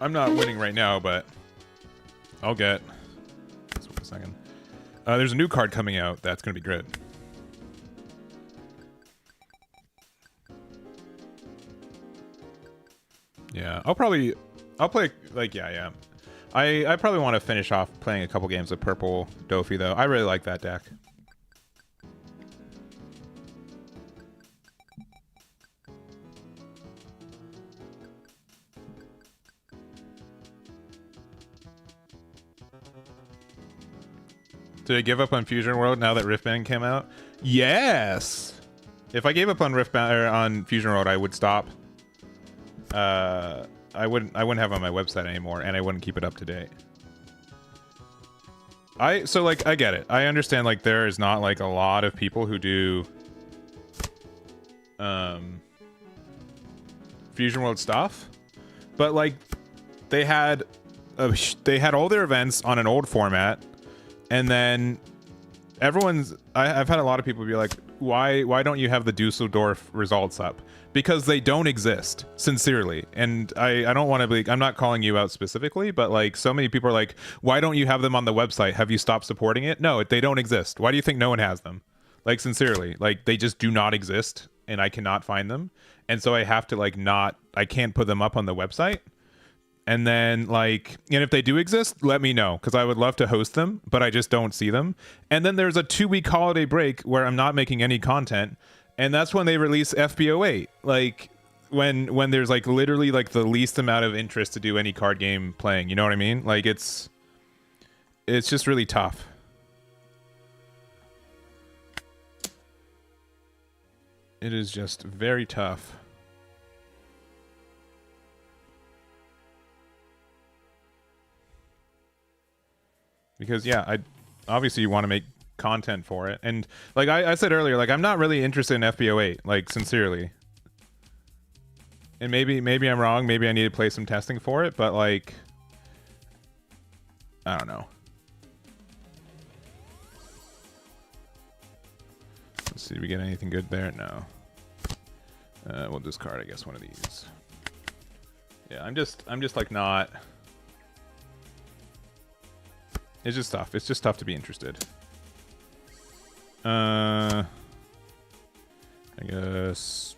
I'm not winning right now, but I'll get. Just wait a second. There's a new card coming out that's gonna be good. Yeah, I'll play like yeah. I probably want to finish off playing a couple games of Purple Dofi though. I really like that deck. Did I give up on Fusion World now that Riftband came out? Yes. If I gave up on Riftband or on Fusion World, I would stop. I wouldn't have it on my website anymore, and I wouldn't keep it up to date. So like I get it. I understand like there is not like a lot of people who do Fusion World stuff, but like they had all their events on an old format, and then I've had a lot of people be like, why don't you have the Dusseldorf results up? Because they don't exist, sincerely. And I don't want to be, I'm not calling you out specifically, but like so many people are like, why don't you have them on the website? Have you stopped supporting it? No, they don't exist. Why do you think no one has them? Like sincerely, like they just do not exist and I cannot find them. And so I have to like I can't put them up on the website. And then like, and if they do exist, let me know because I would love to host them, but I just don't see them. And then there's a 2-week holiday break where I'm not making any content. And that's when they release FBO8. Like when there's like literally like the least amount of interest to do any card game playing. You know what I mean? Like it's just really tough. It is just very tough. Because yeah, obviously you want to make content for it, and like I said earlier, like I'm not really interested in FBO8, like sincerely. And maybe I'm wrong. Maybe I need to play some testing for it, but like I don't know. Let's see, did we get anything good there? No. We'll discard, I guess, one of these. Yeah, I'm just like not. It's just tough. It's just tough to be interested. I guess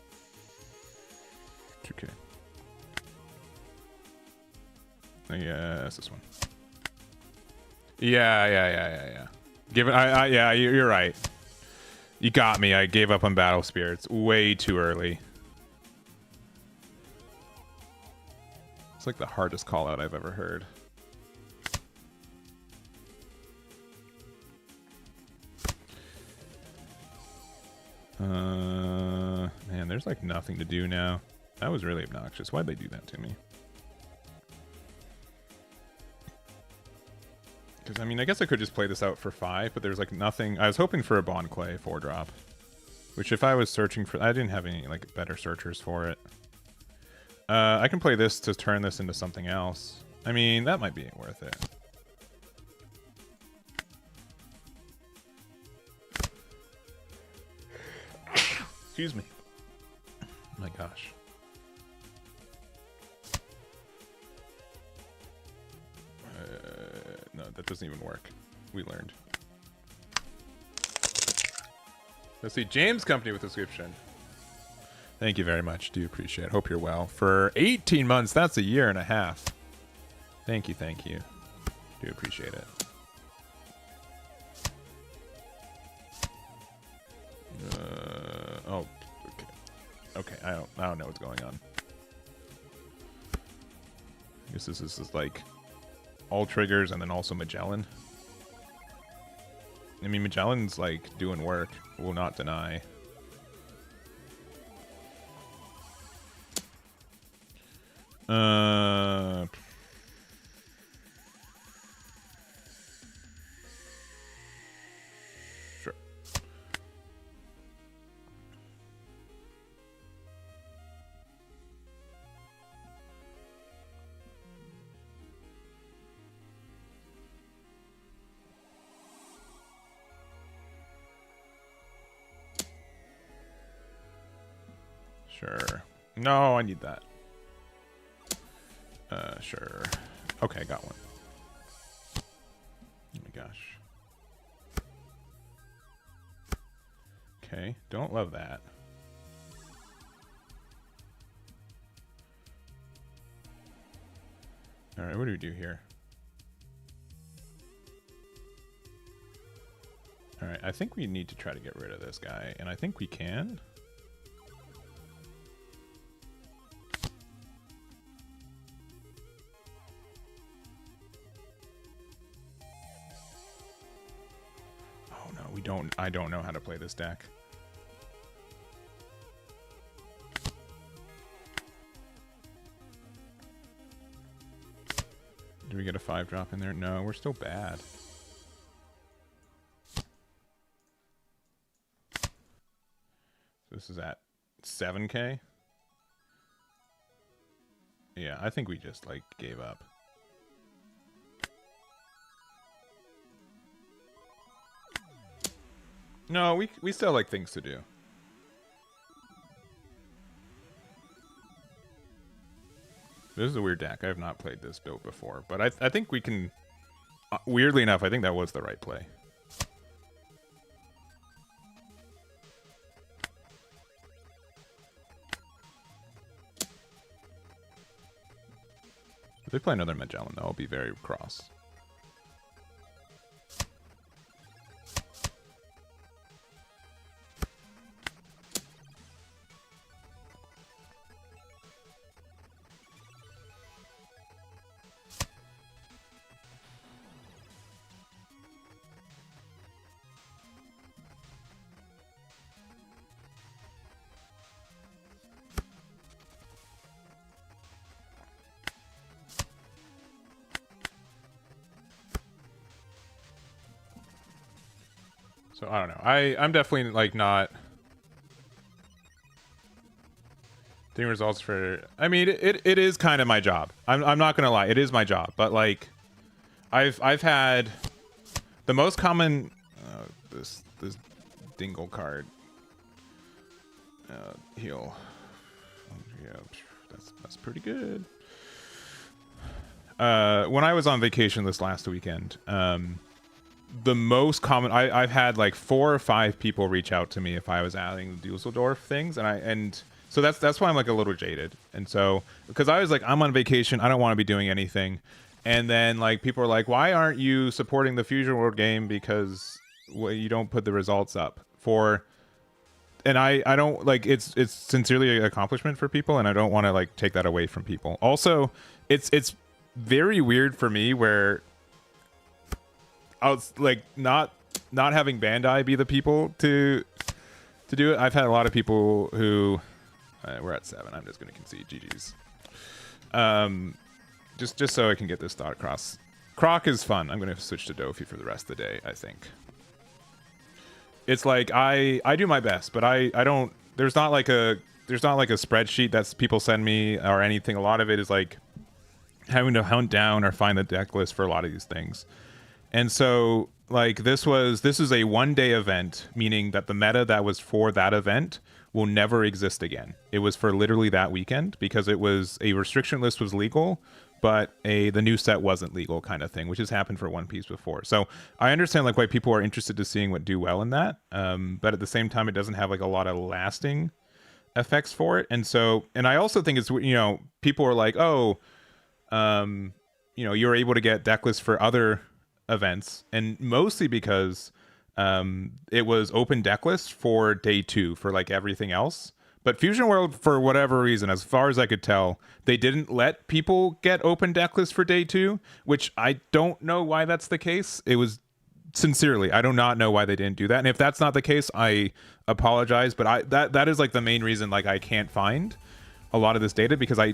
2K. I guess this one. Yeah. Given, yeah, you're right. You got me. I gave up on Battle Spirits way too early. It's like the hardest call out I've ever heard. Man, there's like nothing to do now. That was really obnoxious. Why'd they do that to me? Because, I mean, I guess I could just play this out for 5, but there's like nothing. I was hoping for a Bond Clay 4-drop. Which if I was searching for... I didn't have any like better searchers for it. I can play this to turn this into something else. I mean, that might be worth it. Excuse me. Oh my gosh. No, that doesn't even work. We learned. Let's see. James Company with a subscription. Thank you very much. Do appreciate it. Hope you're well. For 18 months, that's a year and a half. Thank you. Do appreciate it. Oh, okay. I don't know what's going on. I guess this is like all triggers and then also Magellan. I mean, Magellan's like doing work. Will not deny. Sure. Sure. No, I need that. Sure. Okay, got one. Oh my gosh. Okay, don't love that. Alright, what do we do here? Alright, I think we need to try to get rid of this guy, and I think we can. I don't know how to play this deck. Do we get a 5-drop in there? No, we're still bad. This is at 7K? Yeah, I think we just like gave up. No, we still have, like, things to do. This is a weird deck. I have not played this build before, but I think we can. Weirdly enough, I think that was the right play. If they play another Magellan, though, I'll be very cross. So I don't know. I'm definitely like not doing results for. I mean, it is kind of my job. I'm not gonna lie, it is my job. But like, I've had the most common this dingle card heal. Yeah, that's pretty good. When I was on vacation this last weekend, the most common I've had like 4 or 5 people reach out to me if I was adding the Dusseldorf things, and so that's why I'm like a little jaded. And so because I was like, I'm on vacation, I don't want to be doing anything, and then like people are like, why aren't you supporting the Fusion World game because you don't put the results up for. And I don't like it's sincerely an accomplishment for people, and I don't want to like take that away from people. Also, it's very weird for me where I was like not having Bandai be the people to do it. I've had a lot of people who we're at 7. I'm just going to concede GG's. Just so I can get this thought across. Croc is fun. I'm going to switch to Dofi for the rest of the day, I think. It's like I do my best, but I don't. There's not like a spreadsheet that people send me or anything. A lot of it is like having to hunt down or find the deck list for a lot of these things. And so like this is a 1-day event, meaning that the meta that was for that event will never exist again. It was for literally that weekend because it was a restriction list was legal, but the new set wasn't legal kind of thing, which has happened for One Piece before. So I understand like why people are interested to seeing what do well in that. But at the same time, it doesn't have like a lot of lasting effects for it. And so, and I also think it's, people are like, oh, you're able to get deck lists for other events, and mostly because it was open deck list for day 2 for like everything else. But Fusion World, for whatever reason, as far as I could tell, they didn't let people get open deck lists for day 2, which I don't know why that's the case. It was sincerely, I do not know why they didn't do that. And if that's not the case, I apologize. But that is like the main reason like I can't find a lot of this data, because I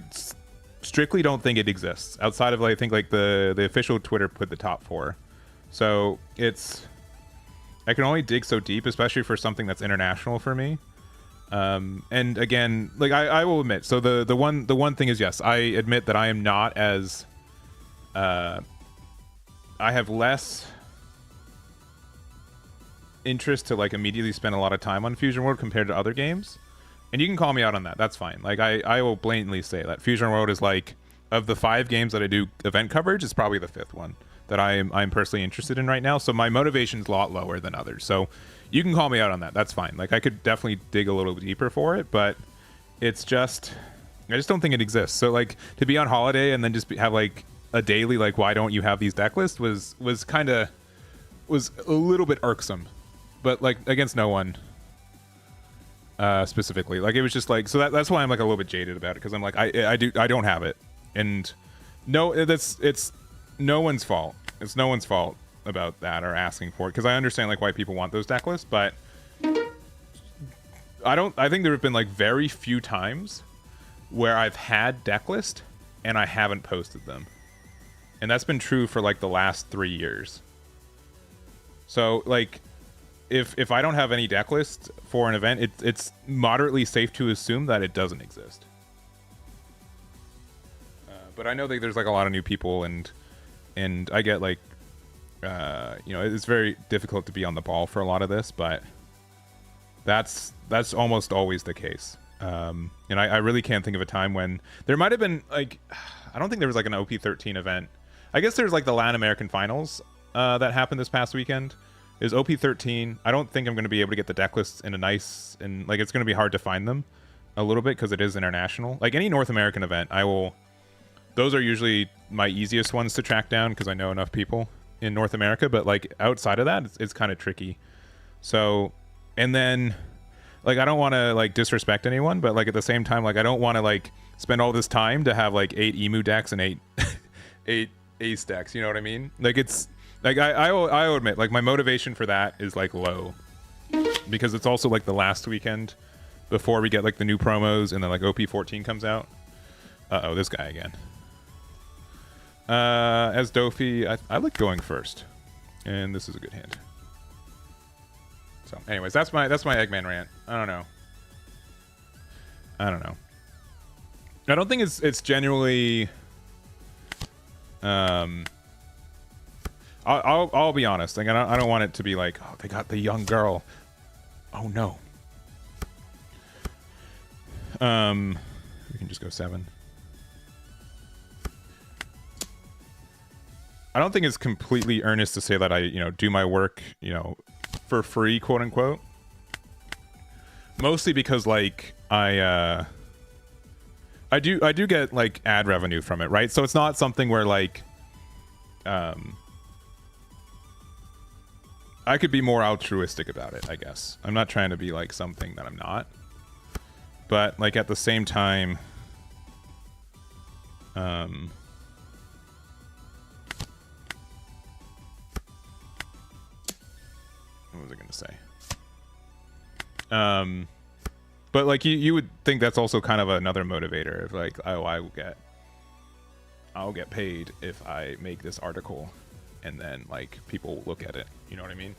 strictly don't think it exists outside of like, I think like the official Twitter put the top 4. So I can only dig so deep, especially for something that's international for me. And again, like I will admit, so the one thing is, yes, I admit that I am not as I have less interest to like immediately spend a lot of time on Fusion World compared to other games. And you can call me out on that. That's fine. Like I will blatantly say that Fusion World is like, of the 5 games that I do event coverage, it's probably the 5th one that I'm personally interested in right now. So my motivation is a lot lower than others. So you can call me out on that. That's fine. Like I could definitely dig a little deeper for it, but it's just, I just don't think it exists. So like to be on holiday and then just have like a daily, like, why don't you have these deck lists was a little bit irksome, but like against no one specifically. Like it was just like, so that's why I'm like a little bit jaded about it. Cause I'm like, I don't have it. And no, it's no one's fault. It's no one's fault about that or asking for it, because I understand like why people want those deck lists, but I think there have been like very few times where I've had deck list and I haven't posted them, and that's been true for like the last 3 years. So like if I don't have any deck list for an event, it's moderately safe to assume that it doesn't exist. But I know that there's like a lot of new people, and I get like, it's very difficult to be on the ball for a lot of this, but That's almost always the case. And I really can't think of a time when there might have been like, I don't think there was like an OP13 event. I guess there's like the Latin American finals that happened this past weekend. Is OP13. I don't think I'm going to be able to get the deck lists in a nice, and like it's going to be hard to find them a little bit because it is international. Like any North American event, those are usually my easiest ones to track down because I know enough people in North America. But like outside of that, it's kind of tricky. So, and then like I don't want to like disrespect anyone, but like at the same time, like I don't want to like spend all this time to have like 8 emu decks and 8 ace decks. You know what I mean? Like it's like I'll admit like my motivation for that is like low because it's also like the last weekend before we get like the new promos and then like OP14 comes out. Uh-oh, this guy again. As Dofi, I like going first, and this is a good hand. So, anyways, that's my Eggman rant. I don't know. I don't think it's genuinely. I'll be honest. Like I don't want it to be like, oh, they got the young girl. Oh no. We can just go 7. I don't think it's completely earnest to say that I, do my work, for free, quote unquote. Mostly because like I do get like ad revenue from it, right? So it's not something where like I could be more altruistic about it, I guess. I'm not trying to be like something that I'm not. But like at the same time, what was I gonna say? But like you would think that's also kind of another motivator of like, oh, I'll get paid if I make this article, and then like people look at it. You know what I mean?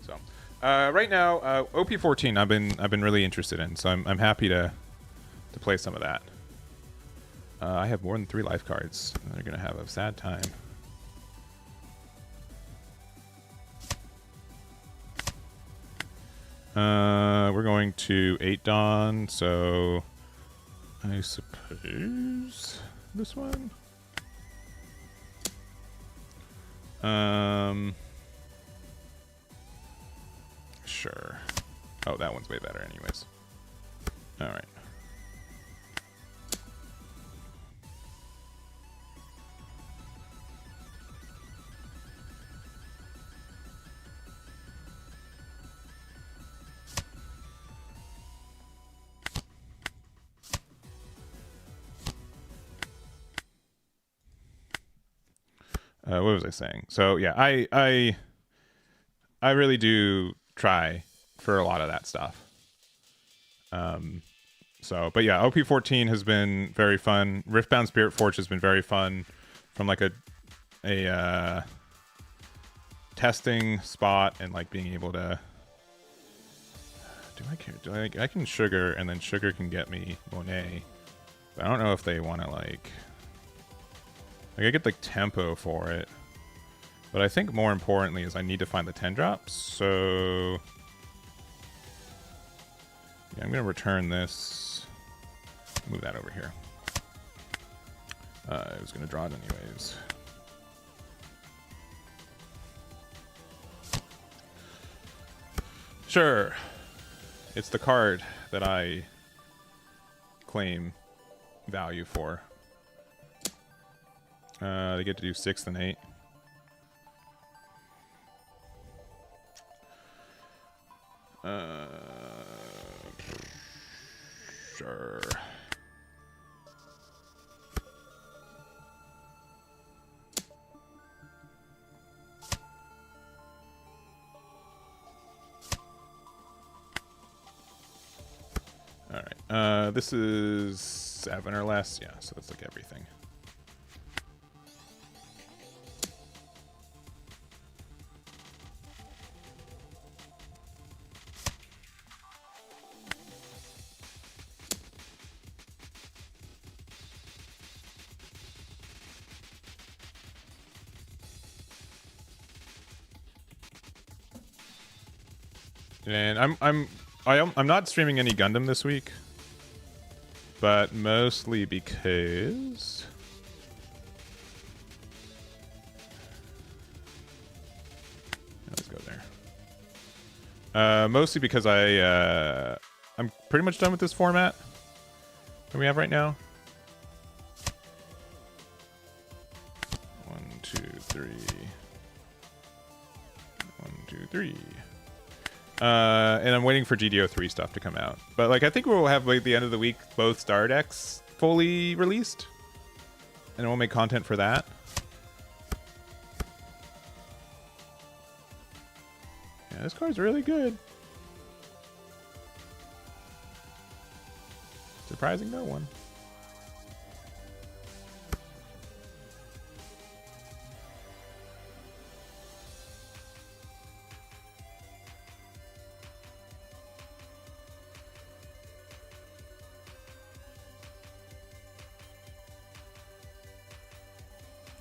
So right now, OP14 I've been really interested in, so I'm happy to play some of that. I have more than 3 life cards. They're gonna have a sad time. We're going to 8 Dawn, so I suppose this one. Sure. Oh, that one's way better anyways. All right. What was I saying? So yeah, I really do try for a lot of that stuff. So, but yeah, OP14 has been very fun. Riftbound Spirit Forge has been very fun from like a testing spot and like being able to. Do I care? I can sugar, and then sugar can get me Monet. But I don't know if they want to like I get like tempo for it. But I think more importantly is I need to find the 10 drops. So yeah, I'm gonna return this. Move that over here. I was gonna draw it anyways. Sure. It's the card that I claim value for. They get to do 6th and 8. Sure. All right. This is 7 or less. Yeah, so that's like everything. And I'm I'm not streaming any Gundam this week, but mostly because let's go there. Mostly because I'm pretty much done with this format that we have right now. 1, 2, 3. 1, 2, 3. And I'm waiting for GDO3 stuff to come out. But like I think we'll have like the end of the week both star decks fully released. And we'll make content for that. Yeah, this card's really good. Surprising no one.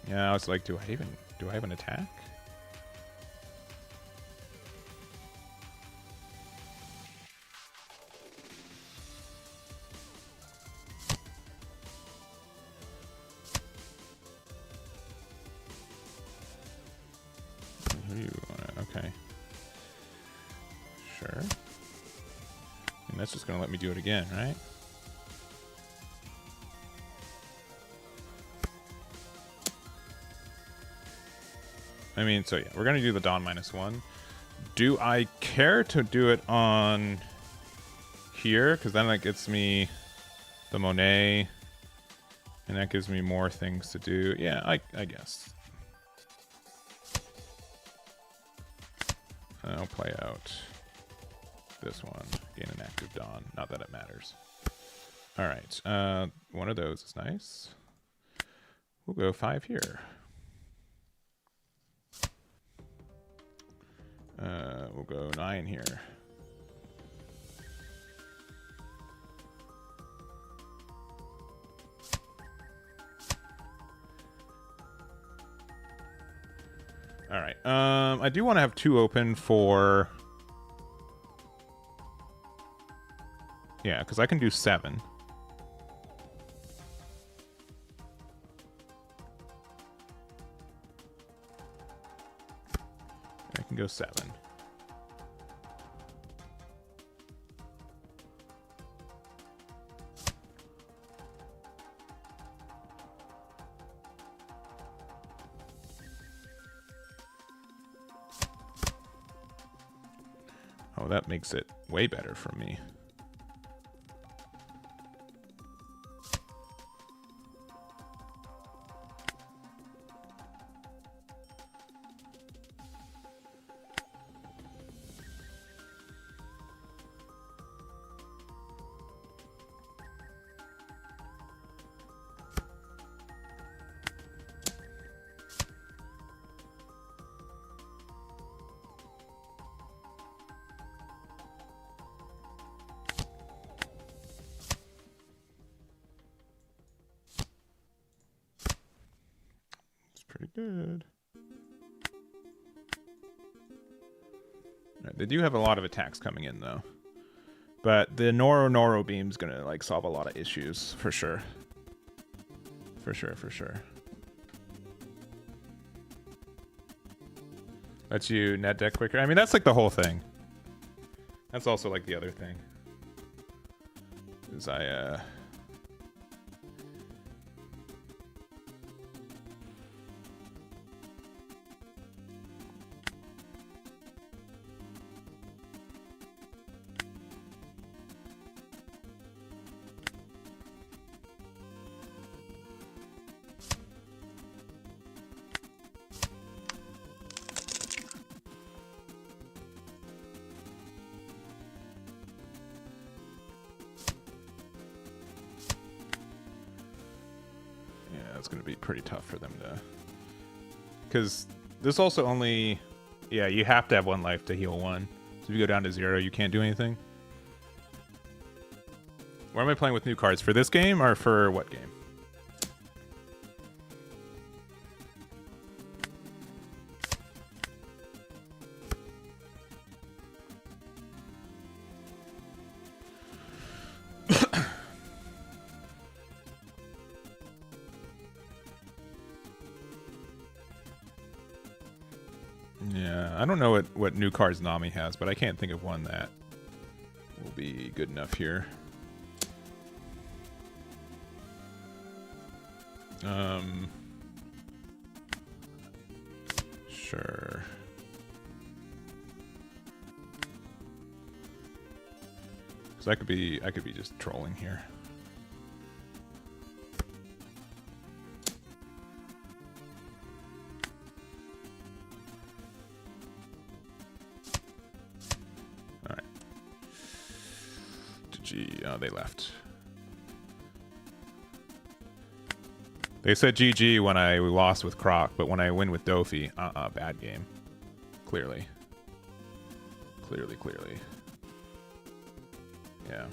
Yeah, I was like, do I have an attack? Who do you want? Okay. Sure. And that's just gonna let me do it again, right? I mean, so yeah, we're gonna do the Dawn -1. Do I care to do it on here? Because then that gets me the Monet, and that gives me more things to do. Yeah, I guess. I'll play out this one. Gain an active Dawn. Not that it matters. All right, one of those is nice. We'll go 5 here. We'll go 9 here. All right. I do want to have 2 open for... Yeah, because I can do 7. I can go 7. Oh, that makes it way better for me. Pretty good. Right, they do have a lot of attacks coming in though, but the Noro beam's gonna like solve a lot of issues for sure. For sure. Lets you net deck quicker. I mean, that's like the whole thing. That's also like the other thing. Is it's going to be pretty tough for them to... Because this also only... Yeah, you have to have 1 life to heal 1. So if you go down to 0, you can't do anything. Where am I playing with new cards? For this game or for what game? Yeah, I don't know what new cards Nami has, but I can't think of one that will be good enough here. Sure. Because I could be just trolling here. All right. GG. Oh, they left. They said GG when I lost with Croc, but when I win with Dofi, bad game. Clearly. Clearly. Yeah.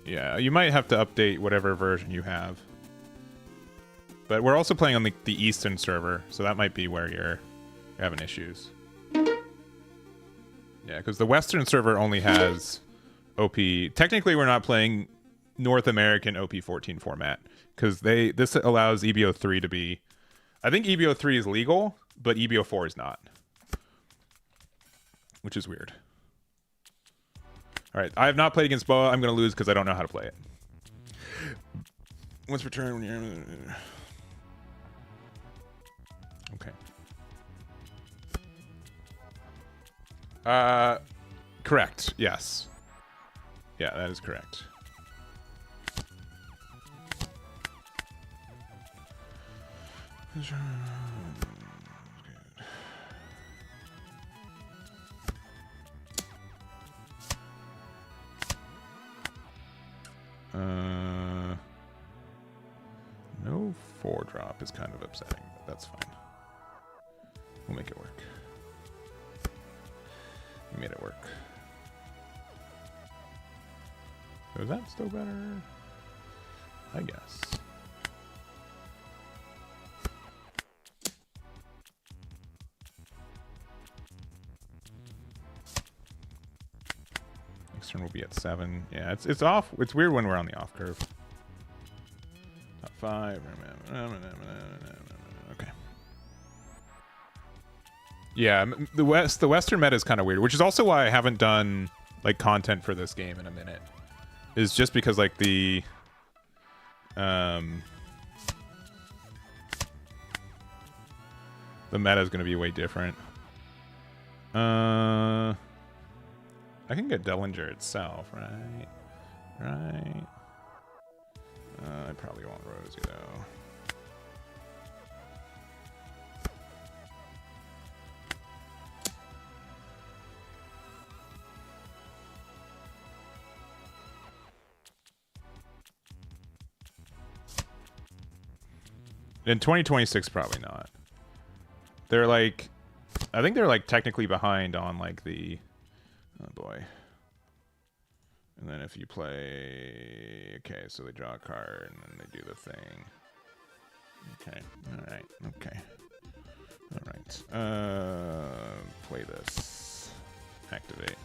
Yeah, you might have to update whatever version you have. But we're also playing on the Eastern server, so that might be where you're having issues. Yeah, because the Western server only has OP. Technically, we're not playing North American OP14 format because this allows EBO3 to be. I think EBO3 is legal, but EBO4 is not, which is weird. All right, I have not played against Boa. I'm going to lose because I don't know how to play it. Once per turn when you're. Okay. Correct. Yes. Yeah, that is correct. No 4-drop is kind of upsetting, but that's fine. We'll make it work. We made it work. So is that still better? I guess. Next turn will be at 7. Yeah, it's off. It's weird when we're on the off curve. Top 5. Okay. Yeah, the Western meta is kind of weird, which is also why I haven't done like content for this game in a minute. Is just because like the meta is going to be way different. I can get Dellinger itself, right? Right. I probably want Rosie though. In 2026, probably not. They're like, I think they're like technically behind on like the, oh boy. And then if you play, okay, so they draw a card and then they do the thing. Okay, all right, okay. All right, play this. Activate.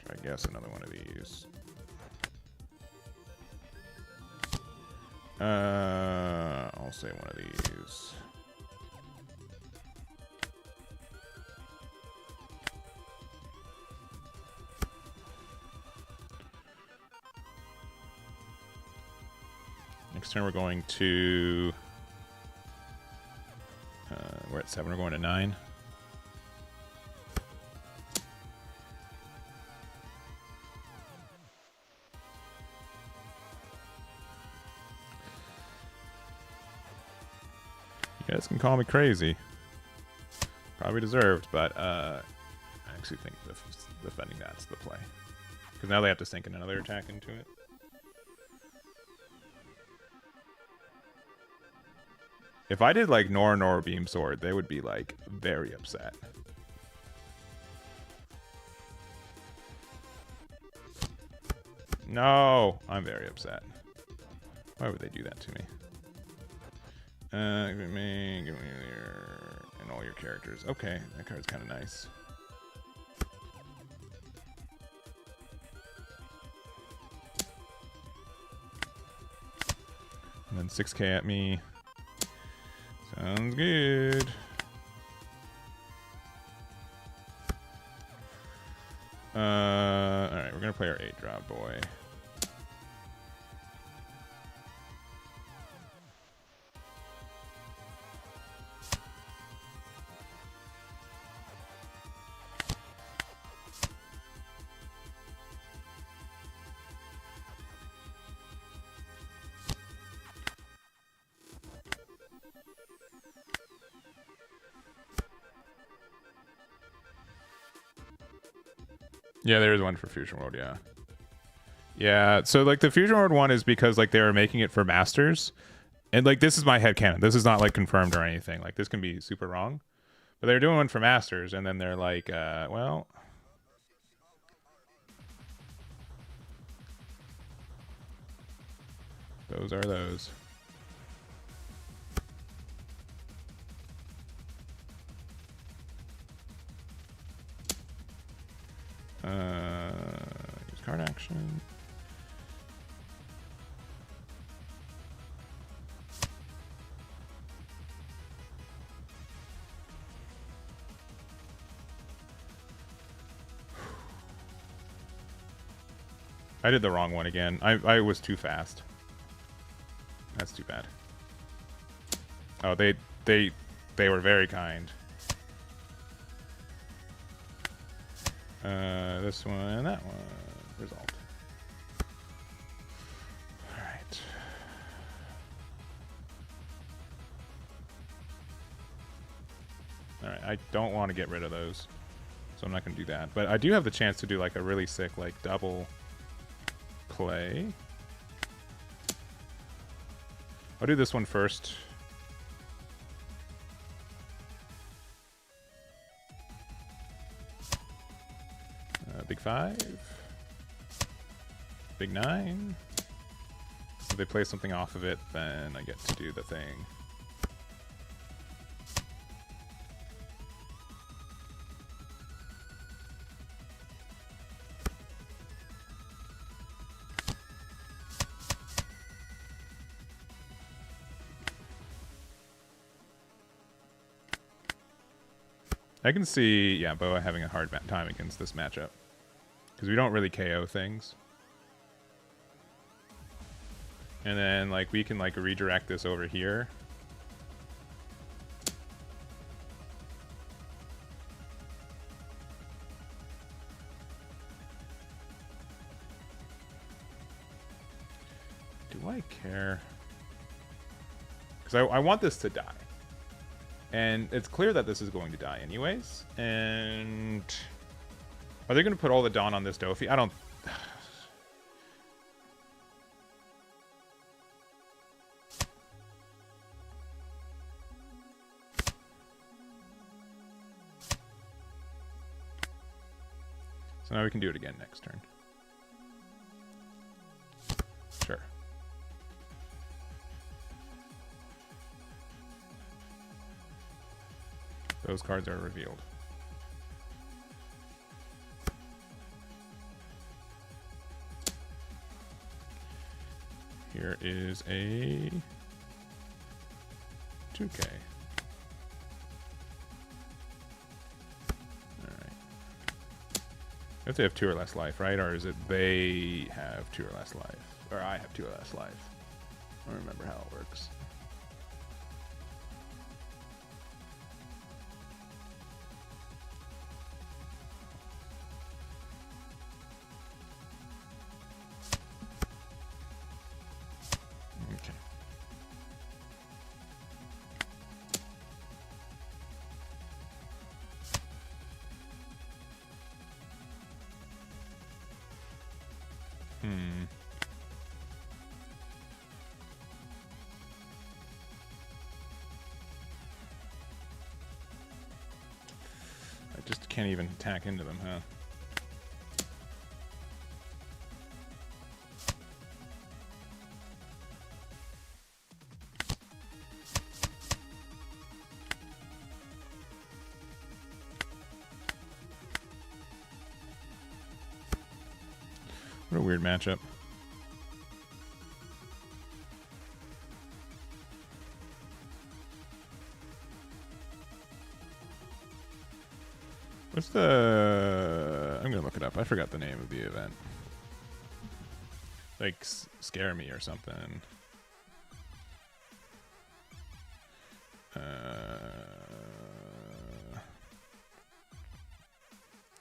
I guess another one of these. I'll say one of these. Next turn we're going to... we're at 7, we're going to 9. You guys can call me crazy. Probably deserved, but I actually think defending that's the play. Because now they have to sink in another attack into it. If I did like Nor Beam Sword, they would be like very upset. No, I'm very upset. Why would they do that to me? Give me your and all your characters. Okay, that card's kind of nice. then 6k at me. Sounds good. Alright, we're gonna play our 8-drop boy. Yeah, there is one for Fusion World, yeah. Yeah, so like the Fusion World one is because like they were making it for Masters. And like this is my headcanon. This is not like confirmed or anything. Like this can be super wrong. But they're doing one for Masters and then they're like, well, those are those. Use card action. I did the wrong one again. I was too fast. That's too bad. Oh, they were very kind. This one and that one. Result. Alright. Alright, I don't want to get rid of those. So I'm not going to do that. But I do have the chance to do like a really sick like double play. I'll do this one first. Big 5. Big 9. If they play something off of it, then I get to do the thing. I can see, yeah, Boa having a hard time against this matchup. Because we don't really KO things. And then, like, we can, like, redirect this over here. Do I care? Because I want this to die. And it's clear that this is going to die anyways. And are they going to put all the Dawn on this Dofi? I don't... So now we can do it again next turn. Sure. Those cards are revealed. Here is a 2K. Alright. If they have 2 or less life, right? Or is it they have 2 or less life? Or I have 2 or less life? I don't remember how it works. Can't even attack into them, huh? What a weird matchup. What's the... I'm gonna look it up. I forgot the name of the event. Like, scare me or something.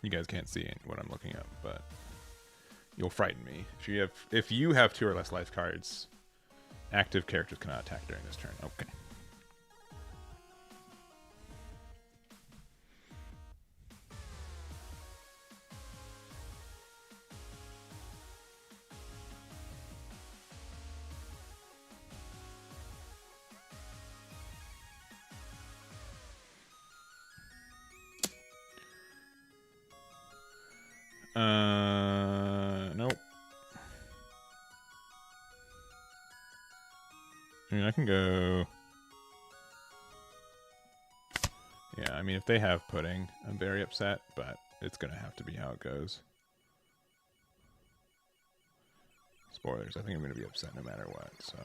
You guys can't see what I'm looking up, but you'll frighten me. If you have 2 or less life cards, active characters cannot attack during this turn. Okay. Nope. I mean, I can go... Yeah, I mean, if they have pudding, I'm very upset, but it's gonna have to be how it goes. Spoilers, I think I'm gonna be upset no matter what, so...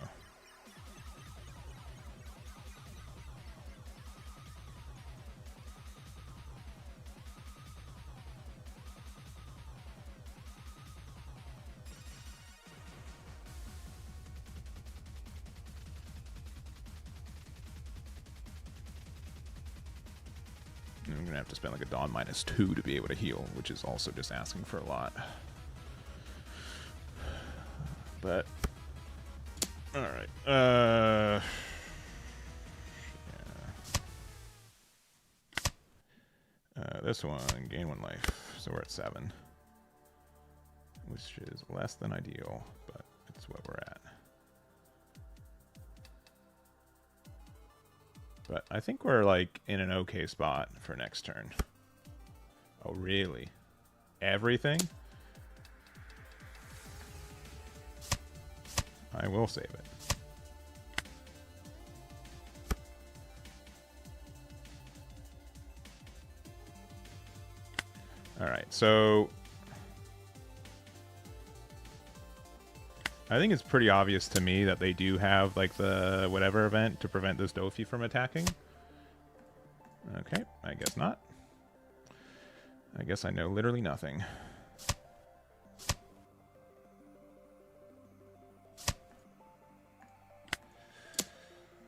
I'm gonna have to spend like a Dawn -2 to be able to heal, which is also just asking for a lot. But alright. Yeah. This one, gain 1 life. So we're at 7. Which is less than ideal, but it's what we're at. But I think we're, like, in an okay spot for next turn. Oh, really? Everything? I will save it. Alright, so... I think it's pretty obvious to me that they do have, like, the whatever event to prevent this Dofi from attacking. Okay, I guess not. I guess I know literally nothing.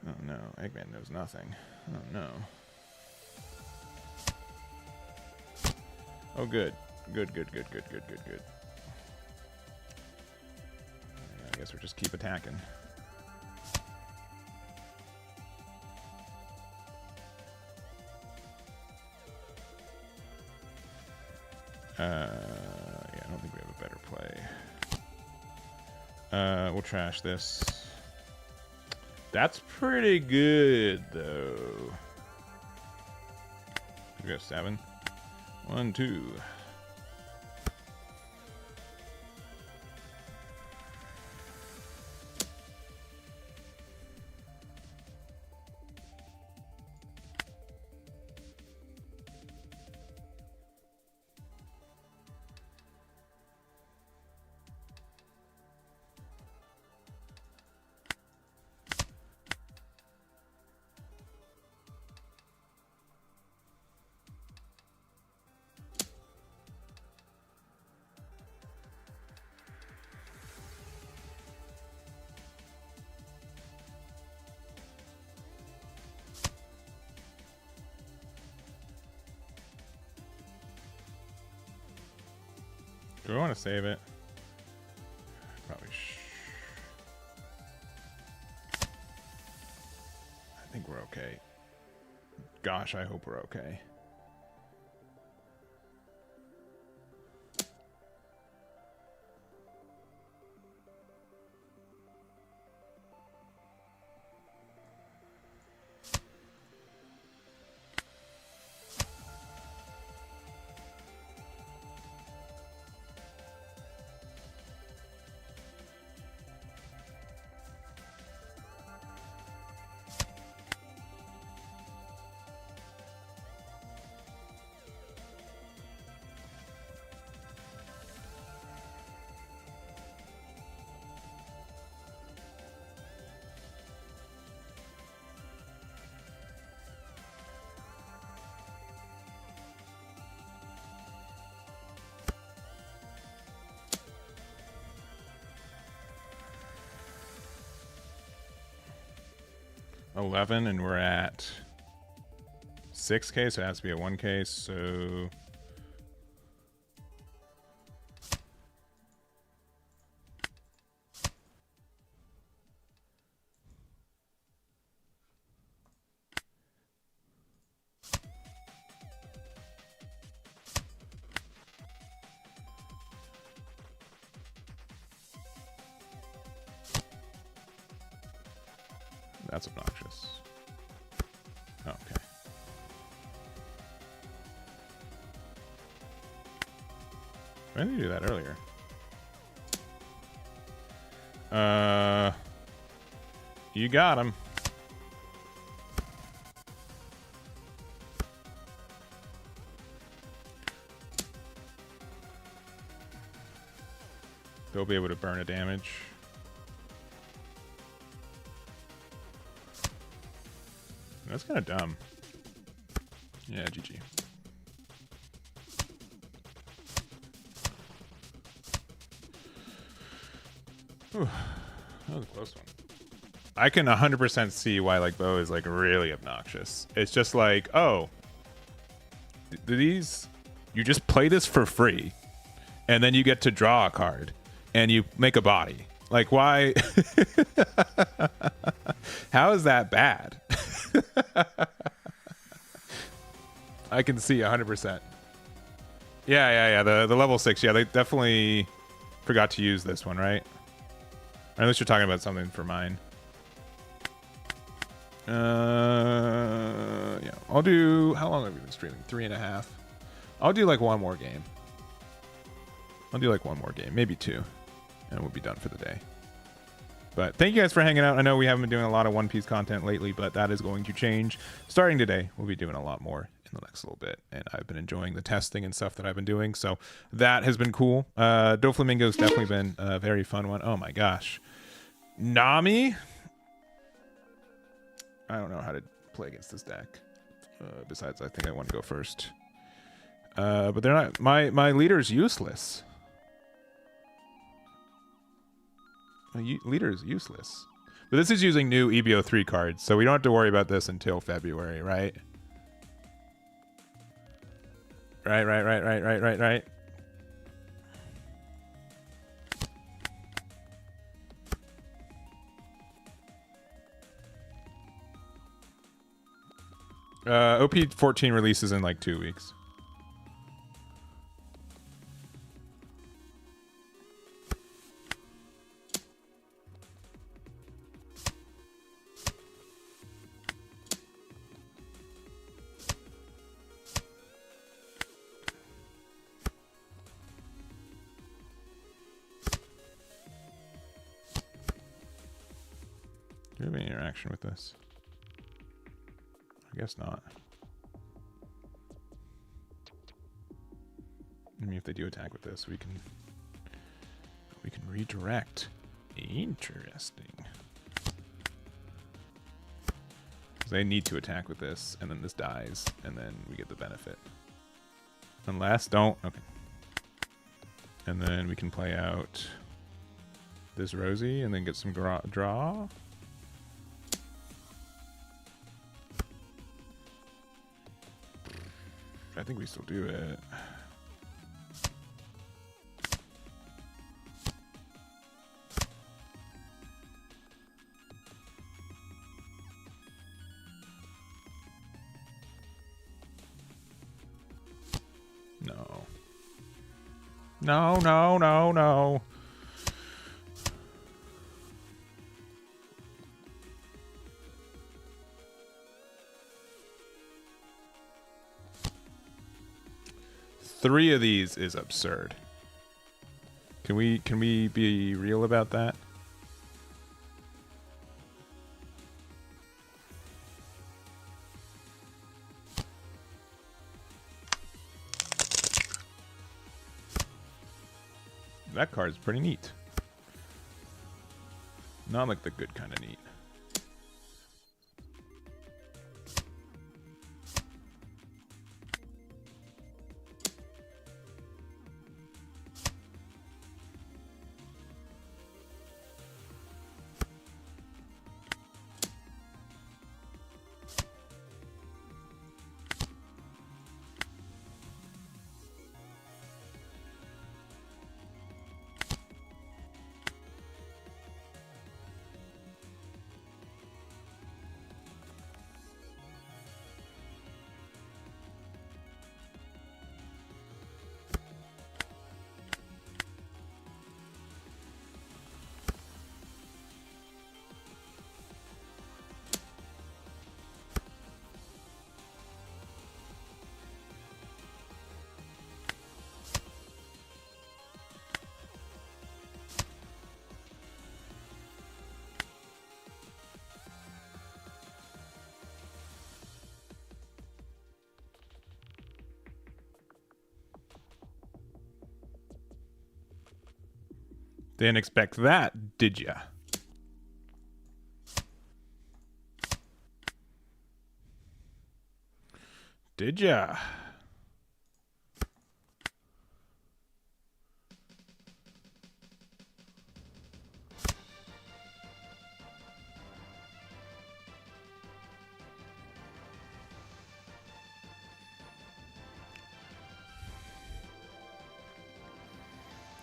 Oh no, Eggman knows nothing. Oh no. Oh good. Good. I guess we'll just keep attacking. Yeah, I don't think we have a better play. We'll trash this. That's pretty good, though. We got 7. 1, 2. Do I want to save it? Probably I think we're okay. Gosh, I hope we're okay. 11 and we're at 6k, so it has to be a 1k, so that's obnoxious. Oh, okay. Why didn't you do that earlier? You got him. They'll be able to burn a damage. That's kind of dumb. Yeah, GG. Whew. That was a close one. I can 100% see why like Bo is like really obnoxious. It's just like, oh, these, you just play this for free, and then you get to draw a card, and you make a body. Like, why? How is that bad? I can see 100%. Yeah. The level 6. Yeah, they definitely forgot to use this one, right? Or unless you're talking about something for mine. Yeah. I'll do. How long have we been streaming? 3.5. I'll do like one more game. Maybe 2, and we'll be done for the day. But thank you guys for hanging out. I know we haven't been doing a lot of One Piece content lately, but that is going to change. Starting today, we'll be doing a lot more in the next little bit, and I've been enjoying the testing and stuff that I've been doing, so that has been cool. Doflamingo's definitely been a very fun one. Oh my gosh. Nami? I don't know how to play against this deck. Besides, I think I want to go first. But they're not. My leader's useless. My leader is useless. But this is using new EBO3 cards, so we don't have to worry about this until February, right? Right. OP14 releases in like 2 weeks. Do you have any interaction with this? I guess not. I mean, if they do attack with this, we can redirect. Interesting. They need to attack with this, and then this dies, and then we get the benefit. Unless, don't. Okay. And then we can play out this Rosie, and then get some draw. I think we still do it. No. 3 of these is absurd. Can we be real about that? That card's pretty neat. Not like the good kind of neat. Didn't expect that, did ya? Did ya?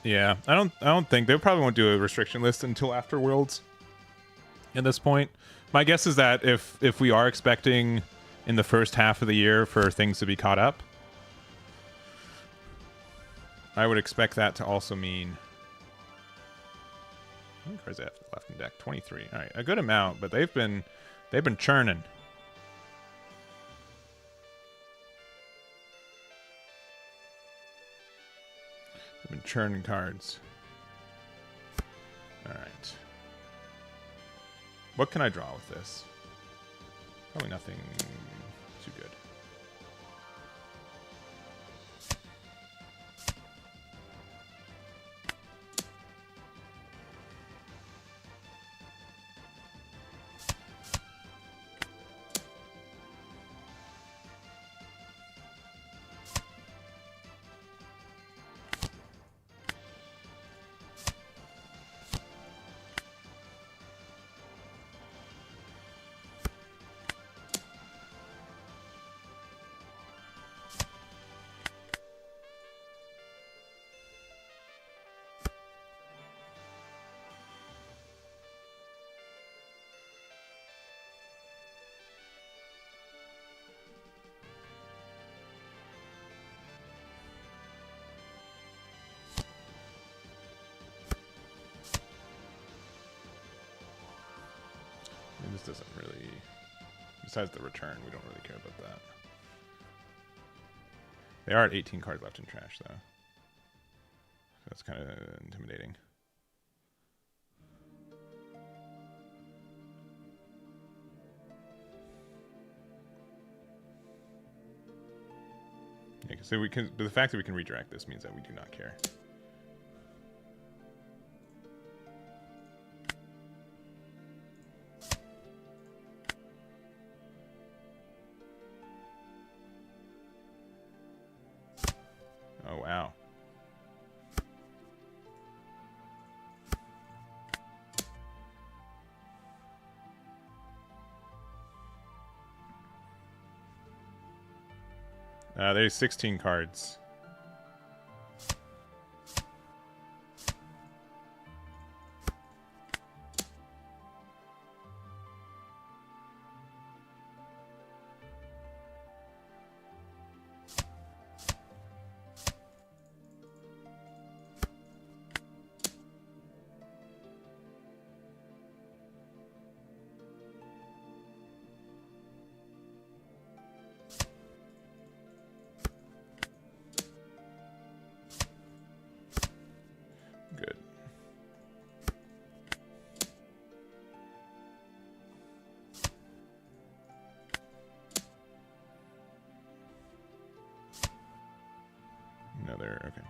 Yeah, I don't think they probably won't do a restriction list until after Worlds. At this point, my guess is that if we are expecting in the first half of the year for things to be caught up, I would expect that to also mean. How many cards do they have left in deck? 23. All right, a good amount, but they've been churning. They've been churning cards. All right. What can I draw with this? Probably nothing too good. This doesn't really, besides the return, we don't really care about that. They are at 18 cards left in trash, though. So that's kind of intimidating. Yeah, so we can, but the fact that we can redirect this means that we do not care. Oh, wow. There's 16 cards. Okay.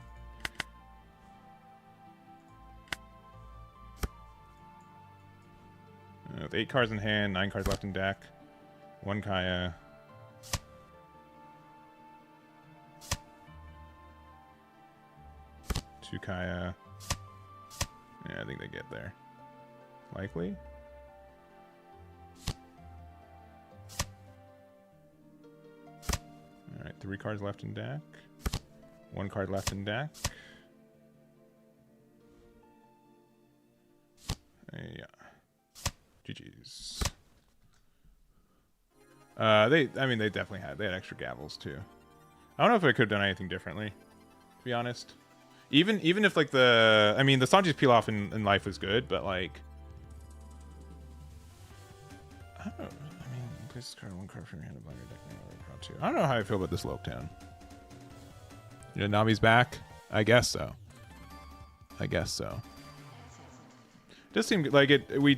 With 8 cards in hand, 9 cards left in deck. 1 Kaya. 2 Kaya. Yeah, I think they get there. Likely. Alright, 3 cards left in deck. 1 card left in deck. Yeah. GG's. They definitely had. They had extra gavels too. I don't know if I could have done anything differently, to be honest. Even if like the Sanji's peel off in life was good, but like I don't know. I mean, place this card 1 card from your hand to blind your deck. I don't know how I feel about this Lopetown. You know, Nami's back? I guess so. Just seemed like it. We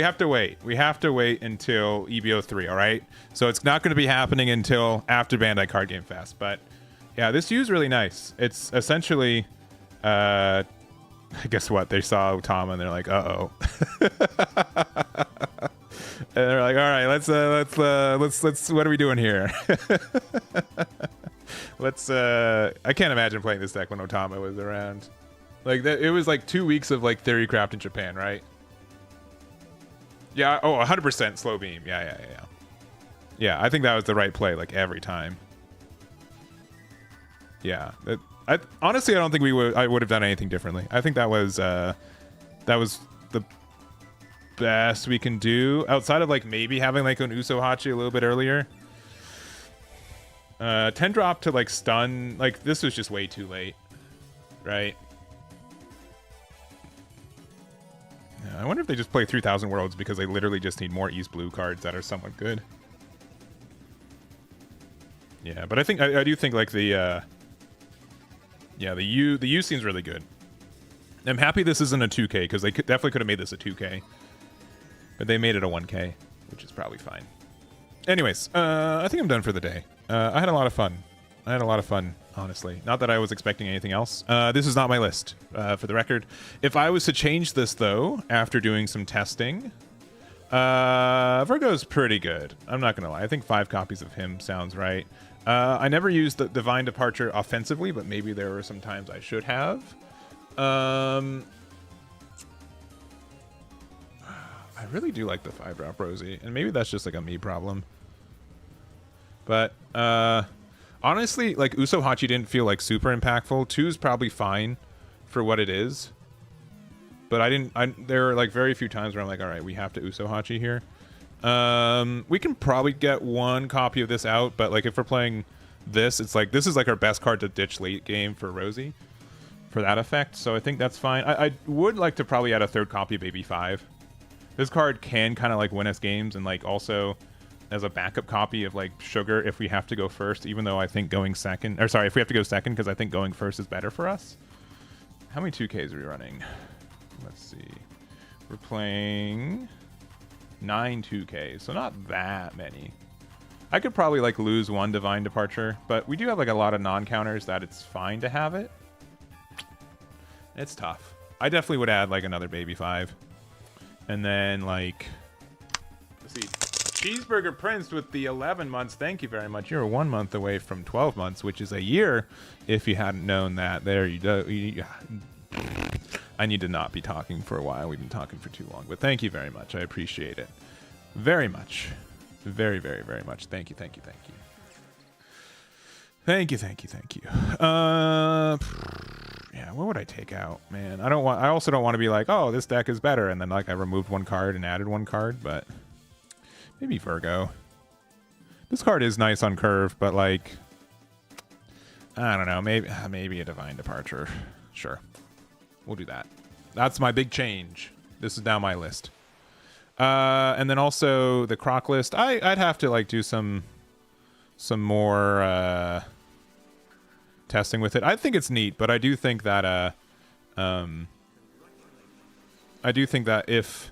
have to wait. We have to wait until EBO3, all right? So it's not going to be happening until after Bandai Card Game Fest. But yeah, this U is really nice. It's essentially the guess what? They saw Utama and they're like, uh-oh. And they're like, all right, let's what are we doing here? I can't imagine playing this deck when Otama was around. Like it was like 2 weeks of like Theorycraft in Japan, right? Yeah, 100% slow beam. Yeah. Yeah, I think that was the right play like every time. Yeah. Honestly, I don't think I would have done anything differently. I think that was the best we can do outside of like maybe having like an Usohachi a little bit earlier. 10 drop to like stun, like this was just way too late, right? Yeah, I wonder if they just play 3000 Worlds because they literally just need more East Blue cards that are somewhat good. Yeah, but I do think like the U seems really good. I'm happy this isn't a 2K because they definitely could have made this a 2K. But they made it a 1K, which is probably fine. Anyways, I think I'm done for the day. I had a lot of fun. Honestly. Not that I was expecting anything else. This is not my list, for the record. If I was to change this, though, after doing some testing, Virgo's pretty good. I'm not going to lie. I think 5 copies of him sounds right. I never used the Divine Departure offensively, but maybe there were some times I should have. I really do like the 5-drop Rosie, and maybe that's just like a me problem. But honestly, like Usohachi didn't feel like super impactful. 2's probably fine for what it is. But there are like very few times where I'm like, all right, we have to Usohachi here. We can probably get 1 copy of this out, but like if we're playing this, it's like this is like our best card to ditch late game for Rosie for that effect. So I think that's fine. I would like to probably add a 3rd copy of Baby 5. This card can kind of like win us games, and like also as a backup copy of like Sugar if we have to go first, even though I think going second, or sorry, if we have to go second, because I think going first is better for us. How many 2Ks are we running? Let's see. We're playing 9 2Ks, so not that many. I could probably like lose 1 Divine Departure, but we do have like a lot of non-counters that it's fine to have it. It's tough. I definitely would add like another Baby 5. And then, like, let's see, Cheeseburger Prince with the 11 months. Thank you very much. You're 1 month away from 12 months, which is a year. If you hadn't known that, there you go. I need to not be talking for a while. We've been talking for too long. But thank you very much. I appreciate it very much. Very, very, very much. Thank you. Thank you. Thank you. Thank you. Thank you. Thank you. Yeah, what would I take out, man? I also don't want to be like, oh, this deck is better, and then like I removed 1 card and added 1 card, but maybe Virgo. This card is nice on curve, but like I don't know, maybe a Divine Departure. Sure. We'll do that. That's my big change. This is now my list. And then also the Croc list. I'd have to like do some more testing with it. I think it's neat, but I do think that if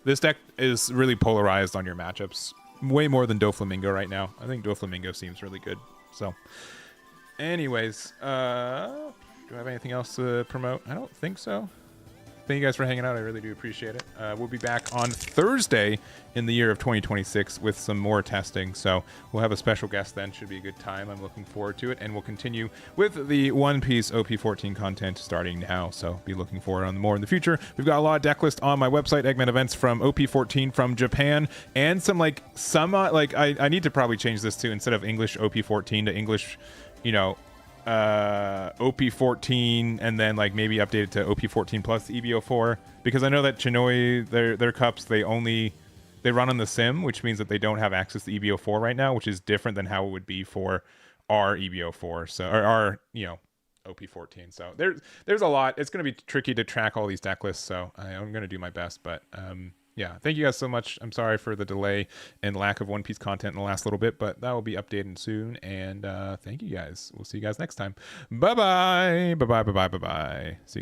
this deck is really polarized on your matchups way more than Doflamingo right now. I think Doflamingo seems really good. So anyways, do I have anything else to promote? I don't think so. Thank you guys for hanging out. I really do appreciate it. We'll be back on Thursday in the year of 2026 with some more testing. So we'll have a special guest then. Should be a good time. I'm looking forward to it. And we'll continue with the One Piece OP14 content starting now. So be looking forward on more in the future. We've got a lot of deck lists on my website, Eggman Events from OP14 from Japan. And some I need to probably change this to, instead of English OP14 to English, OP14 and then like maybe update it to OP14 plus EBO4, because I know that Chinoi, their cups, they run on the sim, which means that they don't have access to EBO4 right now, which is different than how it would be for our EBO4, so or our OP14. So there's a lot. It's going to be tricky to track all these deck lists, so I'm going to do my best, but yeah, thank you guys so much. I'm sorry for the delay and lack of One Piece content in the last little bit, but that will be updated soon. And thank you guys. We'll see you guys next time. Bye-bye. Bye-bye. Bye-bye. Bye-bye. See you guys.